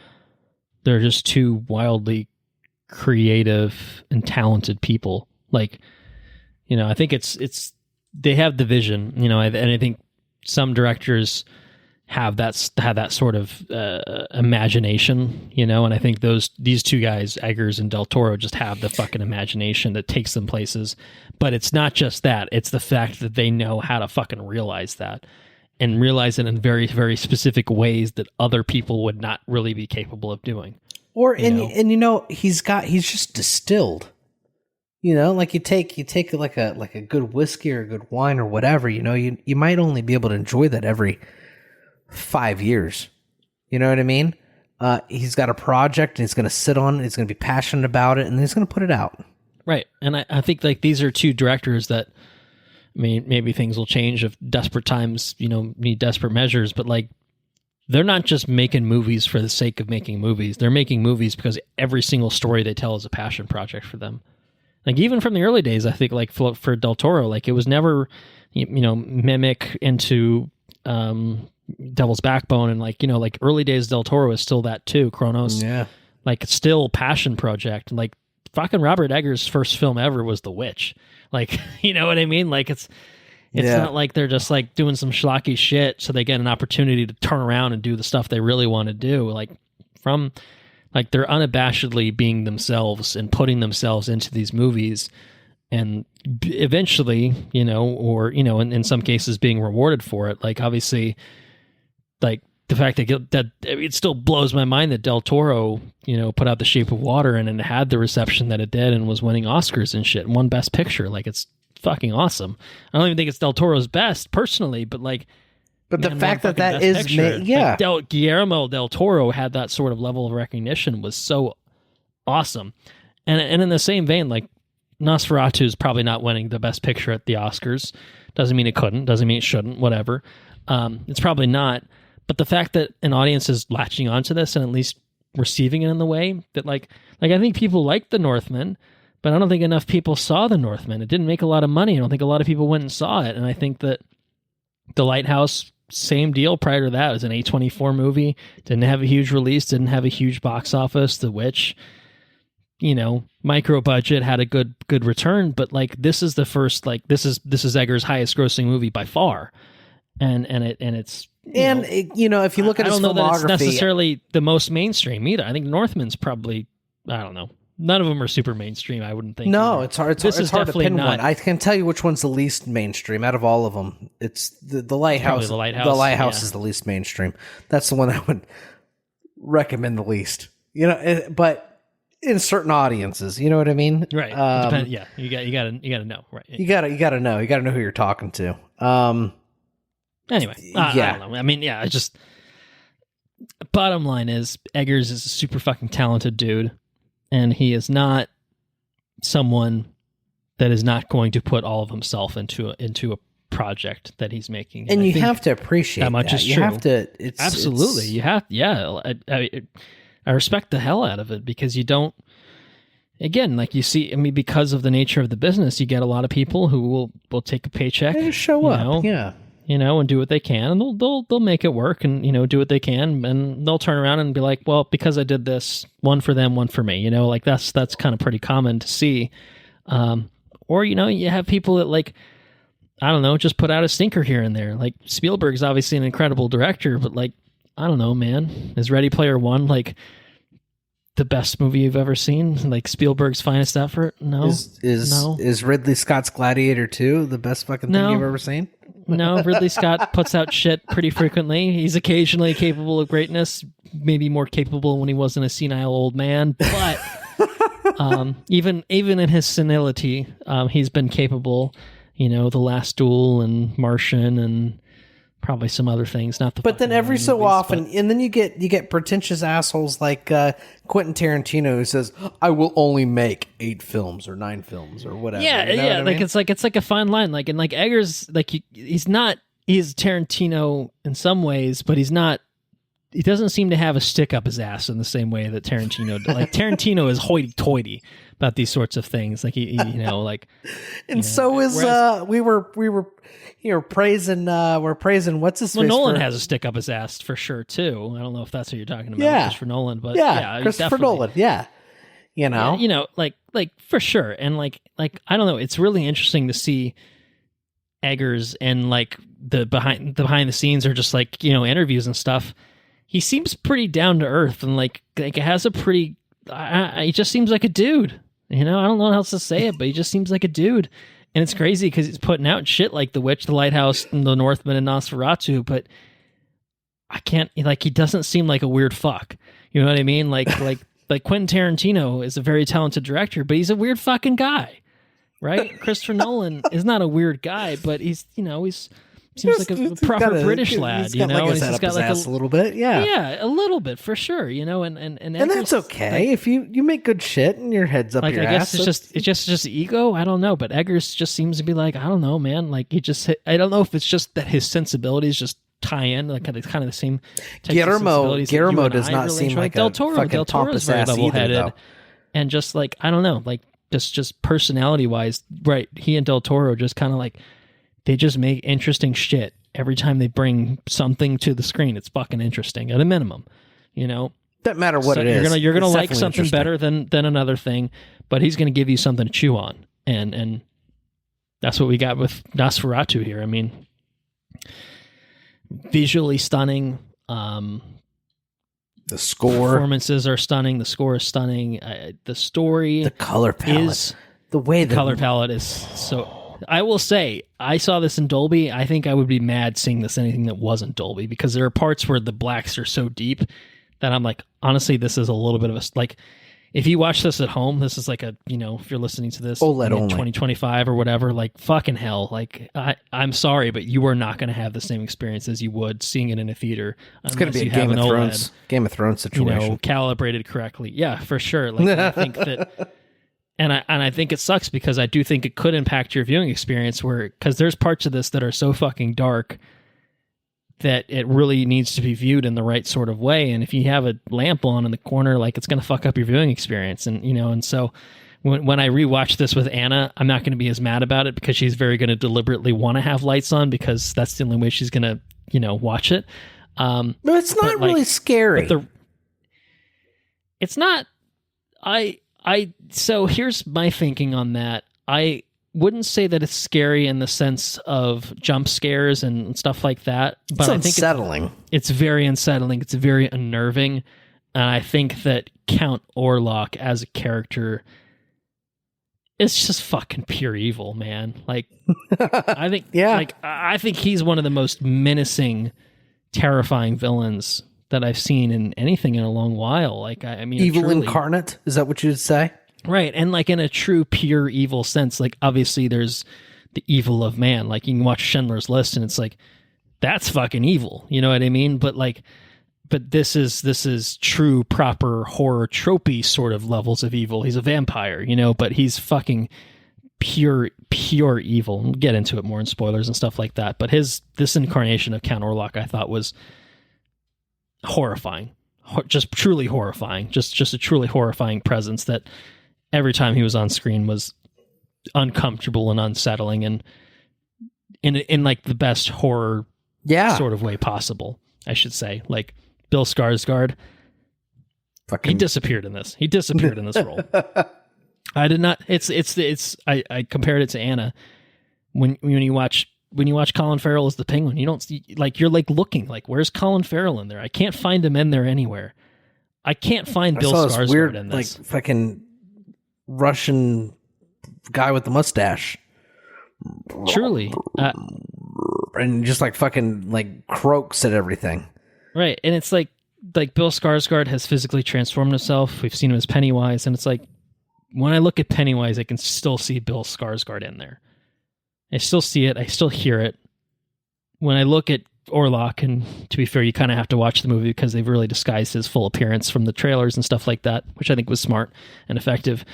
they're just two wildly creative and talented people. Like, you know, I think it's they have the vision. You know, and I think some directors have that sort of imagination, you know, and I think these two guys, Eggers and Del Toro, just have the fucking imagination that takes them places. But it's not just that; it's the fact that they know how to fucking realize that, and realize it in very, very specific ways that other people would not really be capable of doing. And you know, he's just distilled. You know, like you take like a good whiskey or a good wine or whatever. You know, you might only be able to enjoy that every 5 years. You know what I mean? He's got a project and he's going to sit on it. He's going to be passionate about it and he's going to put it out. Right. And I think like these are two directors that, I mean, maybe things will change if desperate times, you know, need desperate measures, but like they're not just making movies for the sake of making movies. They're making movies because every single story they tell is a passion project for them. Like even from the early days, I think like for Del Toro, like it was never, you know, Mimic into, Devil's Backbone, and like, you know, like early days Del Toro is still that too. Kronos, like it's still passion project. Like fucking Robert Eggers' first film ever was The Witch. Like, you know what I mean? Like it's not like they're just like doing some schlocky shit so they get an opportunity to turn around and do the stuff they really want to do. Like from like they're unabashedly being themselves and putting themselves into these movies, and eventually, you know, or you know, in some cases being rewarded for it. Like obviously. Like the fact that it still blows my mind that Del Toro, you know, put out The Shape of Water and it had the reception that it did and was winning Oscars and shit and won Best Picture. Like it's fucking awesome. I don't even think it's Del Toro's best personally, but like, but the fact that is, like Guillermo Del Toro had that sort of level of recognition was so awesome. And in the same vein, like Nosferatu is probably not winning the Best Picture at the Oscars. Doesn't mean it couldn't. Doesn't mean it shouldn't. Whatever. It's probably not. But the fact that an audience is latching onto this and at least receiving it in the way that like I think people like The Northman, but I don't think enough people saw The Northman. It didn't make a lot of money. I don't think a lot of people went and saw it. And I think that The Lighthouse, same deal prior to that. It was an A24 movie. Didn't have a huge release. Didn't have a huge box office. The Witch, you know, micro budget, had a good return. But like this is the first, like this is Eggers' highest grossing movie by far. And it's you know, if you look at his filmography, I don't know that it's necessarily the most mainstream either. I think Northman's probably, I don't know. None of them are super mainstream, I wouldn't think. No, either. it's hard. It's hard to pin one. I can tell you which one's the least mainstream out of all of them. It's the Lighthouse. The Lighthouse. The Lighthouse is the least mainstream. That's the one I would recommend the least. You know, but in certain audiences, you know what I mean? Right. Yeah. You gotta know. Right. You gotta know. You gotta know who you're talking to. Anyway, I don't know. I mean, yeah, it's just bottom line is Eggers is a super fucking talented dude, and he is not someone that is not going to put all of himself into a project that he's making. And you have to appreciate that much. You have to. Absolutely. You have. Yeah, I respect the hell out of it because you don't. Again, like you see, I mean, because of the nature of the business, you get a lot of people who will take a paycheck, and show up, you know, and do what they can, and they'll make it work, and you know, do what they can, and they'll turn around and be like, well, because I did this, one for them, one for me, you know, like that's kind of pretty common to see. Or you know, you have people that like, I don't know, just put out a stinker here and there. Like Spielberg's obviously an incredible director, but like, I don't know, man, is Ready Player One like the best movie you've ever seen? Like Spielberg's finest effort? No. Is Ridley Scott's Gladiator 2 the best fucking thing you've ever seen? No, Ridley Scott puts out shit pretty frequently. He's occasionally capable of greatness, maybe more capable when he wasn't a senile old man, but even in his senility, he's been capable. The Last Duel and Martian and probably some other things. But then every so often, and then you get pretentious assholes like Quentin Tarantino who says, "I will only make 8 films or 9 films or whatever." Yeah, you know what I mean? it's like a fine line. Like Eggers, he's Tarantino in some ways, but he's not. He doesn't seem to have a stick up his ass in the same way that Tarantino did. Like Tarantino is hoity-toity about these sorts of things. Like so is we were praising what's his face. Well, Nolan has a stick up his ass for sure too. I don't know if that's what you're talking about. Yeah, Christopher Nolan, but Christopher Nolan. Yeah, like for sure. And like I don't know. It's really interesting to see Eggers and like the behind the scenes or just like interviews and stuff. He seems pretty down to earth and like it has a pretty. He just seems like a dude. I don't know how else to say it, but he just seems like a dude. And it's crazy because he's putting out shit like The Witch, The Lighthouse, and The Northman, and Nosferatu, but I can't, he doesn't seem like a weird fuck. You know what I mean? Like Quentin Tarantino is a very talented director, but he's a weird fucking guy, right? Christopher Nolan is not a weird guy, but he's seems like a proper British lad, and he's got like a little bit, yeah, a little bit for sure, and that's okay if you make good shit and your head's up your ass. I guess it's just ego. I don't know, but Eggers just seems to be like, I don't know, man. Like I don't know if it's just that his sensibilities just tie in, like kind of the same. Guillermo does not seem like Del Toro. Del Toro's very level-headed, and just like I don't know, like just personality wise, right? He and Del Toro just kind of like. They just make interesting shit every time they bring something to the screen. It's fucking interesting at a minimum, Doesn't matter what it is. You're gonna like something better than another thing, but he's gonna give you something to chew on, and that's what we got with Nosferatu here. I mean, visually stunning. The score, performances are stunning. The score is stunning. The story, the color palette, the color palette is so. I will say, I saw this in Dolby. I think I would be mad seeing this anything that wasn't Dolby because there are parts where the blacks are so deep that I'm like, honestly, this is a little bit of a like. If you watch this at home, this is like a if you're listening to this OLED in only 2025 or whatever, like fucking hell, like I'm sorry, but you are not going to have the same experience as you would seeing it in a theater. It's going to be a Game of Thrones situation, calibrated correctly. Yeah, for sure. Like I think that. And I think it sucks because I do think it could impact your viewing experience because there's parts of this that are so fucking dark that it really needs to be viewed in the right sort of way. And if you have a lamp on in the corner, like it's going to fuck up your viewing experience. And, and so when I rewatch this with Anna, I'm not going to be as mad about it because she's very going to deliberately want to have lights on because that's the only way she's going to, watch it. But it's not really scary. It's not, so here's my thinking on that. I wouldn't say that it's scary in the sense of jump scares and stuff like that, but I think unsettling. It's very unsettling. It's very unnerving. And I think that Count Orlok as a character is just fucking pure evil, man. Like, I think, I think he's one of the most menacing, terrifying villains that I've seen in anything in a long while. Like, I mean, evil truly, incarnate. Is that what you'd say? Right. And like in a true pure evil sense, like obviously there's the evil of man. Like you can watch Schindler's List and it's like, that's fucking evil. You know what I mean? But this is true, proper horror tropey sort of levels of evil. He's a vampire, but he's fucking pure evil. We'll get into it more in spoilers and stuff like that. But this incarnation of Count Orlok I thought was horrifying. Just truly horrifying. Just a truly horrifying presence that every time he was on screen was uncomfortable and unsettling and in like the best horror sort of way possible, I should say. Like Bill Skarsgård, he disappeared in this. He disappeared in this role. I did not. I compared it to Anna. When you watch Colin Farrell as the Penguin, you don't see, like, you're like looking like, where's Colin Farrell in there? I can't find him in there anywhere. I can't find Bill Skarsgård weird, in this. Like fucking Russian guy with the mustache. Truly, and just like fucking like croaks at everything. Right. And it's like Bill Skarsgård has physically transformed himself. We've seen him as Pennywise, and it's like when I look at Pennywise, I can still see Bill Skarsgård in there. I still see it. I still hear it. When I look at Orlok, and to be fair, you kind of have to watch the movie because they've really disguised his full appearance from the trailers and stuff like that, which I think was smart and effective.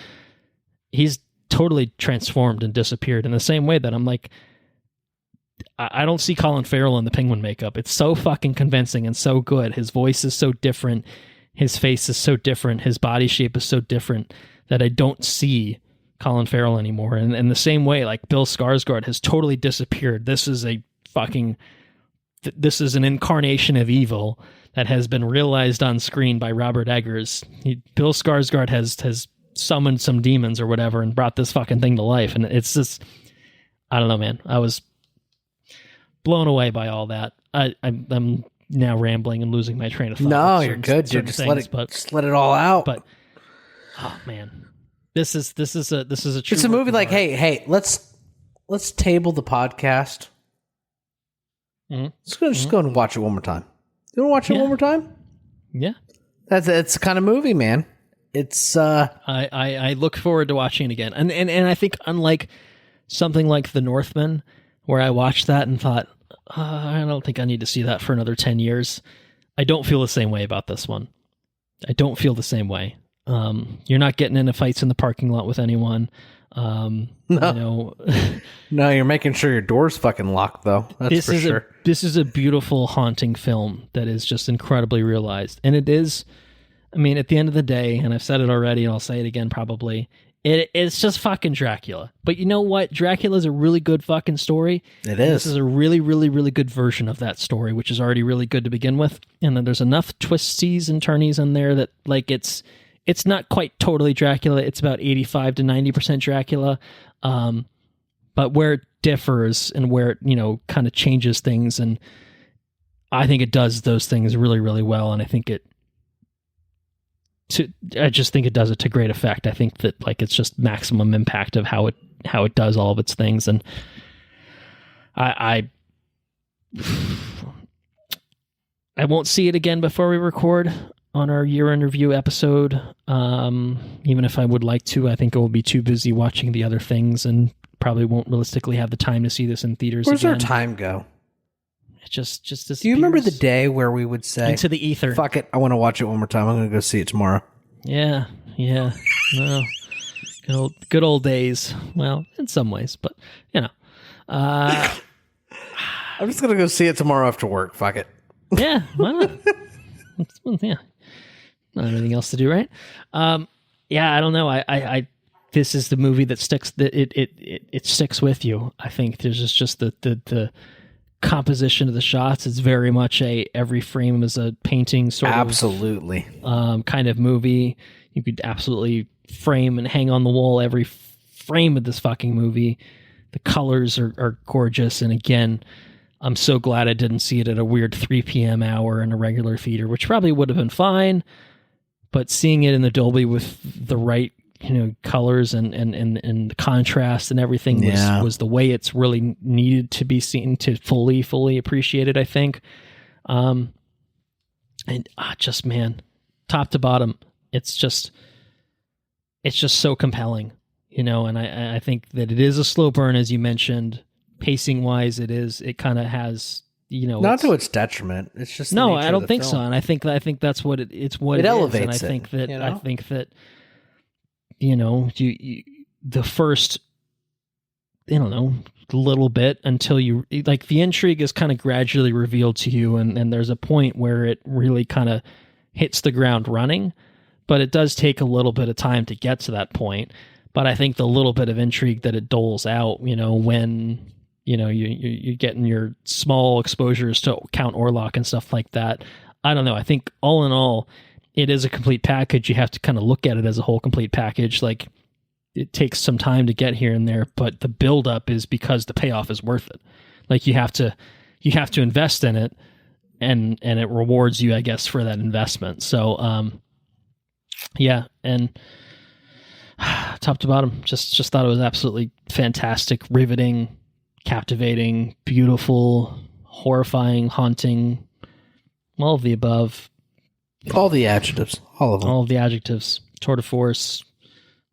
He's totally transformed and disappeared in the same way that I'm like, I don't see Colin Farrell in the penguin makeup. It's so fucking convincing and so good. His voice is so different. His face is so different. His body shape is so different that I don't see Colin Farrell anymore. And in the same way, like Bill Skarsgård has totally disappeared. This is an incarnation of evil that has been realized on screen by Robert Eggers. Bill Skarsgård has summoned some demons or whatever and brought this fucking thing to life. And it's just, I don't know, man. I was blown away by all that. I'm now rambling and losing my train of thought. No, you're good, dude. Just let it all out. But oh man, this is a true. It's a movie like, hey, let's table the podcast. Mm-hmm. Let's just go and watch it one more time. You want to watch it one more time? Yeah, it's the kind of movie, man. It's I look forward to watching it again, and I think unlike something like The Northman, where I watched that and thought, I don't think I need to see that for another 10 years. I don't feel the same way about this one. I don't feel the same way. You're not getting into fights in the parking lot with anyone. No, no, you're making sure your door's fucking locked, though. That's for sure. This is a beautiful, haunting film that is just incredibly realized. And it is, I mean, at the end of the day, and I've said it already, and I'll say it again probably, it's just fucking Dracula. But you know what? Dracula's a really good fucking story. It is. This is a really, really, really good version of that story, which is already really good to begin with. And then there's enough twisties and turnies in there that, like, it's not quite totally Dracula. It's about 85 to 90% Dracula. But where it differs and where it, kind of changes things, and I think it does those things really, really well. And I think I just think it does it to great effect. I think that like it's just maximum impact of how it does all of its things. And I won't see it again before we record on our year in review episode. Even if I would like to, I think I will be too busy watching the other things and probably won't realistically have the time to see this in theaters. Where's again. our time go? It just disappears. Do you remember the day where we would say into the ether? Fuck it, I want to watch it one more time. I'm going to go see it tomorrow. Yeah. No. Good old days. Well, in some ways, but I'm just going to go see it tomorrow after work. Fuck it. Yeah, why not? Yeah. Not anything else to do, right? Yeah, I don't know. I this is the movie that sticks. That it sticks with you. I think there's just the composition of the shots. It's very much every frame is a painting sort absolutely. of kind of movie. You could absolutely frame and hang on the wall every frame of this fucking movie. The colors are gorgeous, and again, I'm so glad I didn't see it at a weird 3 p.m. hour in a regular theater, which probably would have been fine. But seeing it in the Dolby with the right, colors and the contrast and everything was the way it's really needed to be seen to fully appreciate it, I think. And just, man, top to bottom, it's just so compelling, and I think that it is a slow burn, as you mentioned. Pacing wise, it kind of has, not to its detriment. It's just no, I don't think so, and I think that's what it's what it elevates is. And I think that the first, little bit until you like the intrigue is kind of gradually revealed to you, and there's a point where it really kind of hits the ground running, but it does take a little bit of time to get to that point. But I think the little bit of intrigue that it doles out, when you're getting your small exposures to Count Orlok and stuff like that. I don't know. I think all in all, it is a complete package. You have to kind of look at it as a whole complete package. Like, it takes some time to get here and there, but the buildup is because the payoff is worth it. Like, you have to invest in it, and it rewards you, I guess, for that investment. So, yeah, and top to bottom, just thought it was absolutely fantastic, riveting, captivating, beautiful, horrifying, haunting, all of the above. All the adjectives. All of them. All of the adjectives. Tour de force.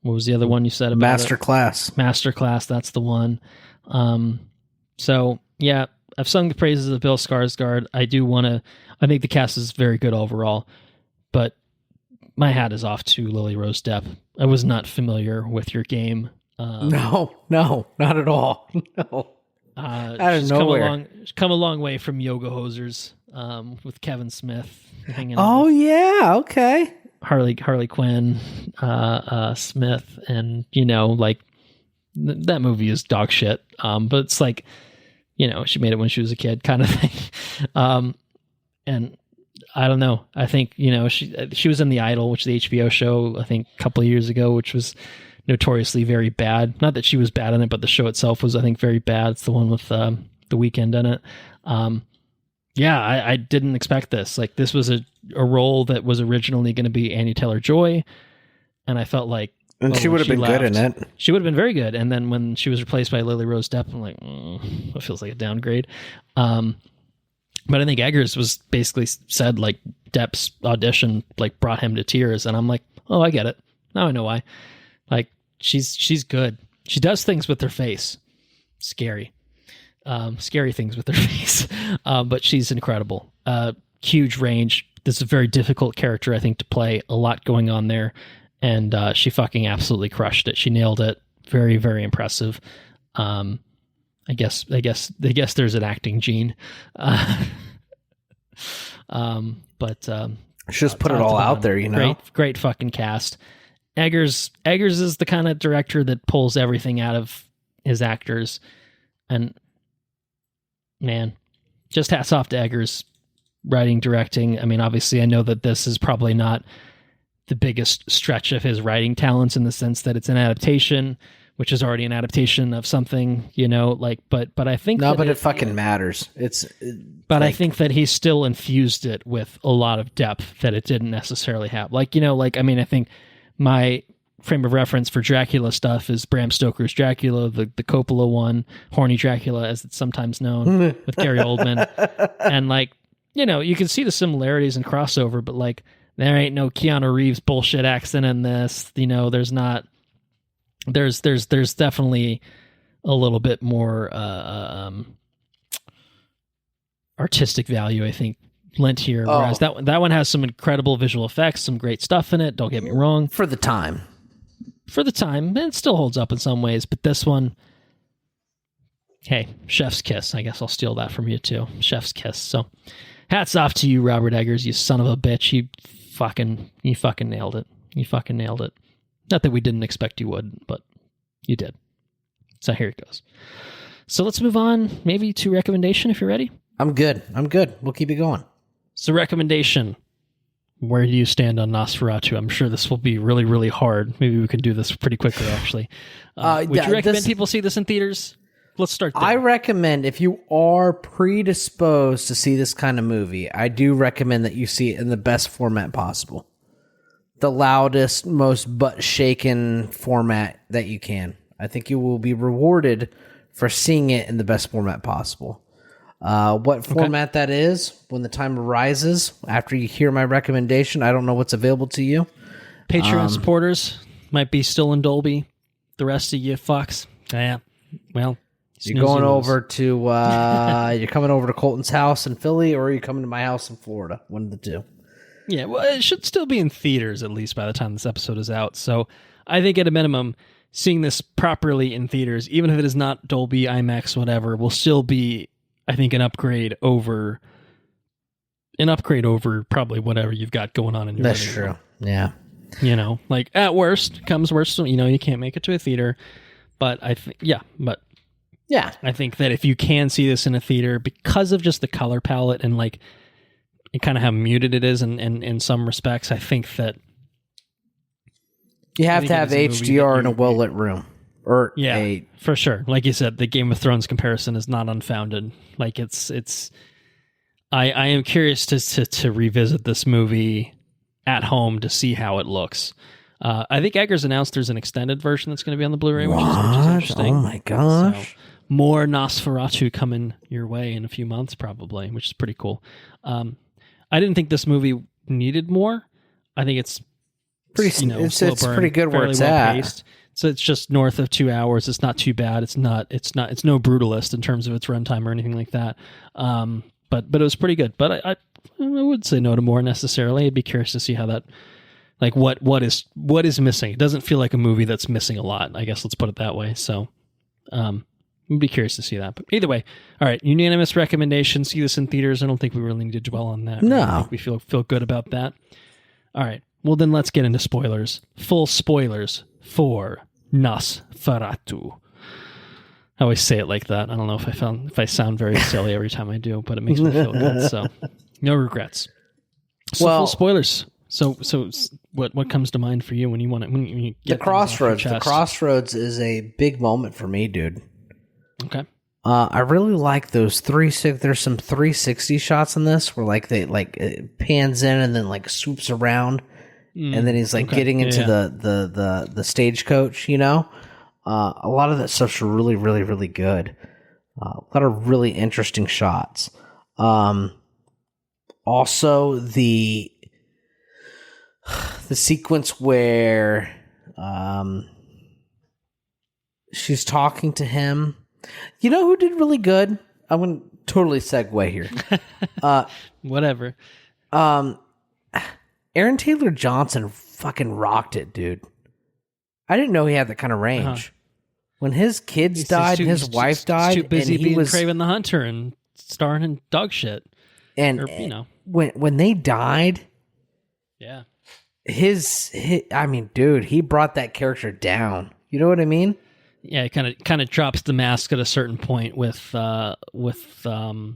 What was the other one you said about Masterclass. Masterclass, that's the one. So, yeah, I've sung the praises of Bill Skarsgård. I think the cast is very good overall, but my hat is off to Lily Rose Depp. I was not familiar with your game. No, not at all. No. Out of nowhere. She's come a long way from Yoga Hosers with Kevin Smith hanging out. Oh, yeah, okay. Harley Quinn, Smith, and that movie is dog shit. But it's like, she made it when she was a kid, kind of thing. And I don't know. I think she was in The Idol, which is the HBO show, I think a couple of years ago, which was notoriously very bad. Not that she was bad in it, but the show itself was, I think, very bad. It's the one with The Weeknd in it. I didn't expect this. Like, this was a role that was originally going to be Anya Taylor-Joy, and I felt like... And she would have been good in it. She would have been very good, and then when she was replaced by Lily Rose Depp, I'm like, that feels like a downgrade. But I think Eggers was basically said, like, Depp's audition, like, brought him to tears, and I'm like, oh, I get it. Now I know why. Like, she's good. She does things with her face. Scary things with her face. But she's incredible. Huge range. This is a very difficult character, I think, to play. A lot going on there. And she fucking absolutely crushed it. She nailed it. Very, very impressive. I guess there's an acting gene. But just put it all out there, Great fucking cast. Eggers is the kind of director that pulls everything out of his actors, and man, just hats off to Eggers. Writing, directing. I mean, obviously, I know that this is probably not the biggest stretch of his writing talents in the sense that it's an adaptation, which is already an adaptation of something, but I think but it fucking matters. I think that he still infused it with a lot of depth that it didn't necessarily have. I think my frame of reference for Dracula stuff is Bram Stoker's Dracula, the Coppola one, Horny Dracula, as it's sometimes known, with Gary Oldman. And you can see the similarities and crossover, but there ain't no Keanu Reeves bullshit accent in this. There's not. There's definitely a little bit more artistic value, I think, lent here. Whereas that one has some incredible visual effects, some great stuff in it. Don't get me wrong. For the time, it still holds up in some ways. But this one, hey, chef's kiss. I guess I'll steal that from you too. Chef's kiss. So, hats off to you, Robert Eggers. You son of a bitch. You fucking nailed it. You fucking nailed it. Not that we didn't expect you would, but you did. So here it goes. So let's move on maybe to recommendation if you're ready. I'm good. We'll keep it going. So recommendation. Where do you stand on Nosferatu? I'm sure this will be really, really hard. Maybe we can do this pretty quicker, actually. Would you recommend people see this in theaters? Let's start there. I recommend, if you are predisposed to see this kind of movie, I do recommend that you see it in the best format possible. The loudest, most butt-shaken format that you can. I think you will be rewarded for seeing it in the best format possible. What format that is, when the time arises, after you hear my recommendation, I don't know what's available to you. Patreon supporters might be still in Dolby. The rest of you fucks, yeah, well... You're going over to, you're coming over to Colton's house in Philly, or are you coming to my house in Florida? One of the two. Yeah, well, it should still be in theaters, at least by the time this episode is out. So I think at a minimum, seeing this properly in theaters, even if it is not Dolby, IMAX, whatever, will still be, I think, an upgrade over probably whatever you've got going on in your That's true. Yeah. At worst, comes worst, you can't make it to a theater. But I think, yeah. I think that if you can see this in a theater, because of just the color palette and kind of how muted it is in some respects, I think that you have to have HDR in a well-lit room. For sure. Like you said, the Game of Thrones comparison is not unfounded. I am curious to revisit this movie at home to see how it looks. I think Eggers announced there's an extended version that's going to be on the Blu-ray, which is interesting. Oh my gosh. more Nosferatu coming your way in a few months, probably, which is pretty cool. I didn't think this movie needed more. I think it's pretty. It's pretty good where it's at. So it's just north of 2 hours. It's not too bad. It's no brutalist in terms of its runtime or anything like that. But it was pretty good. But I would say no to more necessarily. I'd be curious to see how that, like what is missing. It doesn't feel like a movie that's missing a lot. I guess let's put it that way. So, I'd be curious to see that. But either way, all right, unanimous recommendation. See this in theaters. I don't think we really need to dwell on that. No, I think we feel good about that. All right. Well, then let's get into spoilers. Full spoilers for Nosferatu. I always say it like that. I don't know if I sound very silly every time I do, but it makes me feel good. So no regrets. So full spoilers. So what comes to mind for you when you get the Crossroads? The Crossroads is a big moment for me, dude. Okay. I really like those there's some 360 shots in this where it pans in and then swoops around, and then he's getting into the stagecoach. A lot of that stuff's really, really, really good. A lot of really interesting shots. Also the sequence where she's talking to him. You know who did really good? I'm going to totally segue here. Whatever. Aaron Taylor Johnson fucking rocked it, dude. I didn't know he had that kind of range. Uh-huh. When his kids died and his wife died, too busy and he being was Kraven the Hunter and starring in dog shit. And when they died, yeah, his I mean, dude, he brought that character down. You know what I mean? Yeah, it kind of drops the mask at a certain point with he's Ellen.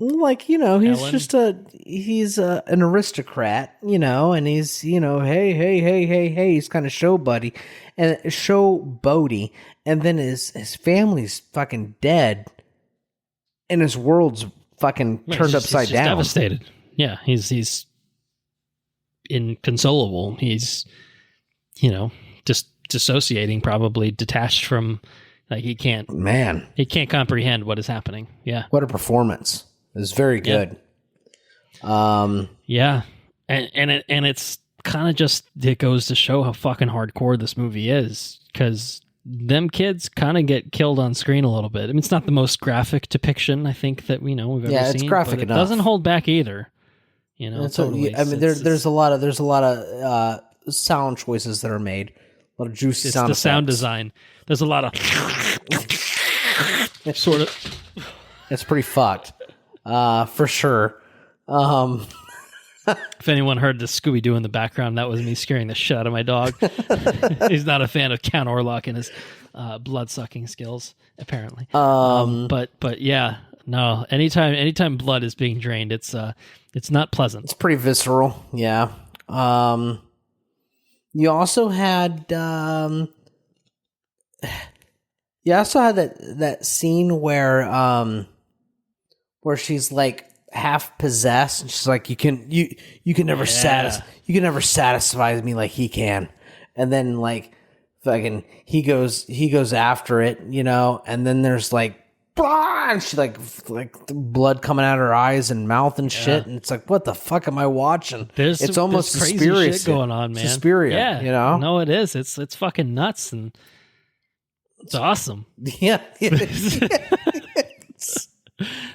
He's an aristocrat, and he's hey, he's kind of showboaty and showboaty, and then his family's fucking dead, and his world's fucking turned upside down. Devastated. Yeah, he's inconsolable. He's just dissociating, probably detached from. He can't comprehend what is happening. Yeah. What a performance. It was very good. Yeah. And it's kind of just, it goes to show how fucking hardcore this movie is, because them kids kind of get killed on screen a little bit. I mean, it's not the most graphic depiction, I think, that we've ever seen. Yeah, it's graphic enough. It doesn't hold back either. Totally. I mean, there's a lot of sound choices that are made. A lot of juicy sound effects. Sound design. There's a lot of sort of. It's pretty fucked, for sure. If anyone heard the Scooby-Doo in the background, that was me scaring the shit out of my dog. He's not a fan of Count Orlok and his blood-sucking skills, apparently. But yeah, no. Anytime blood is being drained, it's not pleasant. It's pretty visceral. Yeah. You also had that scene where she's like half possessed, and she's like, you can never satisfy me like he can, and then fucking he goes after it, and then there's blah, and she like blood coming out of her eyes and mouth and shit, and it's like, what the fuck am I watching? It's almost Suspiria shit going on, man. Suspiria, yeah, no, it is. It's fucking nuts, and it's awesome. Yeah.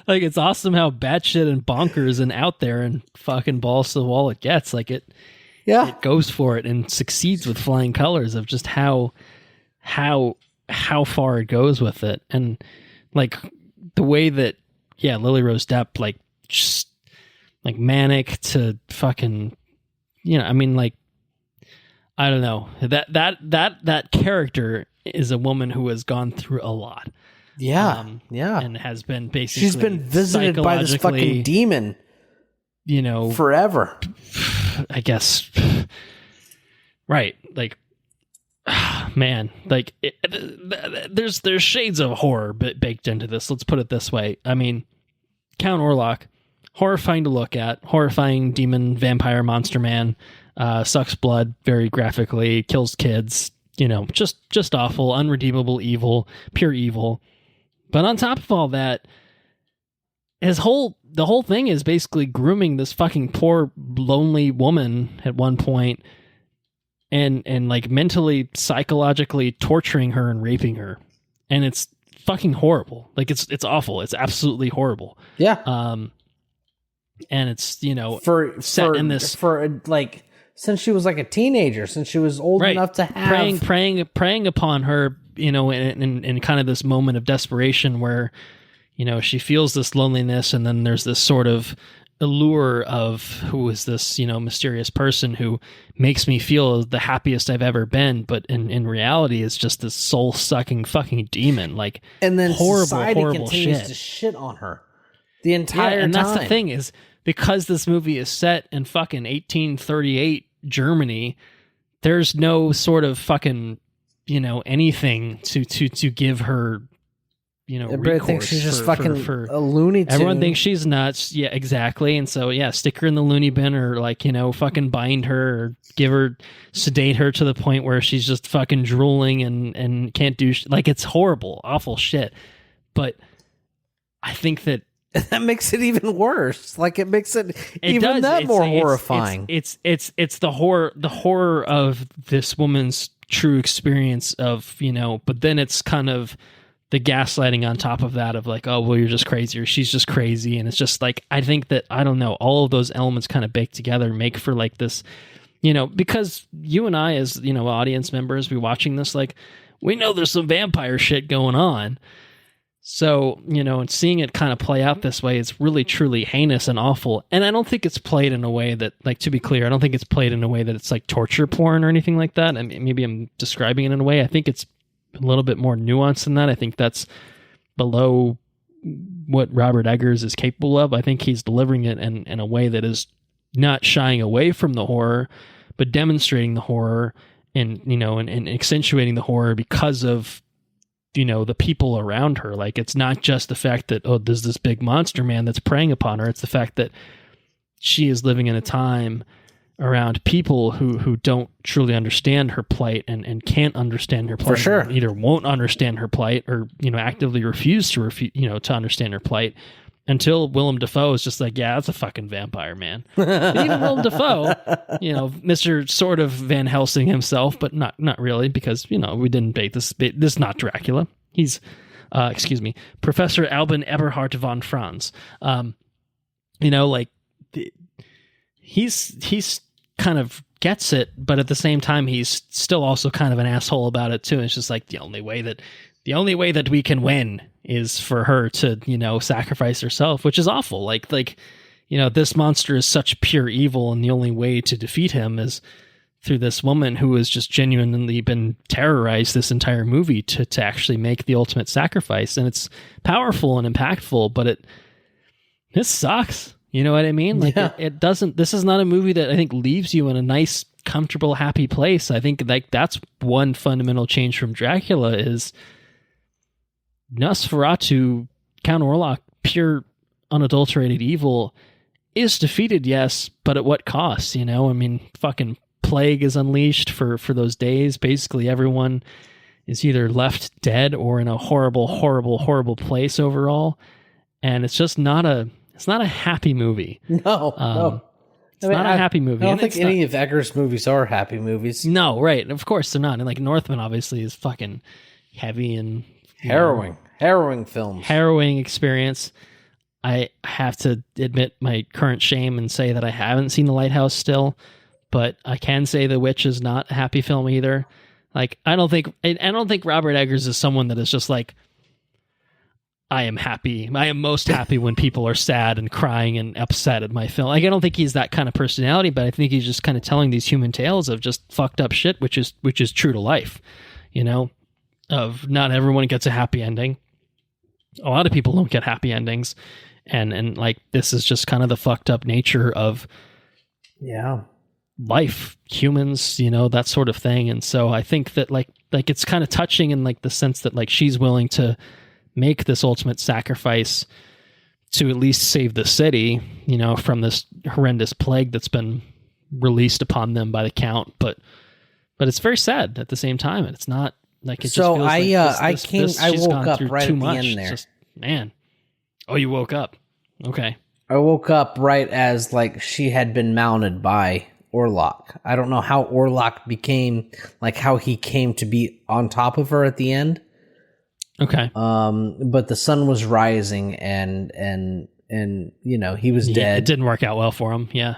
It's awesome how batshit and bonkers and out there and fucking balls to the wall it gets. It goes for it and succeeds with flying colors of just how far it goes with it. And the way that, Lily Rose Depp, just manic to fucking, I don't know, that character is a woman who has gone through a lot. Yeah. And has been basically, she's been visited by this fucking demon, forever. I guess. Right. Man, there's shades of horror baked into this. Let's put it this way. I mean, Count Orlok, horrifying to look at, horrifying demon, vampire, monster man, sucks blood very graphically, kills kids, just awful, unredeemable evil, pure evil. But on top of all that, the whole thing is basically grooming this fucking poor, lonely woman at one point and like mentally, psychologically torturing her and raping her. And it's fucking horrible. Like it's awful. It's absolutely horrible. Yeah. And it's, you know, like since she was like a teenager, since she was old enough to have preying upon her, you know, in kind of this moment of desperation where, you know, she feels this loneliness, and then there's this sort of allure of who is this, you know, mysterious person who makes me feel the happiest I've ever been, but in reality is just this soul-sucking fucking demon. Like, and then horrible, society horrible continues to shit on her the entire time. And that's the thing, is because this movie is set in fucking 1838 Germany, there's no sort of fucking, you know, anything to give her, you know, everybody thinks she's just fucking a Looney Tune. Everyone thinks she's nuts. Yeah, exactly. And so, yeah, stick her in the loony bin, or like, you know, fucking bind her, or sedate her to the point where she's just fucking drooling and can't do like, it's horrible, awful shit. But I think that makes it even worse. Like, it makes it even more horrifying. It's the horror of this woman's true experience of, you know, but then it's kind of the gaslighting on top of that of like, oh, well, you're just crazy, or she's just crazy. And it's just like, I think that, I don't know, all of those elements kind of baked together make for like this, you know, because you and I, as, you know, audience members, be watching this, like, we know there's some vampire shit going on. So, you know, and seeing it kind of play out this way, it's really, truly heinous and awful. And I don't think it's played in a way that, like, to be clear, I don't think it's played in a way that it's like torture porn or anything like that. I mean, maybe I'm describing it in a way. I think it's a little bit more nuanced than that. I think that's below what Robert Eggers is capable of. I think he's delivering it in a way that is not shying away from the horror, but demonstrating the horror and, you know, and accentuating the horror because of, you know, the people around her. Like, it's not just the fact that, oh, there's this big monster man that's preying upon her. It's the fact that she is living in a time around people who don't truly understand her plight and can't understand her plight. For sure. Either won't understand her plight or, you know, actively refuse to to understand her plight, until Willem Dafoe is just like, yeah, that's a fucking vampire, man. But even Willem Dafoe, you know, Mr. sort of Van Helsing himself, but not really, because, you know, we didn't bait this. This is not Dracula. He's, Professor Albin Eberhard von Franz. You know, like, he's kind of gets it, but at the same time, he's still also kind of an asshole about it too. It's just like, the only way that we can win is for her to, you know, sacrifice herself, which is awful. Like, you know, this monster is such pure evil, and the only way to defeat him is through this woman who has just genuinely been terrorized this entire movie to actually make the ultimate sacrifice. And it's powerful and impactful, but this sucks. You know what I mean? Like, yeah. It doesn't, this is not a movie that I think leaves you in a nice, comfortable, happy place. I think, like, that's one fundamental change from Dracula is Nosferatu, Count Orlok, pure, unadulterated evil, is defeated, yes, but at what cost? You know, I mean, fucking plague is unleashed for those days. Basically, everyone is either left dead or in a horrible, horrible, horrible place overall. And it's just not a happy movie. No. It's not a happy movie. I don't think any of Eggers' movies are happy movies. No, right. Of course they're not. And like Northman obviously is fucking heavy and harrowing films. Harrowing experience. I have to admit my current shame and say that I haven't seen The Lighthouse still, but I can say The Witch is not a happy film either. Like, I don't think Robert Eggers is someone that is just like, I am happy. I am most happy when people are sad and crying and upset at my film. Like, I don't think he's that kind of personality, but I think he's just kind of telling these human tales of just fucked up shit, which is true to life, you know, of not everyone gets a happy ending. A lot of people don't get happy endings. And like, this is just kind of the fucked up nature of life, humans, you know, that sort of thing. And so I think that like it's kind of touching in like the sense that like she's willing to make this ultimate sacrifice to at least save the city, you know, from this horrendous plague that's been released upon them by the Count. But it's very sad at the same time. And it's not Like it so just feels I she's woke gone up through right too at the much. end there. Just, man. Oh, you woke up. Okay. I woke up right as like she had been mounted by Orlok. I don't know how Orlok became, like how he came to be on top of her at the end. Okay. But the sun was rising and you know, he was dead. It didn't work out well for him. Yeah.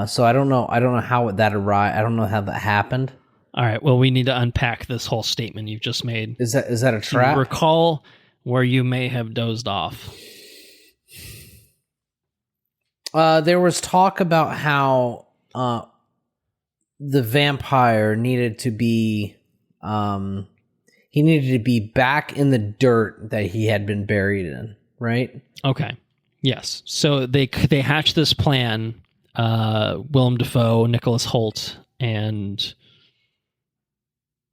So I don't know how that arrived. I don't know how that happened. All right. Well, we need to unpack this whole statement you've just made. Is that a trap? Recall where you may have dozed off. There was talk about how the vampire needed to be he needed to be back in the dirt that he had been buried in, right? Okay. Yes. So they hatched this plan, Willem Dafoe, Nicholas Hoult, and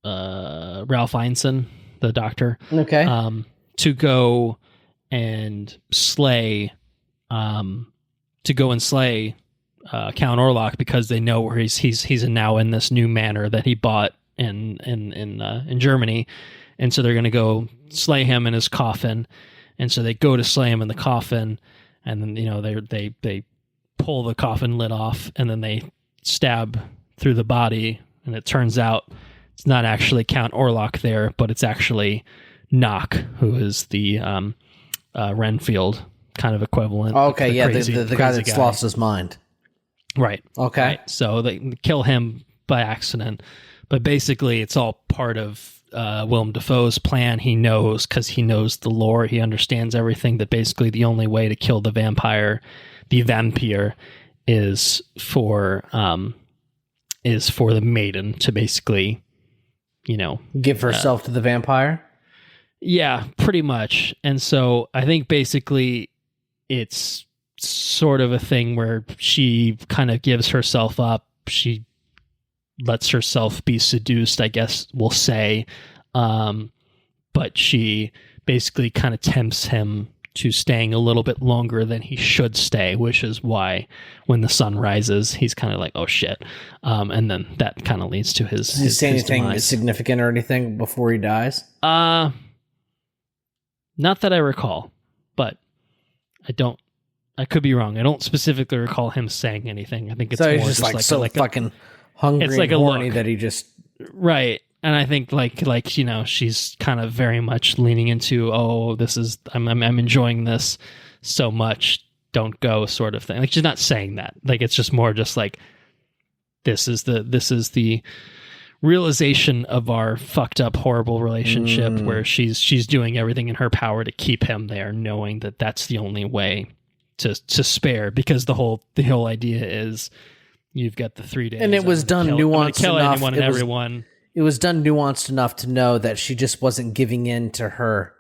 Ralph Ineson, the doctor. Okay. To go and slay Count Orlok because they know where he's now in this new manor that he bought in Germany, and so they're going to go slay him in his coffin, and so they go to slay him in the coffin, and then they pull the coffin lid off, and then they stab through the body, and it turns out it's not actually Count Orlok there, but it's actually Knock, who is the Renfield kind of equivalent. Okay, the guy that's lost his mind. Right. Okay. Right. So they kill him by accident, but basically it's all part of Willem Dafoe's plan. He knows, because he knows the lore, he understands everything, that basically the only way to kill the vampire is for the maiden to basically, give herself to the vampire. Yeah, pretty much. And so I think basically it's sort of a thing where she kind of gives herself up. She lets herself be seduced, I guess we'll say. But she basically kind of tempts him to staying a little bit longer than he should stay, which is why when the sun rises, he's kind of like, oh shit. And then that kind of leads to his Does he say anything demise. significant or anything before he dies? Not that I recall, but I could be wrong. I don't specifically recall him saying anything. I think it's so more he's just like so fucking hungry it's like and a horny look. that he just... Right. And I think like she's kind of very much leaning into, oh, this is I'm enjoying this so much, don't go sort of thing. Like she's not saying that. Like it's just more just like this is the realization of our fucked up horrible relationship where she's doing everything in her power to keep him there, knowing that that's the only way to spare, because the whole idea is you've got the 3 days, and it was done nuanced enough. Anyone and everyone. It was done nuanced enough to know that she just wasn't giving in to her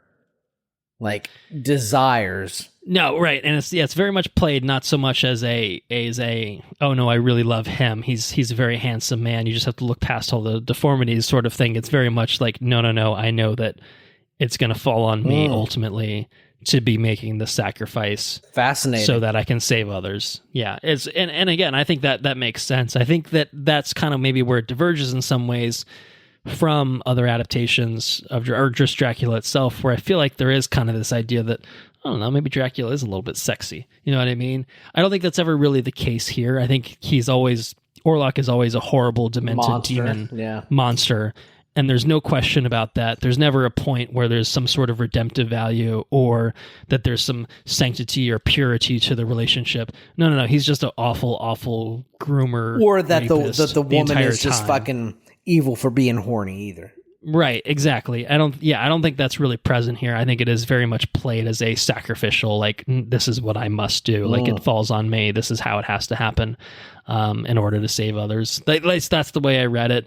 like desires. No, right, and it's very much played not so much as a oh no, I really love him. He's a very handsome man. You just have to look past all the deformities sort of thing. It's very much like no, I know that it's going to fall on me ultimately to be making the sacrifice. Fascinating. So that I can save others. Yeah, and again, I think that makes sense. I think that's kind of maybe where it diverges in some ways from other adaptations of or just Dracula itself, where I feel like there is kind of this idea that, I don't know, maybe Dracula is a little bit sexy. You know what I mean? I don't think that's ever really the case here. I think Orlok is always a horrible, demented demon monster. And there's no question about that. There's never a point where there's some sort of redemptive value or that there's some sanctity or purity to the relationship. No. He's just an awful, awful groomer. Or that the woman is just time. fucking evil for being horny either. Right, exactly. I don't think that's really present here. I think it is very much played as a sacrificial, like, this is what I must do. Like, it falls on me. This is how it has to happen in order to save others. At least that's the way I read it.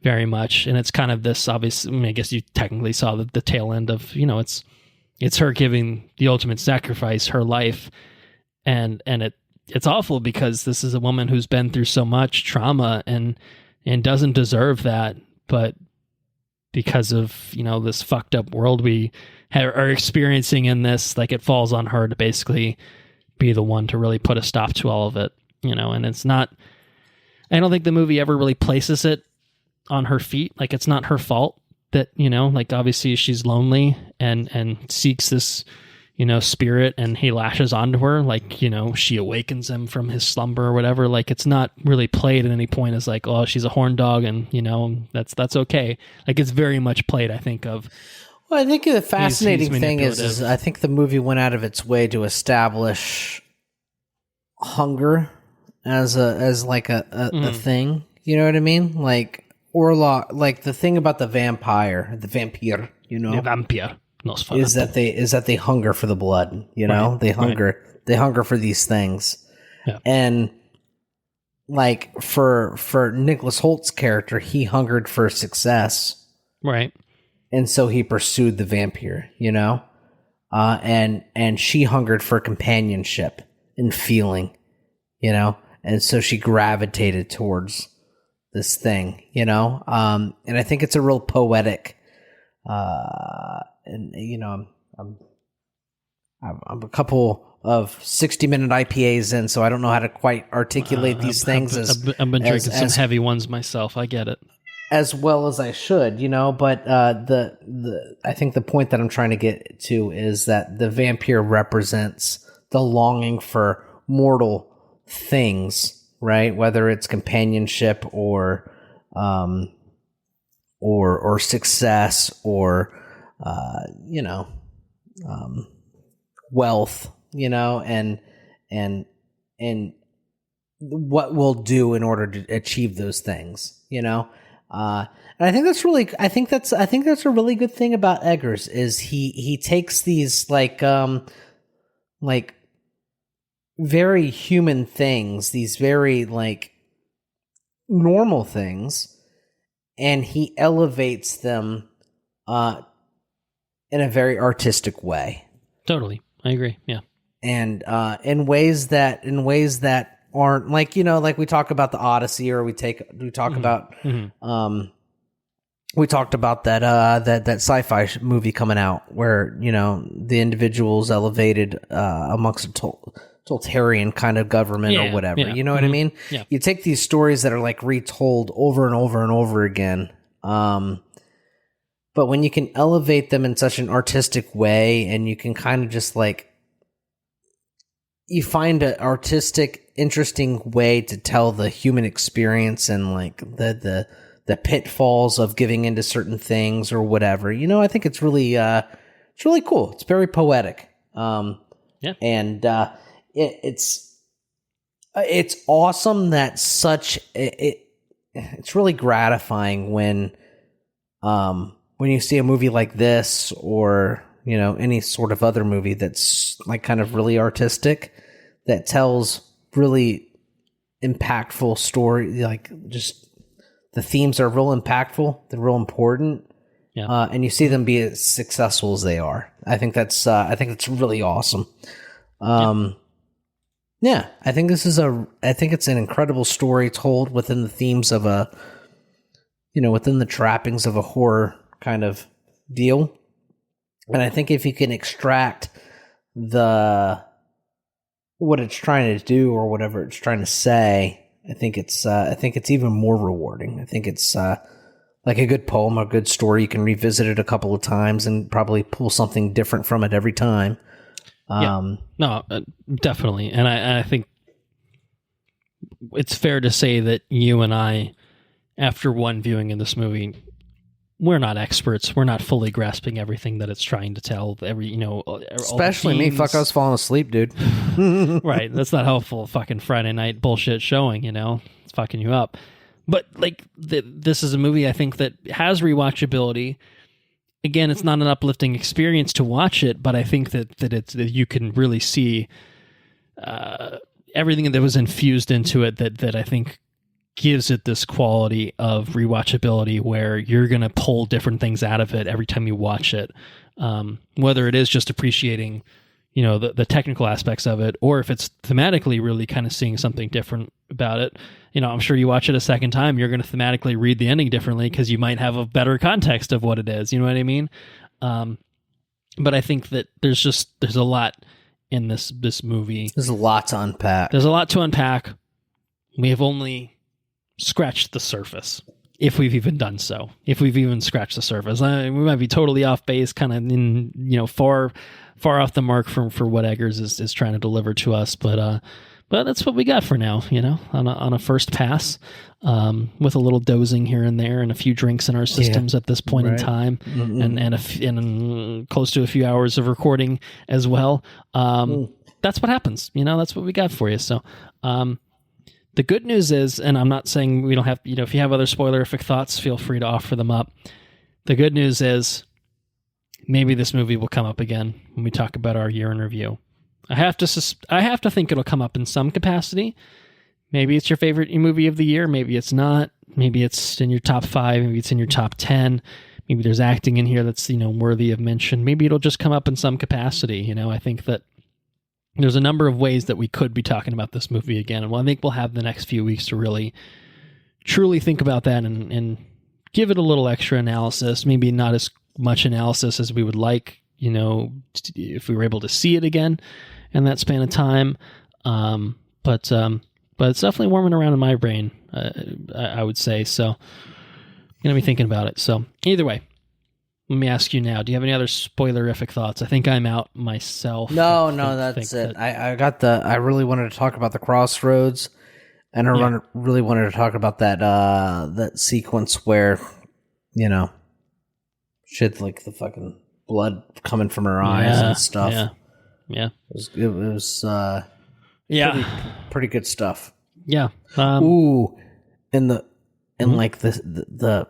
Very much, and it's kind of this obvious. I mean, I guess you technically saw the tail end of, it's her giving the ultimate sacrifice, her life, and it's awful because this is a woman who's been through so much trauma and doesn't deserve that, but because of this fucked up world we are experiencing in this, like it falls on her to basically be the one to really put a stop to all of it, and it's not. I don't think the movie ever really places it on her feet, like it's not her fault, that, like obviously she's lonely and seeks this, spirit, and he lashes onto her, like, she awakens him from his slumber or whatever. Like, it's not really played at any point as like, oh, she's a horn dog and, that's okay. Like, it's very much played, I think, of... Well, I think the fascinating thing is I think the movie went out of its way to establish hunger as a thing. You know what I mean? Like, Orlok, like the thing about the vampire, the vampire, The vampire. Nosferatu. Is that they hunger for the blood, right. They hunger for these things. Yeah. And like for Nicholas Holt's character, he hungered for success. Right. And so he pursued the vampire, and she hungered for companionship and feeling, and so she gravitated towards this thing, and I think it's a real poetic, and I'm a couple of 60-minute IPAs in, so I don't know how to quite articulate these things. I've been drinking some heavy ones myself. I get it. As well as I should, but I think the point that I'm trying to get to is that the vampire represents the longing for mortal things, right? Whether it's companionship or success or wealth, and what we'll do in order to achieve those things, and I think that's a really good thing about Eggers is he takes these like very human things, these very like normal things, and he elevates them in a very artistic way. Totally. I agree. Yeah. And in ways that aren't like, like we talk about the Odyssey, or we talk about we talked about that sci-fi movie coming out where the individual's elevated amongst a totalitarian kind of government or whatever. Yeah. You know what I mean? Yeah. You take these stories that are like retold over and over and over again, but when you can elevate them in such an artistic way, and you can kind of just like, you find an artistic, interesting way to tell the human experience and like the pitfalls of giving into certain things or whatever. I think it's really cool. It's very poetic. And it's awesome that it's really gratifying when you see a movie like this, or any sort of other movie that's like kind of really artistic, that tells really impactful story. Like, just the themes are real impactful. They're real important. Yeah. And you see them be as successful as they are. I think that's really awesome. Yeah, I think it's an incredible story told within the themes of within the trappings of a horror kind of deal. And I think if you can extract what it's trying to do or whatever it's trying to say, I think it's even more rewarding. I think it's like a good poem, a good story. You can revisit it a couple of times and probably pull something different from it every time. Definitely. And I think it's fair to say that you and I, after one viewing in this movie, we're not experts. We're not fully grasping everything that it's trying to tell. Especially me. Fuck, I was falling asleep, dude. Right. That's not helpful. Fucking Friday night bullshit showing, it's fucking you up. But like this is a movie I think that has rewatchability. Again, it's not an uplifting experience to watch it, but I think that you can really see everything that was infused into it that I think gives it this quality of rewatchability, where you're going to pull different things out of it every time you watch it. Whether it is just appreciating, the technical aspects of it, or if it's thematically really kind of seeing something different about it. I'm sure you watch it a second time, you're going to thematically read the ending differently because you might have a better context of what it is. You know what I mean? But I think that there's a lot in this movie. There's a lot to unpack. There's a lot to unpack. We have only scratched the surface. if we've even done so, if we've even scratched the surface. We might be totally off base, kind of in far off the mark for what Eggers is trying to deliver to us, but that's what we got for now, on a first pass, with a little dozing here and there and a few drinks in our systems at this point in time, and close to a few hours of recording as well. That's what happens, that's what we got for you. So, the good news is, and I'm not saying we don't have, if you have other spoilerific thoughts, feel free to offer them up. The good news is maybe this movie will come up again when we talk about our year in review. I have to think it'll come up in some capacity. Maybe it's your favorite movie of the year. Maybe it's not. Maybe it's in your top 5. Maybe it's in your top 10. Maybe there's acting in here that's, worthy of mention. Maybe it'll just come up in some capacity. I think that there's a number of ways that we could be talking about this movie again. And I think we'll have the next few weeks to really, truly think about that and give it a little extra analysis. Maybe not as much analysis as we would like, if we were able to see it again in that span of time. But it's definitely warming around in my brain, I would say. So I'm going to be thinking about it. So either way, let me ask you now, do you have any other spoilerific thoughts? I think I'm out myself. No, that's it. I really wanted to talk about the crossroads, and I really wanted to talk about that sequence where, shit, like the fucking blood coming from her eyes and stuff. Yeah. It was pretty good stuff. Yeah. Like the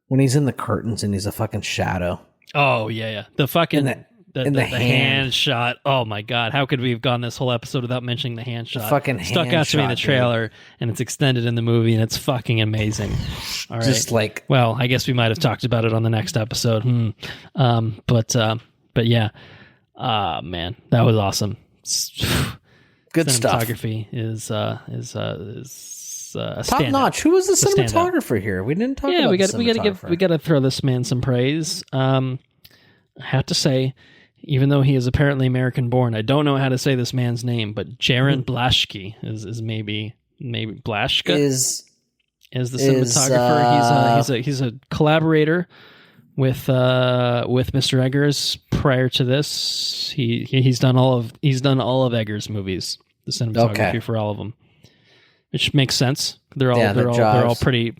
when he's in the curtains and he's a fucking shadow. Oh yeah. The fucking the hand shot. Oh my god, how could we have gone this whole episode without mentioning the hand shot? The fucking stuck hand out to me in the trailer, dude. And it's extended in the movie, and it's fucking amazing. All right. Just like, well, I guess we might have talked about it on the next episode. But yeah. Man, that was awesome. Good stuff. Cinematography is top notch. Who was the cinematographer here? We didn't talk about. We got to throw this man some praise. I have to say, even though he is apparently American born, I don't know how to say this man's name, but Jaron Blaschke is maybe Blaschke is the cinematographer. He's a collaborator with Mr. Eggers. Prior to this, he's done all of Eggers' movies, the cinematography for all of them, which makes sense. They're all pretty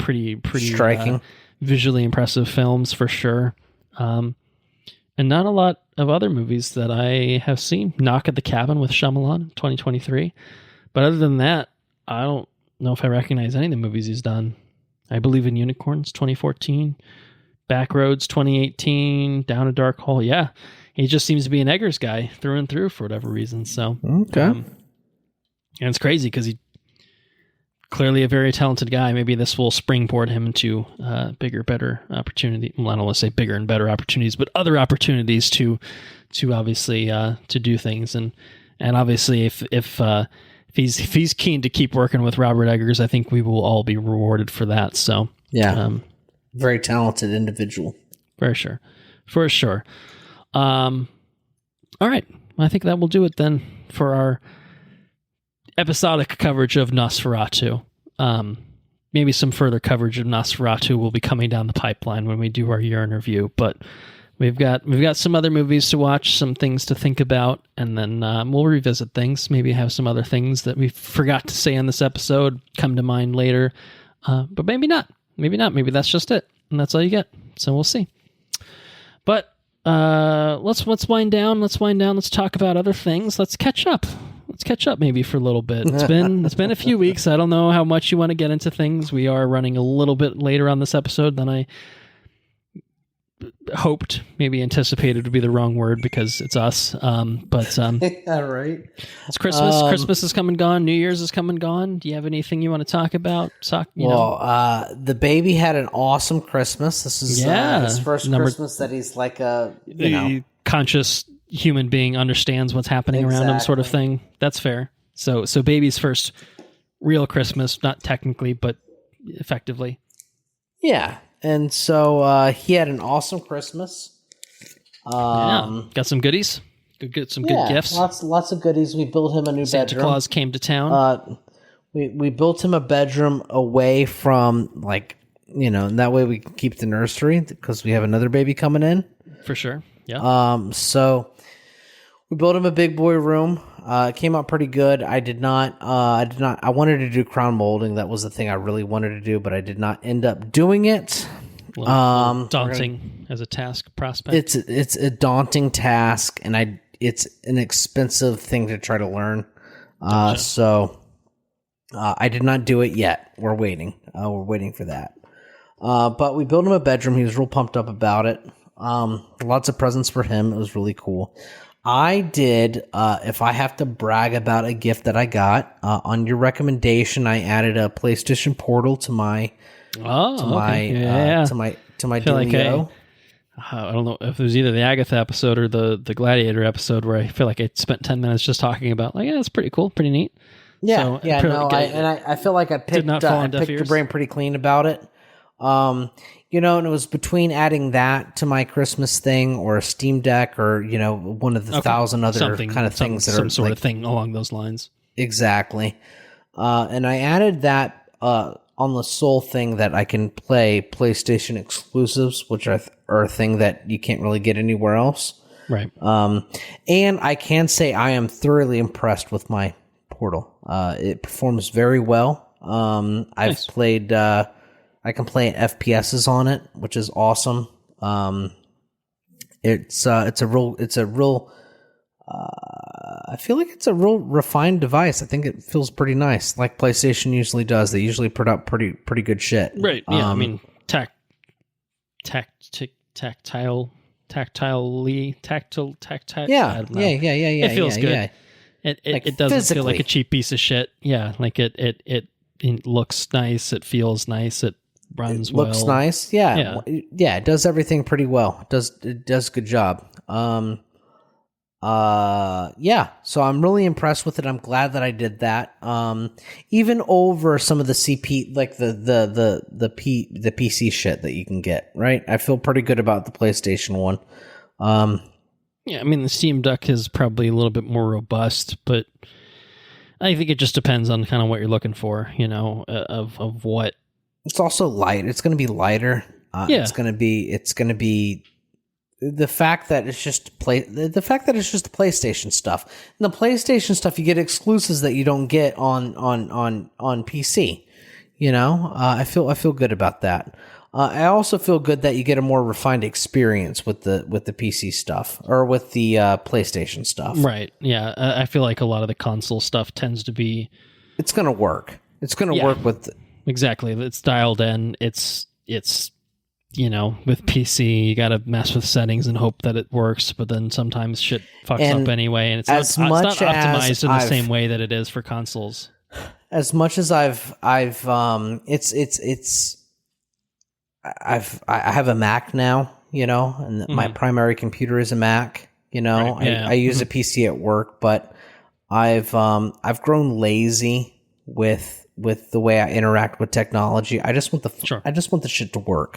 striking, visually impressive films for sure. And not a lot of other movies that I have seen. Knock at the Cabin with Shyamalan, 2023. But other than that, I don't know if I recognize any of the movies he's done. I Believe in Unicorns, 2014. Backroads, 2018. Down a Dark Hole. Yeah, he just seems to be an Eggers guy through and through for whatever reason. So, okay. And it's crazy because he's clearly a very talented guy. Maybe this will springboard him into bigger, better opportunity. Well, I don't want to say bigger and better opportunities, but other opportunities to obviously to do things. And obviously, if he's keen to keep working with Robert Eggers, I think we will all be rewarded for that. So yeah, very talented individual, for sure. All right, I think that will do it then for our episodic coverage of Nosferatu. Maybe some further coverage of Nosferatu will be coming down the pipeline when we do our year in review, but we've got some other movies to watch, some things to think about, and then we'll revisit things, maybe have some other things that we forgot to say on this episode come to mind later, but maybe not, maybe that's just it, and that's all you get, so we'll see. But let's wind down, let's talk about other things, let's catch up maybe for a little bit. It's been a few weeks. I don't know how much you want to get into things. We are running a little bit later on this episode than I hoped, maybe anticipated would be the wrong word because it's us. But yeah, right. It's Christmas. Christmas has come and gone. New Year's has come and gone. Do you have anything you want to talk about? The baby had an awesome Christmas. This is his first Christmas that he's like a conscious human being, understands what's happening around him, sort of thing. That's fair. So baby's first real Christmas, not technically, but effectively. Yeah. And so he had an awesome Christmas. Got some goodies. Good gifts. Lots of goodies. We built him a new Santa bedroom. Claus came to town. we built him a bedroom away from, like, and that way we can keep the nursery because we have another baby coming in. For sure. Yeah. So we built him a big boy room. It came out pretty good. I wanted to do crown molding. That was the thing I really wanted to do, but I did not end up doing it. Daunting as a task prospect. It's a daunting task, and it's an expensive thing to try to learn. Gotcha. So I did not do it yet. We're waiting. We're waiting for that. But we built him a bedroom. He was real pumped up about it. Lots of presents for him. It was really cool. I did, if I have to brag about a gift that I got, on your recommendation, I added a PlayStation Portal to my Dealio. I don't know if it was either the Agatha episode or the Gladiator episode where I feel like I spent 10 minutes just talking about, like, yeah, it's pretty cool, pretty neat. Yeah, I feel like I picked your brain pretty clean about it. And it was between adding that to my Christmas thing or a Steam Deck or, one of the 1,000 other kind of things that are some sort of thing along those lines. Exactly. And I added that on the sole thing that I can play PlayStation exclusives, which are a thing that you can't really get anywhere else. Right. And I can say I am thoroughly impressed with my Portal. It performs very well. I've played... I can play FPSs on it, which is awesome. It's a real. I feel like it's a real refined device. I think it feels pretty nice, like PlayStation usually does. They usually put up pretty good shit. Right. Yeah. I mean, tactile. Yeah. Yeah. It feels good. Yeah. It doesn't feel like a cheap piece of shit. Yeah. Like it looks nice. It feels nice. It runs well. Looks nice. Yeah. It does everything pretty well. It does a good job. So I'm really impressed with it. I'm glad that I did that. Even over some of the CP, like the PC shit that you can get, right? I feel pretty good about the PlayStation one. Yeah, I mean, the Steam Deck is probably a little bit more robust, but I think it just depends on kind of what you're looking for, of what. It's also light. It's going to be lighter. It's going to be the fact that it's just the PlayStation stuff. And the PlayStation stuff, you get exclusives that you don't get on PC. I feel good about that. I also feel good that you get a more refined experience with the PC stuff or with the PlayStation stuff. Right. Yeah. I feel like a lot of the console stuff tends to be. It's going to work. It's going to work with. Exactly. It's dialed in. It's with PC, you got to mess with settings and hope that it works, but then sometimes shit fucks up anyway, and it's not optimized in the same way that it is for consoles. As much as I have a Mac now, and my primary computer is a Mac, right, yeah. I use a PC at work, but I've grown lazy with the way I interact with technology. I just want the shit to work.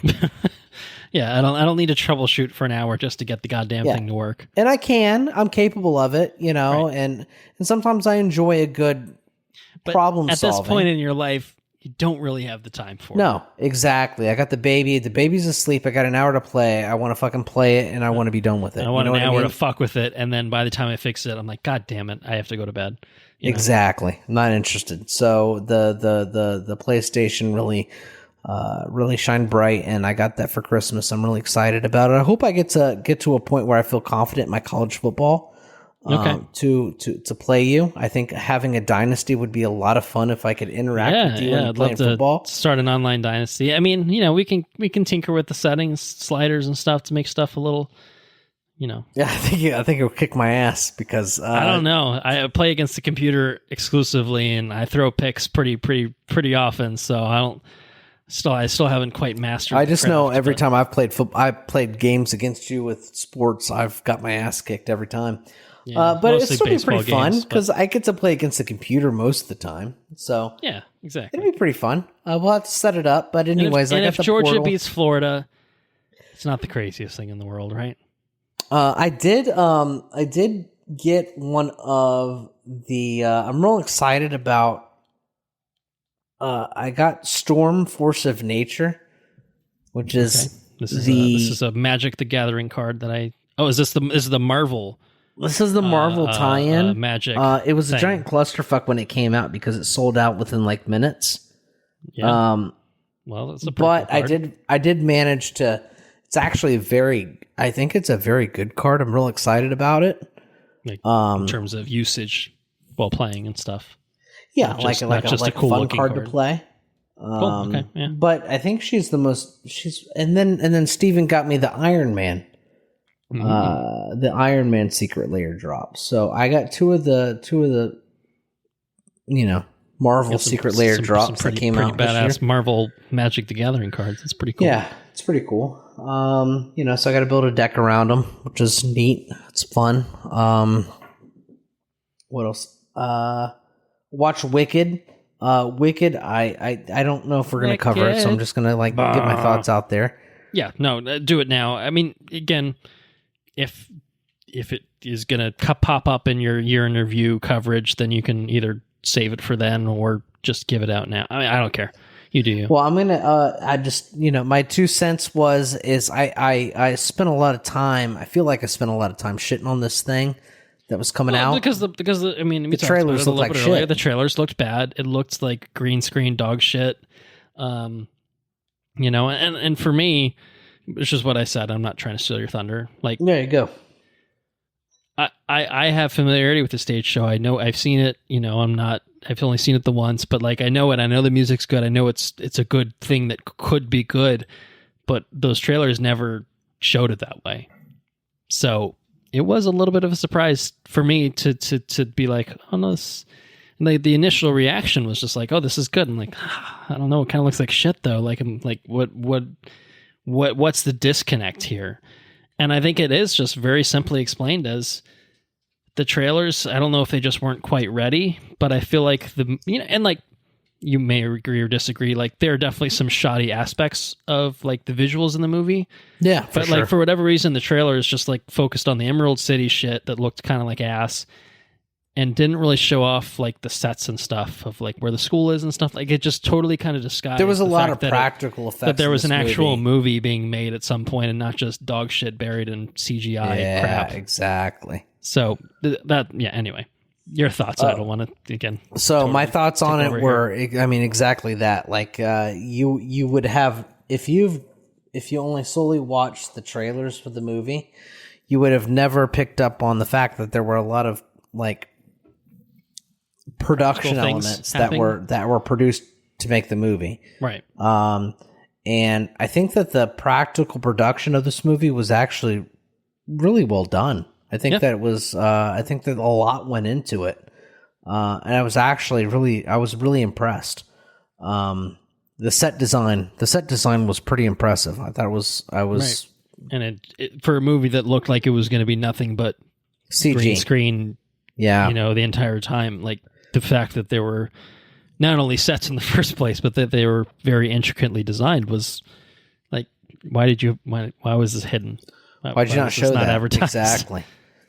Yeah, I don't need to troubleshoot for an hour just to get the goddamn thing to work. And I'm capable of it, right. and sometimes I enjoy a good problem solving. At this point in your life, you don't really have the time for it. No, exactly. I got the baby. The baby's asleep. I got an hour to play. I want to fucking play it, and I want to be done with it. I want an hour to fuck with it, and then by the time I fix it, I'm like, God damn it, I have to go to bed. Exactly. I'm not interested. So the PlayStation really shined bright, and I got that for Christmas. I'm really excited about it. I hope I get to a point where I feel confident in my college football. To play you. I think having a dynasty would be a lot of fun if I could interact with you and play football. Start an online dynasty. I mean, we can tinker with the settings, sliders and stuff to make stuff a little, Yeah, I think it would kick my ass because I don't know. I play against the computer exclusively, and I throw picks pretty often. So I still haven't quite mastered. I just know every time I've played I played games against you with sports, I've got my ass kicked every time. Yeah, but it's still be pretty fun because I get to play against the computer most of the time. So yeah, exactly. It'll be pretty fun. We'll have to set it up. But anyways, if Georgia beats Florida, it's not the craziest thing in the world, right? I did get one of the. I'm real excited about I got Storm, Force of Nature, which is this is a Magic the Gathering card that I. Oh, is this the Marvel? This is the Marvel tie-in. Magic. It was a thing. giant clusterfuck when it came out because it sold out within like minutes. Yeah. Well, that's a pretty but cool card. I did manage to. It's actually I think it's a very good card. I'm real excited about it. Like, in terms of usage while playing and stuff. Yeah, Not like a cool fun card to play. Cool. Okay. Yeah. But I think she's the most. And then Steven got me the Iron Man. The Iron Man secret layer drop. So I got two of the Marvel secret layer drops that came out badass this year. Marvel Magic the Gathering cards. It's pretty cool. Yeah, it's pretty cool. So I got to build a deck around them, which is neat. It's fun. What else? Watch Wicked. Wicked. I don't know if we're gonna cover it, so I'm just gonna get my thoughts out there. Yeah, no, do it now. I mean, again, if it is gonna pop up in your year in review coverage, then you can either save it for then or just give it out now. I mean, I don't care. You do you. Well, I'm gonna. I just my 2 cents is I spent a lot of time. I feel like I spent a lot of time shitting on this thing that was coming out because the trailers looked like shit. The trailers looked bad. It looked like green screen dog shit. And for me, which is what I said. I'm not trying to steal your thunder. Like, there you go. I have familiarity with the stage show. I know I've seen it. I've only seen it the once, but like I know it. I know the music's good. I know it's a good thing that could be good, but those trailers never showed it that way. So it was a little bit of a surprise for me to be like, oh no, this. And the initial reaction was just like, oh, this is good. I'm like, I don't know. It kind of looks like shit though. Like I'm like, what's the disconnect here? And I think it is just very simply explained as the trailers. I don't know if they just weren't quite ready, but I feel like and like you may agree or disagree. Like there are definitely some shoddy aspects of like the visuals in the movie. Yeah, but sure. like for whatever reason, the trailer is just like focused on the Emerald City shit that looked kind of like ass, and didn't really show off like the sets and stuff of like where the school is and stuff. Like it just totally kind of disguised. There was a lot of practical effects. That there was an actual movie being made at some point and not just dog shit buried in CGI crap. Yeah, exactly. So anyway, your thoughts. I don't want to again. So totally my thoughts on it were, I mean, exactly that. Like you would have if you only solely watched the trailers for the movie, you would have never picked up on the fact that there were a lot of like production elements that were produced to make the movie. Right. And I think that the practical production of this movie was actually really well done. I think that it was, I think that a lot went into it. And I was actually really impressed. The set design was pretty impressive. I thought it was, right. And it for a movie that looked like it was going to be nothing but CG green screen. Yeah. The entire time, like the fact that there were not only sets in the first place, but that they were very intricately designed was like, why was this hidden? Why did you not show that? Advertised? Exactly.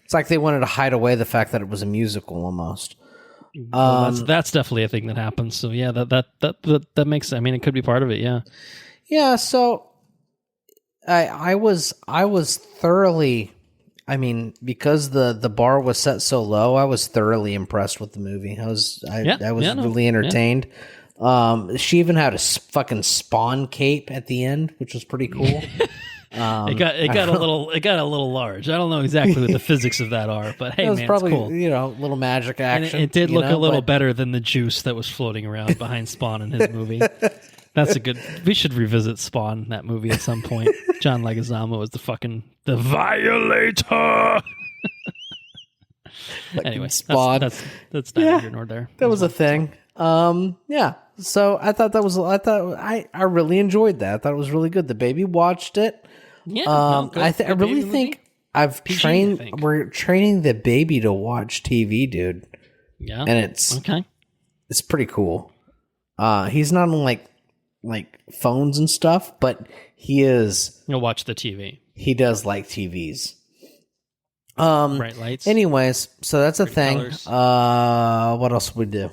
It's like they wanted to hide away the fact that it was a musical almost. Well, that's definitely a thing that happens. So yeah, that makes. I mean, it could be part of it. Yeah. Yeah. So I was thoroughly. I mean, because the bar was set so low, I was thoroughly impressed with the movie. I was really entertained. Yeah. She even had a fucking Spawn cape at the end, which was pretty cool. It got a little large. I don't know exactly what the physics of that are, but hey, it was probably it's cool. Little magic action. And it did look a little better than the juice that was floating around behind Spawn in his movie. That's a good. We should revisit Spawn, that movie, at some point. John Leguizamo was the Violator. Anyway, Spawn. That's neither here nor there. That was a thing. Yeah. So I thought I really enjoyed that. I thought it was really good. The baby watched it. Yeah. I really think we're training the baby to watch TV, dude. Yeah. And it's pretty cool. He's not on like phones and stuff, but he'll watch the TV. He does like TVs. Bright lights. Anyways, so that's a thing. Colors. What else would we do?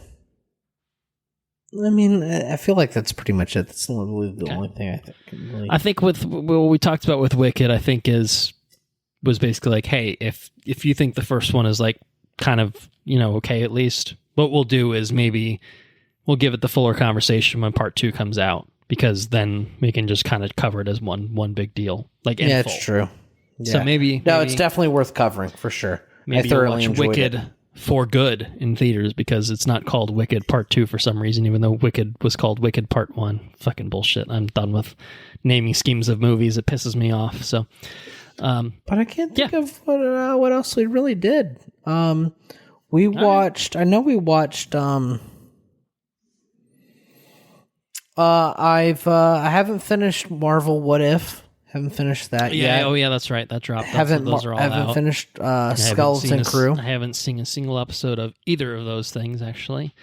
I mean, I feel like that's pretty much it. That's literally the only thing I think. Really... I think with what we talked about with Wicked, I think was basically like, hey, if you think the first one is like kind of, okay, at least what we'll do is maybe we'll give it the fuller conversation when part 2 comes out, because then we can just kind of cover it as one big deal. Like, in full. It's true. Yeah. So maybe it's definitely worth covering for sure. Maybe I thoroughly you'll watch enjoyed Wicked it. for good in theaters, because it's not called Wicked Part 2 for some reason, even though Wicked was called Wicked Part 1. Fucking bullshit. I'm done with naming schemes of movies. It pisses me off. So, but I can't think of what else we really did. We watched. Right. I know we watched. I haven't finished Marvel What If. Haven't finished that yet. Oh yeah, that's right. That dropped. Those are all haven't finished Skeleton Crew. I haven't seen a single episode of either of those things, actually.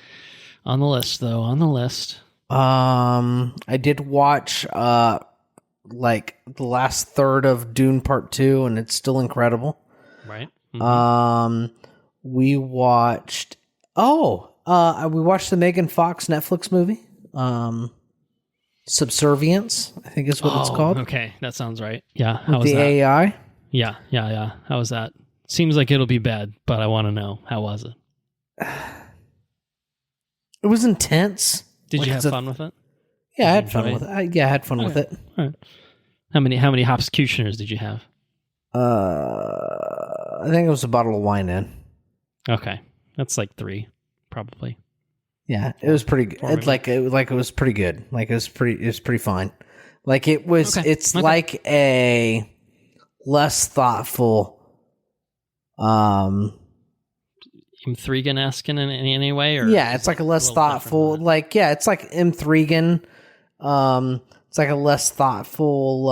On the list, though. On the list. I did watch like the last third of Dune Part 2, and it's still incredible. Right. Mm-hmm. We watched the Megan Fox Netflix movie. Subservience, I think is what it's called. Okay, that sounds right. Yeah, how was the that? AI? Yeah. How was that? Seems like it'll be bad, but I want to know, how was it? It was intense. Did you have fun with it? Yeah, I had fun with it. I had fun with it. All right. How many Hopscutioners did you have? I think it was a bottle of wine in. Okay, that's like 3, probably. Yeah, it was pretty good. It was pretty good. Like it was pretty fine. Like it was. Okay. It's like a less thoughtful. M3gan-esque in any way, or it's like a less thoughtful. Like it's like M3gan. It's like a less thoughtful.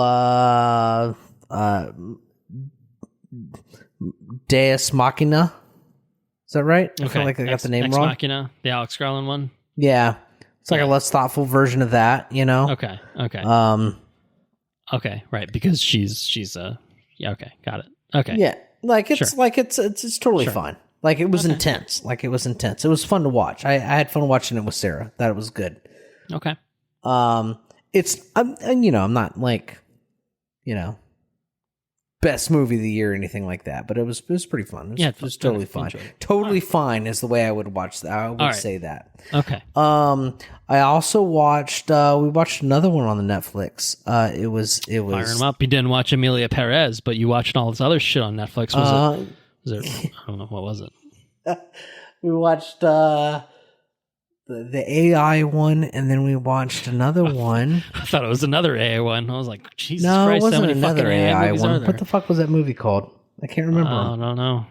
Deus Machina. Is that right? Okay. I feel like I got the name wrong. Ex Machina, the Alex Garland one. Yeah, it's like a less thoughtful version of that. Okay. Okay, right, because she's okay, got it. Okay. Yeah, it's totally fine. Like it was intense. Like it was intense. It was fun to watch. I had fun watching it with Sarah. That was good. Okay. I'm not like, best movie of the year or anything like that, but it was pretty fun. It was totally fine. Totally fine is the way I would watch that. I would say that. Okay. I also watched. We watched another one on the Netflix. It was Fire 'em up. You didn't watch Emilia Perez, but you watched all this other shit on Netflix. Was it? I don't know. What was it? We watched the AI one, and then we watched another one. I thought it was another AI one. I was like, Jesus no, Christ, it wasn't how many another fucking AI one. Are there? What the fuck was that movie called? I can't remember. I don't know.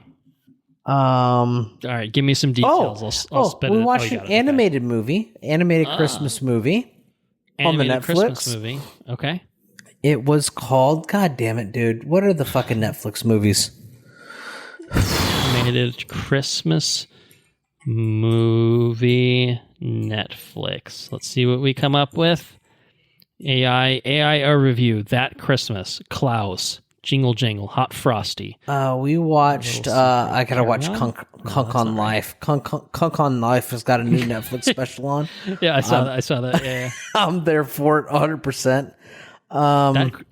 All right, give me some details. I'll spit we it. watched an animated movie, Christmas movie on the Netflix. Christmas movie. Okay. It was called. God damn it, dude! What are the fucking Netflix movies? Animated Christmas movie Netflix. Let's see what we come up with. AI review. That Christmas. Klaus. Jingle Jangle. Hot Frosty. We watched. I gotta watch Kunk on Life. Kunk on Life has got a new Netflix special on. Yeah, I saw that. Yeah. I'm there for it 100%.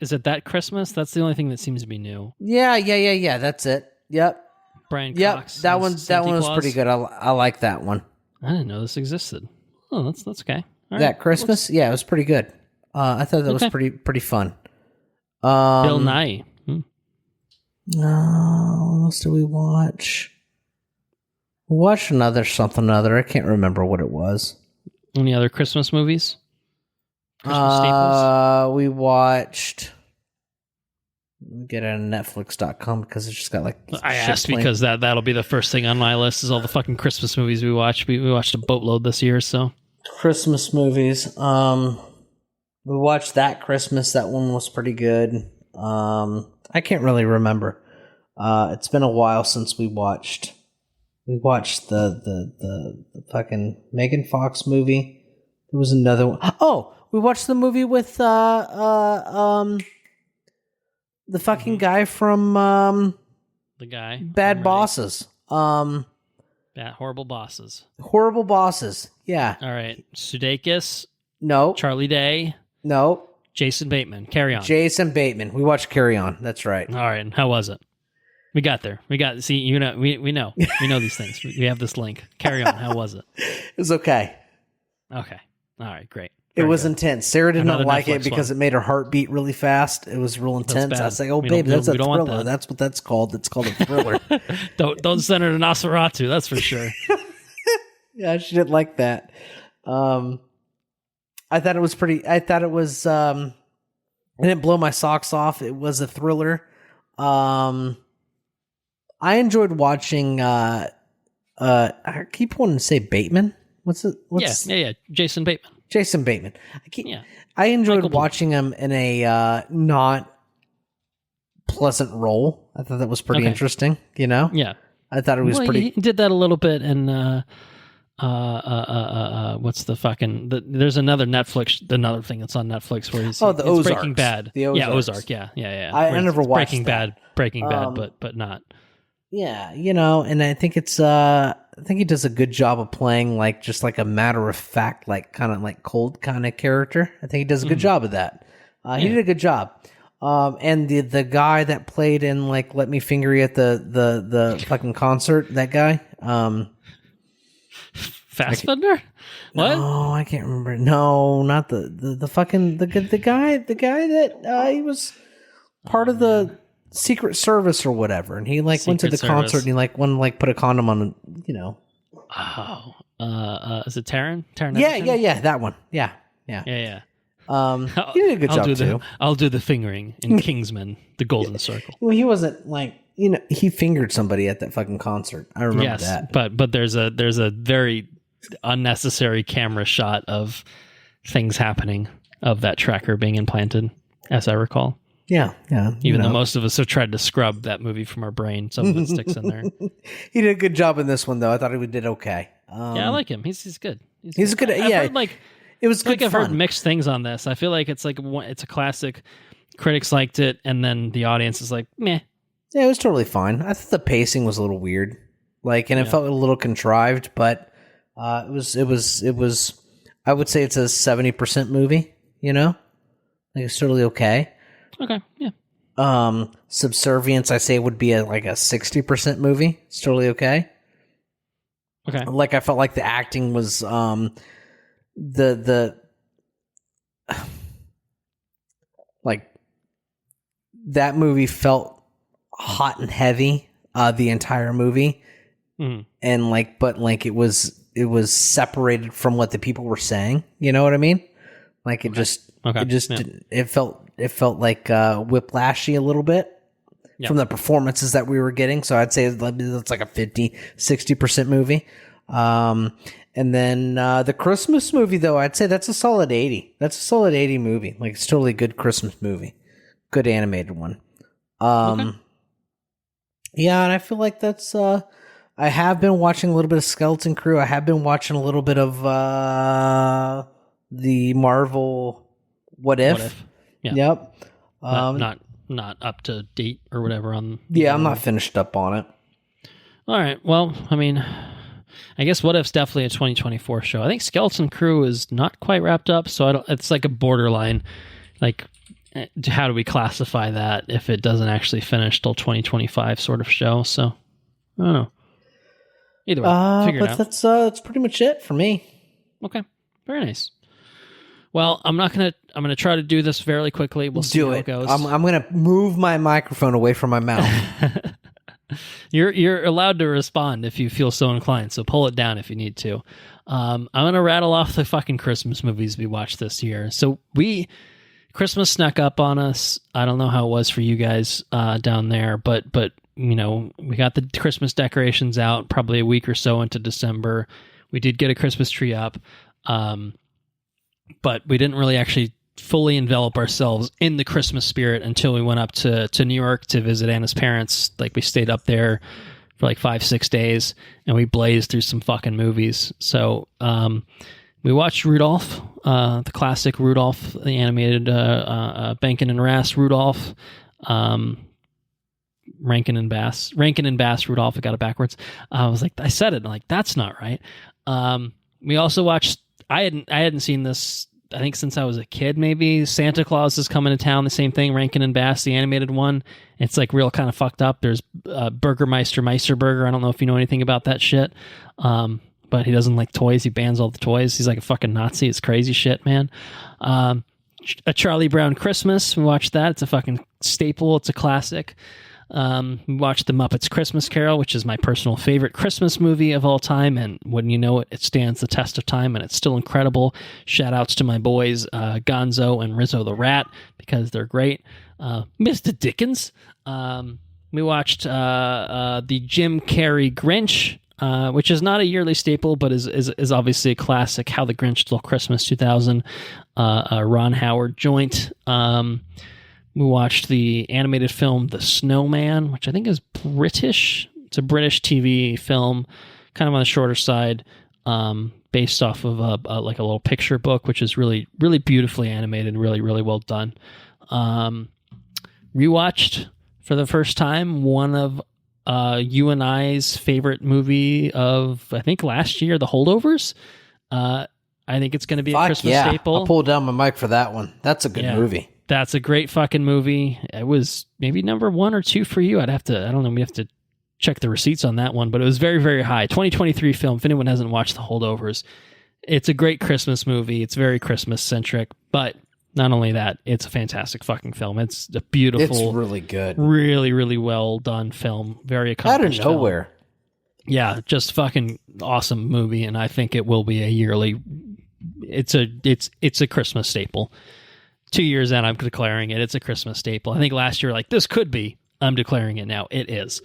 Is it That Christmas? That's the only thing that seems to be new. Yeah. That's it. Yep. Brian Cox. That one was pretty good. I like that one. I didn't know this existed. Oh, that's okay. All right. That Christmas? Yeah, it was pretty good. I thought that was pretty fun. Bill Nye. What else did we watch? We watched something other. I can't remember what it was. Any other Christmas movies? Christmas staples? We watched. Get it on Netflix.com because it's just got like. I asked because that'll be the first thing on my list is all the fucking Christmas movies we watched. We watched a boatload this year, so. Christmas movies. We watched That Christmas. That one was pretty good. I can't really remember. It's been a while since we watched the fucking Megan Fox movie. There was another one. Oh, we watched the movie with the fucking guy from the guy Bad Bosses. Yeah, Horrible Bosses. Horrible Bosses. Yeah. All right. Sudeikis, No. Charlie Day, No. Jason Bateman. Carry On. Jason Bateman. We watched Carry On. That's right. All right. And how was it? We got there. See, we know. We know these things. We have this link. Carry On. How was it? It was okay. Okay. All right. Great. It was intense. Sarah did not like Netflix it because it made her heart beat really fast. It was real intense. I was like, "Oh, baby, that's a thriller. That's what that's called. It's called a thriller." Don't send her to Nosferatu. That's for sure. Yeah, she didn't like that. I thought it was pretty. I thought it was. I didn't blow my socks off. It was a thriller. I enjoyed watching. I keep wanting to say Bateman. What's it? Yeah. Jason Bateman. Jason Bateman. I enjoyed watching him in a not pleasant role. I thought that was pretty interesting. You know. Yeah. I thought it was pretty. He did that a little bit in. What's the fucking? There's another thing that's on Netflix where he's the Ozarks. Breaking Bad. The Ozarks. Yeah, Ozark. Yeah. I never watched Breaking Bad, but not. Yeah, and I think I think he does a good job of playing like just like a matter of fact, like kind of like cold kind of character. I think he does a good job of that. He did a good job. And the guy that played in like Let Me Finger You at the fucking concert, that guy. Fassbender? What? No, I can't remember. No, not the fucking the guy that he was part of the Secret Service or whatever, and he like went to the concert and he like went and like put a condom on, Oh, is it Taron? Yeah, that one. Yeah. He did a good job too. I'll do the fingering in Kingsman, the Golden Circle. Well, he wasn't like he fingered somebody at that fucking concert. I remember that. But there's a very unnecessary camera shot of things happening, of that tracker being implanted, as I recall. Yeah. Even though most of us have tried to scrub that movie from our brain, some of it sticks in there. He did a good job in this one, though. I thought he did okay. Yeah, I like him. He's good. He's good. I've heard, it was good. I've heard mixed things on this. I feel like it's a classic. Critics liked it, and then the audience is like, meh. Yeah, it was totally fine. I thought the pacing was a little weird, it felt a little contrived, but it was. I would say it's a 70% movie. It's totally okay. Okay, yeah. Subservience, I say, would be a 60% movie. It's totally okay. Okay. I felt like the acting was that movie felt hot and heavy the entire movie, and it was separated from what the people were saying. You know what I mean? It felt like whiplashy a little bit from the performances that we were getting. So I'd say it's like a 50-60% movie. And then the Christmas movie, though, I'd say that's a solid 80. That's a solid 80 movie. It's totally a good Christmas movie. Good animated one. Yeah, and I feel like that's... I have been watching a little bit of Skeleton Crew. I have been watching a little bit of the Marvel What If. Yeah. Yep. Not up to date or whatever on. Yeah, I'm not finished up on it. All right. Well, I mean, I guess What If's definitely a 2024 show. I think Skeleton Crew is not quite wrapped up, so it's like a borderline. How do we classify that if it doesn't actually finish till 2025 sort of show? So I don't know. Either way, figure it out. That's pretty much it for me. Okay. Very nice. Well, I'm gonna try to do this fairly quickly. We'll see how it goes. I'm gonna move my microphone away from my mouth. You're allowed to respond if you feel so inclined. So pull it down if you need to. I'm gonna rattle off the fucking Christmas movies we watched this year. So Christmas snuck up on us. I don't know how it was for you guys down there, but we got the Christmas decorations out probably a week or so into December. We did get a Christmas tree up. But we didn't really actually fully envelop ourselves in the Christmas spirit until we went up to New York to visit Anna's parents. We stayed up there for 5-6 days, and we blazed through some fucking movies. So we watched Rudolph, the classic Rudolph, the animated Bankin and Rass Rudolph, Rankin and Bass Rudolph. I got it backwards. I was like, I said it, I'm like, that's not right. We also watched. I hadn't seen this. I think since I was a kid, maybe Santa Claus is Coming to Town. The same thing. Rankin and Bass, the animated one. It's like real kind of fucked up. There's Burgermeister Meisterburger. I don't know if you know anything about that shit. But he doesn't like toys. He bans all the toys. He's like a fucking Nazi. It's crazy shit, man. A Charlie Brown Christmas. We watched that. It's a fucking staple. It's a classic. We watched The Muppets Christmas Carol, which is my personal favorite Christmas movie of all time, and wouldn't you know it, it stands the test of time, and it's still incredible. Shout outs to my boys Gonzo and Rizzo the Rat, because they're great. Mr. Dickens. We watched the Jim Carrey Grinch, which is not a yearly staple, but is obviously a classic. How the Grinch Stole Christmas 2000, Ron Howard joint. We watched the animated film The Snowman, which I think is British. It's a British TV film, kind of on the shorter side, based off of a little picture book, which is really, really beautifully animated, really, really well done. Rewatched for the first time one of you and I's favorite movie of, I think, last year, The Holdovers. I think it's going to be a Christmas staple. I'll pull down my mic for that one. That's a good movie. That's a great fucking movie. It was maybe number 1 or 2 for you. I don't know. We have to check the receipts on that one, but it was very, very high. 2023 film. If anyone hasn't watched The Holdovers, it's a great Christmas movie. It's very Christmas centric, but not only that, it's a fantastic fucking film. It's a beautiful, it's really good, really, really well done film. Very accomplished. Out of nowhere. Film. Yeah, just fucking awesome movie, and I think it will be a yearly. It's a Christmas staple. 2 years out, I'm declaring it. It's a Christmas staple. I think last year, this could be. I'm declaring it now. It is.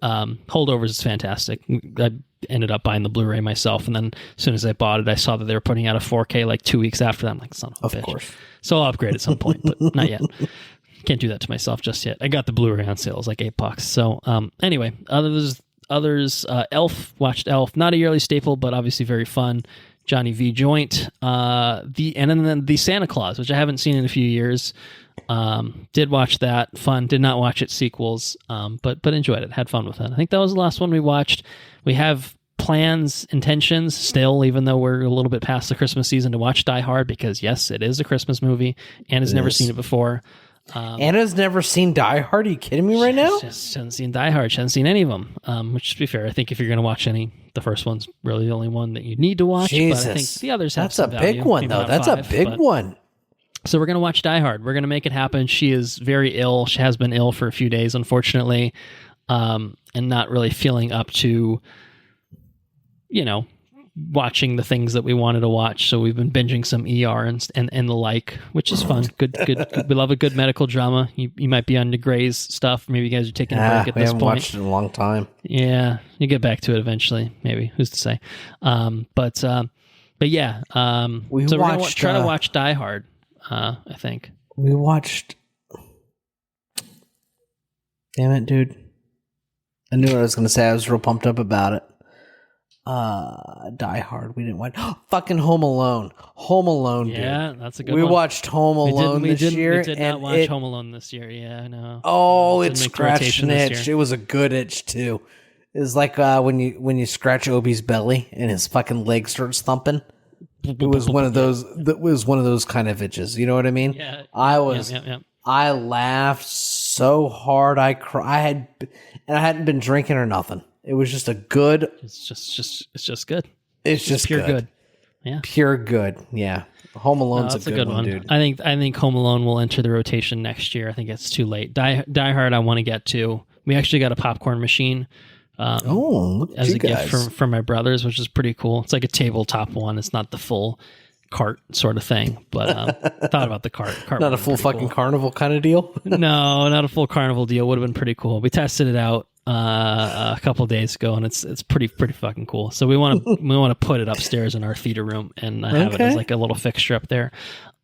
Holdovers is fantastic. I ended up buying the Blu-ray myself, and then as soon as I bought it, I saw that they were putting out a 4K 2 weeks after that. I'm like, son of a bitch. Of course. So I'll upgrade at some point, but not yet. Can't do that to myself just yet. I got the Blu-ray on sale. It was like $8. So anyway, others. Elf. Watched Elf. Not a yearly staple, but obviously very fun. Johnny V joint, and then the Santa Claus, which I haven't seen in a few years. Did watch that, fun. Did not watch its sequels, but enjoyed it. Had fun with it. I think that was the last one we watched. We have plans, intentions still, even though we're a little bit past the Christmas season, to watch Die Hard, because yes, it is a Christmas movie. Anna's never seen it before. Anna's never seen Die Hard? Are you kidding me right now? She hasn't seen Die Hard. She hasn't seen any of them. Which, to be fair, I think if you're going to watch any, the first one's really the only one that you need to watch. Jesus. But I think the others have That's some a big value. one, Maybe though. not That's 5, a big one. So we're going to watch Die Hard. We're going to make it happen. She is very ill. She has been ill for a few days, unfortunately, and not really feeling up to, watching the things that we wanted to watch. So we've been binging some ER and the like, which is fun. Good. We love a good medical drama. You might be on the Grey's stuff. Maybe you guys are taking a break at this point. We haven't watched it in a long time. Yeah, you get back to it eventually. Maybe, who's to say? But yeah. So we're going to try to watch Die Hard. I think we watched. Damn it, dude! I knew what I was going to say. I was real pumped up about it. Die Hard. We didn't watch. Fucking Home Alone. Home Alone, dude. Yeah, that's a good one. We watched Home Alone this year. We did not watch Home Alone this year. Yeah, I know. Oh, it scratched an itch. It was a good itch, too. It was like when you scratch Obi's belly and his fucking leg starts thumping. It was one of those. That was one of those kind of itches. You know what I mean? Yeah. I laughed so hard. I hadn't been drinking or nothing. It was just a good. It's just good. It's just pure good. Yeah, pure good. Yeah, Home Alone's a good one, dude. I think Home Alone will enter the rotation next year. I think it's too late. Die Hard, I want to get to. We actually got a popcorn machine. Look as a guys. gift from my brothers, which is pretty cool. It's like a tabletop one. It's not the full cart sort of thing, but thought about the cart. Not a full fucking carnival kind of deal. No, not a full carnival deal. Would have been pretty cool. We tested it out a couple of days ago, and it's pretty fucking cool. So we want to put it upstairs in our theater room and have it as like a little fixture up there.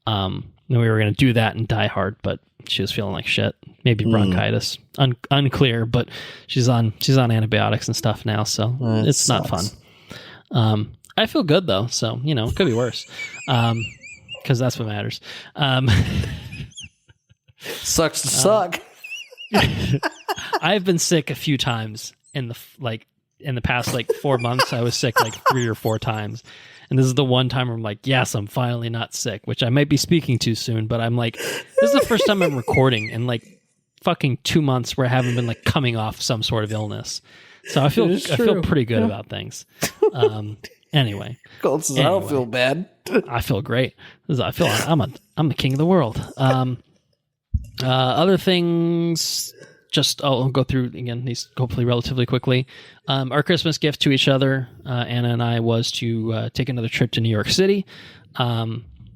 And we were going to do that and Die Hard, but she was feeling like shit. Maybe bronchitis. Unclear, but she's on antibiotics and stuff now, so it's not fun. I feel good though, so it could be worse. Because that's what matters. Sucks to suck. I've been sick a few times in the past 4 months. I was sick 3 or 4 times, And this is the one time where I'm like, yes, I'm finally not sick, which I might be speaking too soon, but I'm like, this is the first time I'm recording in like fucking 2 months where I haven't been like coming off some sort of illness. So I feel pretty good about things. Anyway. Colt says, I don't feel bad. I feel great. I'm the king of the world. Other things, I'll go through again these hopefully relatively quickly. Our Christmas gift to each other, Anna and I, was to take another trip to New York City,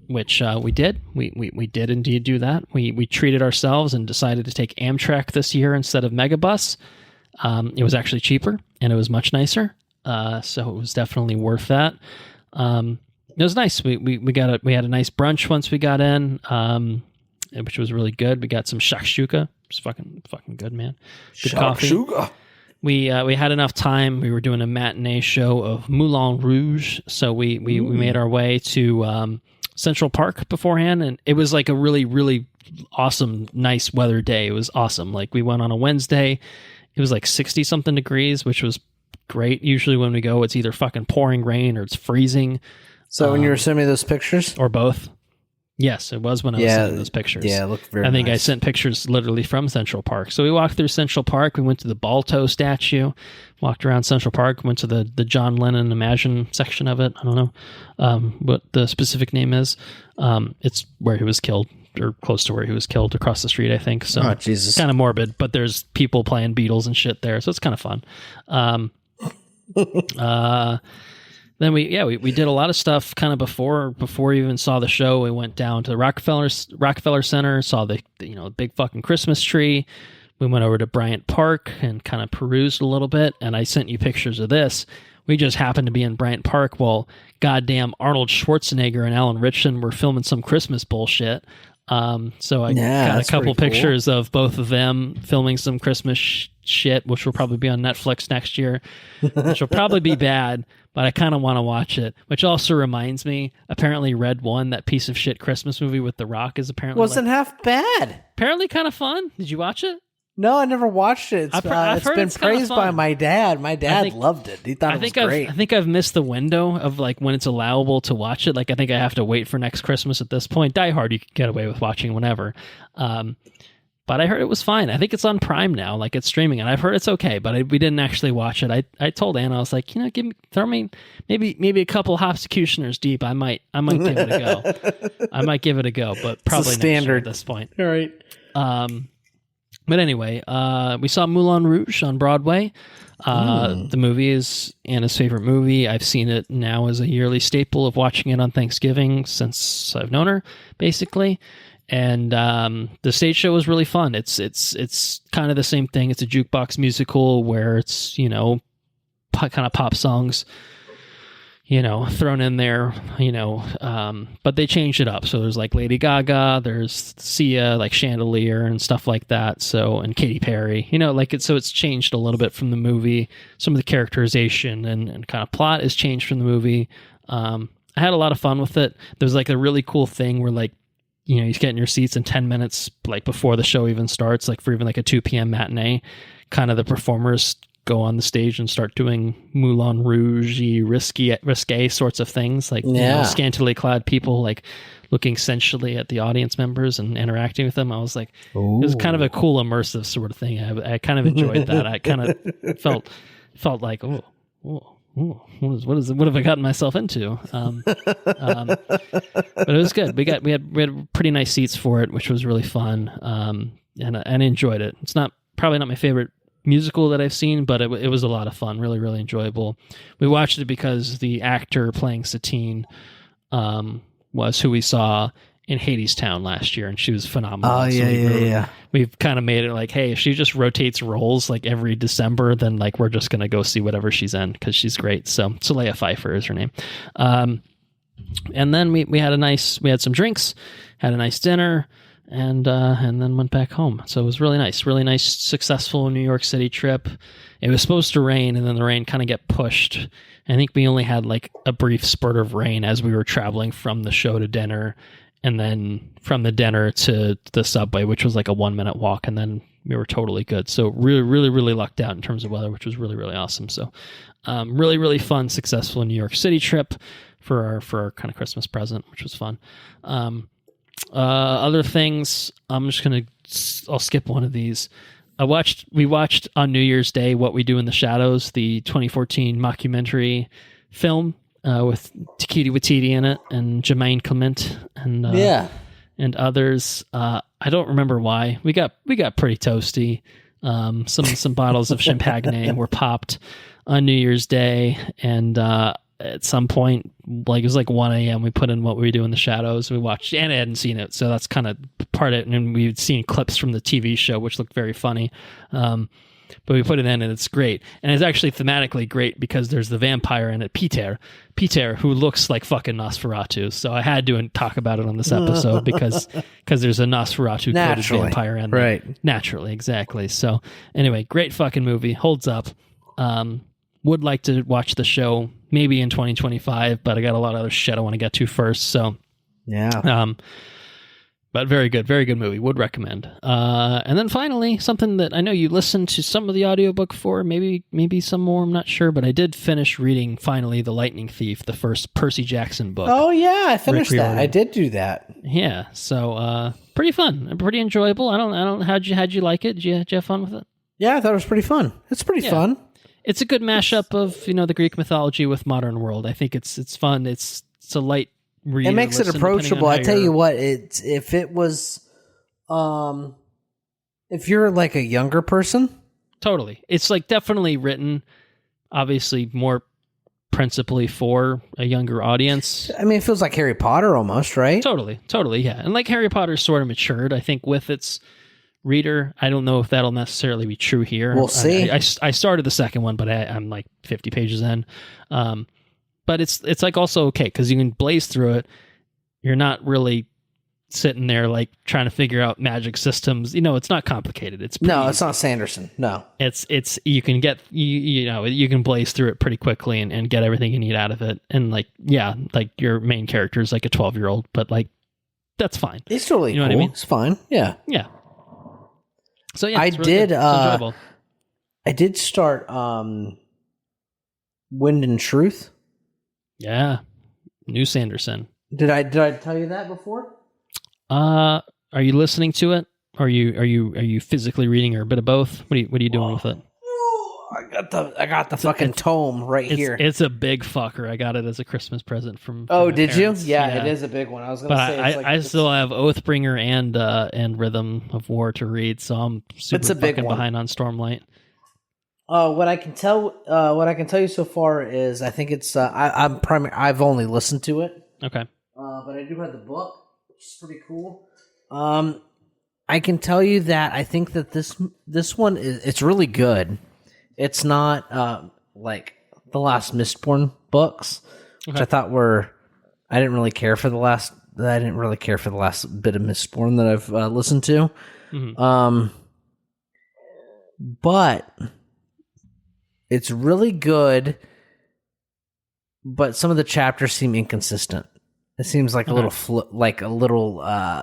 which we did. We did indeed do that. We treated ourselves and decided to take Amtrak this year instead of Megabus. It was actually cheaper and it was much nicer. So it was definitely worth that. It was nice. We had a nice brunch once we got in, which was really good. We got some shakshuka. It's fucking good, man. Good coffee. We had enough time. We were doing a matinee show of Moulin Rouge, so we made our way to Central Park beforehand, and it was like a really, really awesome, nice weather day. It was awesome. Like, we went on a Wednesday. It was like 60-something degrees, which was great. Usually when we go, it's either fucking pouring rain or it's freezing. So when you were sending me those pictures? Or both. Yes, it was when I was sending those pictures. Yeah, it looked very nice. I think I sent pictures literally from Central Park. So we walked through Central Park. We went to the Balto statue, walked around Central Park, went to the John Lennon Imagine section of it. I don't know what the specific name is. It's where he was killed, or close to where he was killed, across the street, I think. So oh, Jesus. Kind of morbid, but there's people playing Beatles and shit there, so it's kind of fun. Then we did a lot of stuff kind of before we even saw the show. We went down to the Rockefeller Center, saw the big fucking Christmas tree. We went over to Bryant Park and kind of perused a little bit, and I sent you pictures of this. We just happened to be in Bryant Park while goddamn Arnold Schwarzenegger and Alan Ritchson were filming some Christmas bullshit. So I got a couple pictures of both of them filming some Christmas shit, which will probably be on Netflix next year, which will probably be bad, but I kind of want to watch it, which also reminds me, apparently Red One, that piece of shit Christmas movie with The Rock, is apparently wasn't half bad. Apparently kind of fun. Did you watch it? No, I never watched it. It's been praised by my dad. My dad loved it. He thought it was great. I think I've missed the window of like when it's allowable to watch it. Like, I think I have to wait for next Christmas at this point. Die Hard, you can get away with watching whenever. But I heard it was fine. I think it's on Prime now, like it's streaming, and I've heard it's okay, but we didn't actually watch it. I told Anna, I was like, throw me maybe a couple Hopsecutioners deep. I might give it a go. I might give it a go, but probably standard at this point. All right. But anyway, we saw Moulin Rouge on Broadway. The movie is Anna's favorite movie. I've seen it now as a yearly staple of watching it on Thanksgiving since I've known her, basically. And the stage show was really fun. It's kind of the same thing. It's a jukebox musical where it's, kind of pop songs, thrown in there, but they changed it up. So there's like Lady Gaga, there's Sia, like Chandelier and stuff like that. So, and Katy Perry, so it's changed a little bit from the movie. Some of the characterization and kind of plot is changed from the movie. I had a lot of fun with it. There's like a really cool thing where like, you get in your seats in 10 minutes, like before the show even starts, like for even like a 2 p.m. matinee, kind of the performers go on the stage and start doing Moulin Rouge-y, risque sorts of things, like scantily clad people like looking sensually at the audience members and interacting with them. I was like, It was kind of a cool immersive sort of thing. I kind of enjoyed that. I kind of felt like, what have I gotten myself into? But it was good. We had pretty nice seats for it, which was really fun. And I enjoyed it. It's probably not my favorite musical that I've seen, but it was a lot of fun. Really, really enjoyable. We watched it because the actor playing Satine was who we saw in Hadestown last year, and she was phenomenal. Oh, yeah. We've kind of made it like, hey, if she just rotates roles like every December, then like we're just going to go see whatever she's in because she's great. So Saleha Pfeiffer is her name. And then we had some drinks, had a nice dinner, and then went back home. So it was really nice, successful New York City trip. It was supposed to rain, and then the rain kind of got pushed. I think we only had like a brief spurt of rain as we were traveling from the show to dinner, and then from the dinner to the subway, which was like a 1-minute walk, and then we were totally good. So really, really, really lucked out in terms of weather, which was really, really awesome. So really, really fun, successful New York City trip. for our kind of Christmas present, which was fun. Other things, I'll skip one of these. We watched on New Year's Day What We Do in the Shadows, the 2014 mockumentary film with Taika Waititi in it and Jermaine Clement and others. I don't remember why. We got pretty toasty. Some bottles of champagne were popped on New Year's Day, and at some point, like it was like 1 a.m., we put in What We Do in the Shadows. We watched, and I hadn't seen it, so that's kind of part of it. And we'd seen clips from the TV show, which looked very funny. But we put it in, and it's great. And it's actually thematically great because there's the vampire in it, Peter, who looks like fucking Nosferatu. So I had to talk about it on this episode because there's a Nosferatu-coded vampire in there. Right. Naturally, exactly. So anyway, great fucking movie. Holds up. Would like to watch the show maybe in 2025, but I got a lot of other shit I want to get to first. So yeah. But very good movie. Would recommend. And then finally, something that I know you listened to some of the audiobook for, maybe some more, I'm not sure, but I did finish reading finally The Lightning Thief, the first Percy Jackson book. Oh yeah, I finished that. I did do that. Yeah, so pretty fun and pretty enjoyable. I don't how'd you like it? Did you have fun with it? Yeah, I thought it was pretty fun. It's pretty fun. It's a good mashup of, the Greek mythology with modern world. I think it's fun. It's a light read. It makes it approachable. I tell you what, if you're like a younger person, totally. It's like definitely written, obviously more principally for a younger audience. I mean, it feels like Harry Potter almost, right? Totally, yeah. And like Harry Potter's sort of matured, I think, with its reader. I don't know if that'll necessarily be true here. We'll see. I started the second one, but I'm like 50 pages in. But it's like also okay because you can blaze through it. You're not really sitting there like trying to figure out magic systems. It's not complicated. It's not Sanderson. No, it's you can get you can blaze through it pretty quickly and get everything you need out of it. And like your main character is like a 12-year-old, but like that's fine. It's totally cool. What I mean? It's fine. Yeah. So yeah, I did. I did start Wind and Truth. Yeah, new Sanderson. Did I tell you that before? Are you listening to it? Are you physically reading, or a bit of both? What are you doing with it? I got the fucking tome here. It's a big fucker. I got it as a Christmas present from did parents. you? Yeah, it is a big one. I was gonna say. I still have Oathbringer and Rhythm of War to read, so I'm super fucking behind on Stormlight. What I can tell you so far is I think it's I've only listened to it. Okay. But I do have the book, which is pretty cool. I can tell you that I think that this one it's really good. It's not like the last Mistborn books, which I thought were. I didn't really care for the last bit of Mistborn that I've listened to. Mm-hmm. But it's really good, but some of the chapters seem inconsistent. It seems like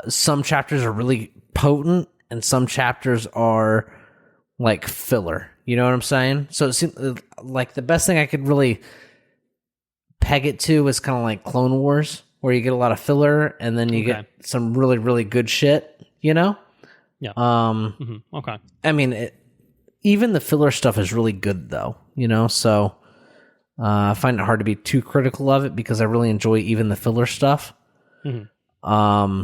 some chapters are really potent and some chapters are like filler. You know what I'm saying? So it seems like the best thing I could really peg it to is kind of like Clone Wars, where you get a lot of filler and then you get some really, really good shit, Yeah. Okay. I mean, even the filler stuff is really good, though, so I find it hard to be too critical of it because I really enjoy even the filler stuff. Mm-hmm.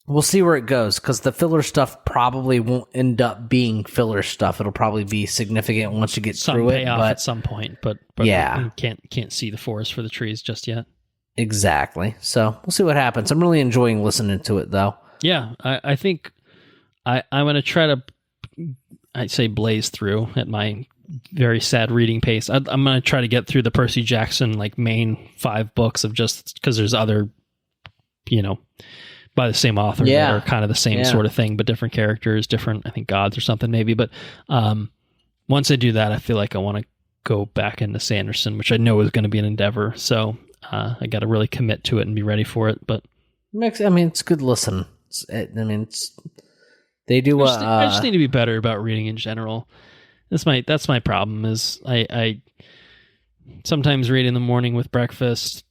We'll see where it goes because the filler stuff probably won't end up being filler stuff. It'll probably be significant once you get through it. But at some point, but yeah, you can't see the forest for the trees just yet. Exactly. So we'll see what happens. I'm really enjoying listening to it, though. Yeah, I think I'm going to try to. I'd say blaze through at my very sad reading pace. I'm going to try to get through the Percy Jackson main 5 books of just because there's other, by the same author that are kind of the same sort of thing, but different characters, different, I think, gods or something maybe. But once I do that, I feel like I want to go back into Sanderson, which I know is going to be an endeavor. So I got to really commit to it and be ready for it. But it's good listen. They do. I just need to be better about reading in general. That's my problem. Is I sometimes read in the morning with breakfast,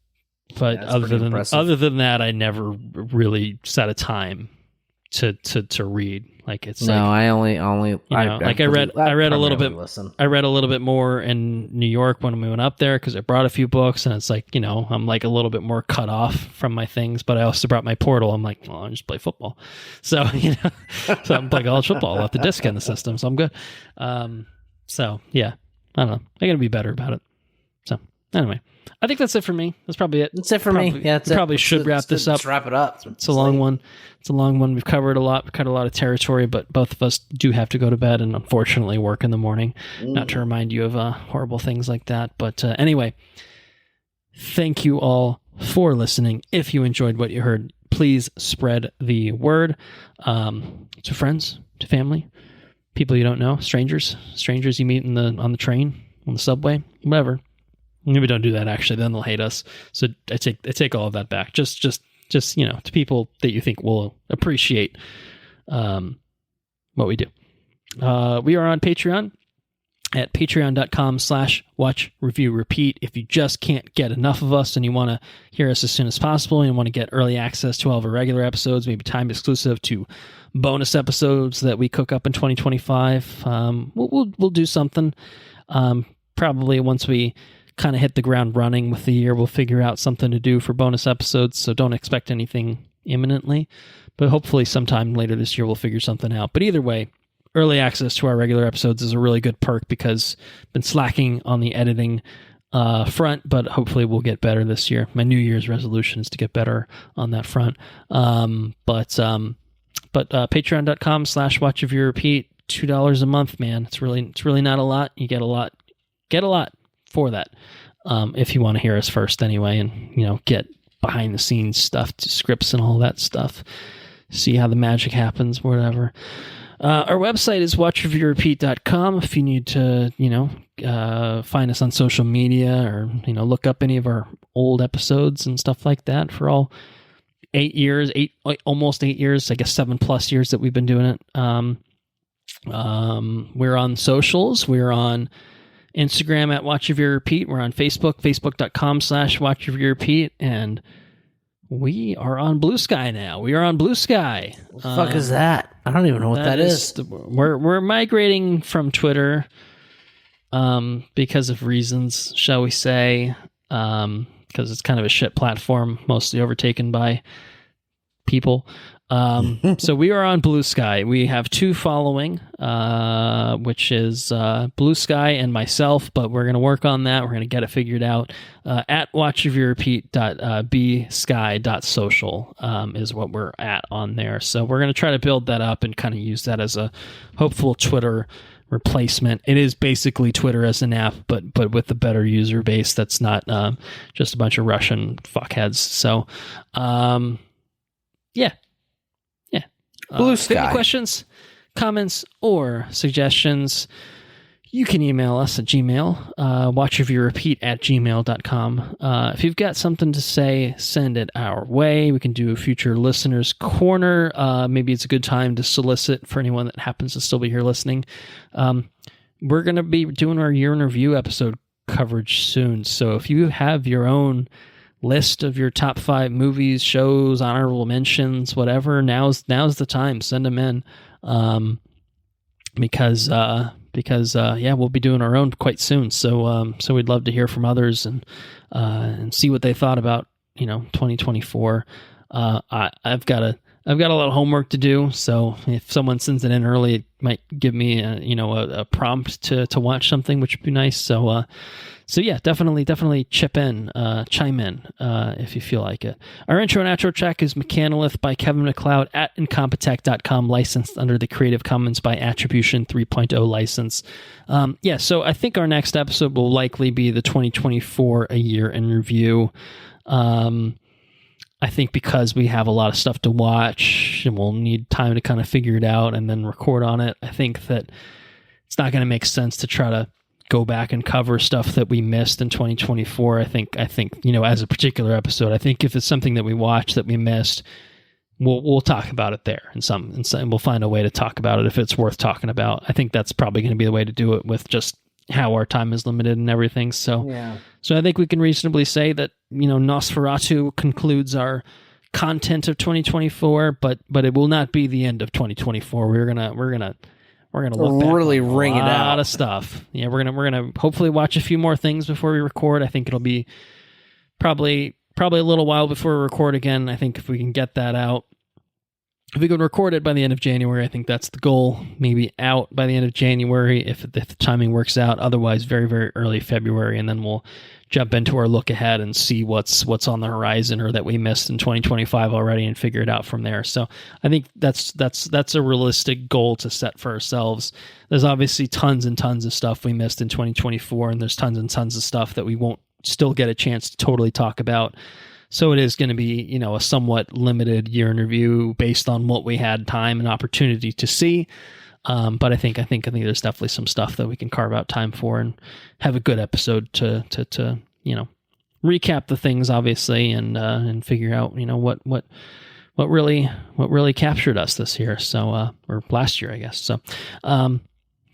But other than that, I never really set a time to read. Like it's no, like, I only I read a little bit. I read a little bit more in New York when we went up there because I brought a few books, and it's like, I'm like a little bit more cut off from my things. But I also brought my Portal. I'm like, well, I just play football, so so I'm playing college football. I left the disc in the system, so I'm good. So yeah, I don't know. I got to be better about it. So anyway. I think that's it for me. That's probably it. That's it for me. Yeah, should wrap this up. Let's wrap it up. It's a long one. It's a long one. We've covered a lot. We've covered a lot of territory, but both of us do have to go to bed and unfortunately work in the morning. Not to remind you of horrible things like that. But anyway, thank you all for listening. If you enjoyed what you heard, please spread the word to friends, to family, people you don't know, strangers you meet on the train, on the subway, whatever. Maybe don't do that, actually. Then they'll hate us. So I take all of that back. Just to people that you think will appreciate what we do. We are on Patreon at patreon.com/watchreviewrepeat. If you just can't get enough of us and you want to hear us as soon as possible and you want to get early access to all of our regular episodes, maybe time exclusive to bonus episodes that we cook up in 2025, we'll do something. Probably once we kind of hit the ground running with the year, we'll figure out something to do for bonus episodes, so don't expect anything imminently, but hopefully sometime later this year we'll figure something out. But either way, early access to our regular episodes is a really good perk because I've been slacking on the editing front, but hopefully we'll get better this year. My New Year's resolution is to get better on that front. But patreon.com/watchreviewrepeat, $2 a month, man. It's really not a lot. You get a lot for that. If you want to hear us first anyway, and get behind the scenes stuff, scripts and all that stuff, see how the magic happens, whatever. Our website is watchreviewrepeat.com. If you need to, find us on social media or, look up any of our old episodes and stuff like that for all almost 8 years, I guess 7+ years that we've been doing it. We're on socials. We're on Instagram at watchreviewrepeat. We're on Facebook, facebook.com/watchreviewrepeat. And we are on Blue Sky now. We are on Blue Sky. What the fuck is that? I don't even know what that is. We're migrating from Twitter because of reasons, shall we say, because it's kind of a shit platform, mostly overtaken by people. So we are on Blue Sky. We have 2 following, which is Blue Sky and myself, but we're going to work on that. We're going to get it figured out. At watchreviewrepeat.bsky.social is what we're at on there. So we're going to try to build that up and kind of use that as a hopeful Twitter replacement. It is basically Twitter as an app, but with a better user base that's not just a bunch of Russian fuckheads. So, yeah. Blue Sky. Any questions, comments, or suggestions, you can email us at Gmail, watchreviewrepeat@gmail.com. If you've got something to say, send it our way. We can do a future listeners' corner. Maybe it's a good time to solicit for anyone that happens to still be here listening. We're going to be doing our year in review episode coverage soon. So if you have your own list of your top 5 movies, shows, honorable mentions, whatever, now's the time. Send them in, because we'll be doing our own quite soon. So we'd love to hear from others and see what they thought about 2024. I've got a lot of homework to do, so if someone sends it in early, it might give me a prompt to watch something, which would be nice. So yeah, definitely chime in if you feel like it. Our intro and outro track is Mechanolith by Kevin MacLeod at Incompetech.com, licensed under the Creative Commons by Attribution 3.0 license. So I think our next episode will likely be the 2024 A Year in Review. I think because we have a lot of stuff to watch and we'll need time to kind of figure it out and then record on it, I think that it's not going to make sense to try to go back and cover stuff that we missed in 2024. I think as a particular episode, I think if it's something that we watched that we missed, we'll talk about it there and we'll find a way to talk about it if it's worth talking about. I think that's probably going to be the way to do it, with just how our time is limited and everything. So I think we can reasonably say that, Nosferatu concludes our content of 2024, but it will not be the end of 2024. We're gonna look back really on ring it out. A lot of stuff. Yeah, we're gonna hopefully watch a few more things before we record. I think it'll be probably a little while before we record again. I think if we can get that out, if we can record it by the end of January, I think that's the goal. Maybe out by the end of January if the timing works out. Otherwise, very, very early February, and then we'll jump into our look ahead and see what's on the horizon or that we missed in 2025 already and figure it out from there. So I think that's a realistic goal to set for ourselves. There's obviously tons and tons of stuff we missed in 2024, and there's tons and tons of stuff that we won't still get a chance to totally talk about. So it is going to be, a somewhat limited year in review based on what we had time and opportunity to see. But I think there's definitely some stuff that we can carve out time for and have a good episode to recap the things, obviously, and figure out what really captured us this year. So or last year, I guess. So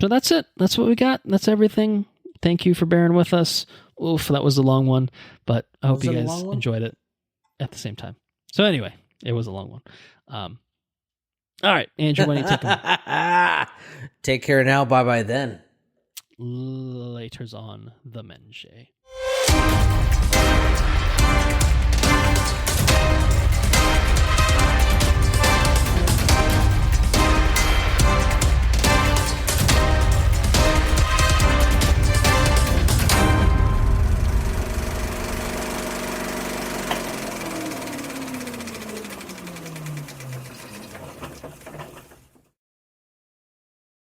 that's it. That's what we got. That's everything. Thank you for bearing with us. Oof, that was a long one, but I hope you guys enjoyed it at the same time. So anyway, it was a long one. All right, Andrew, why don't you take them? Take care now. Bye-bye then. Later's on the Menche.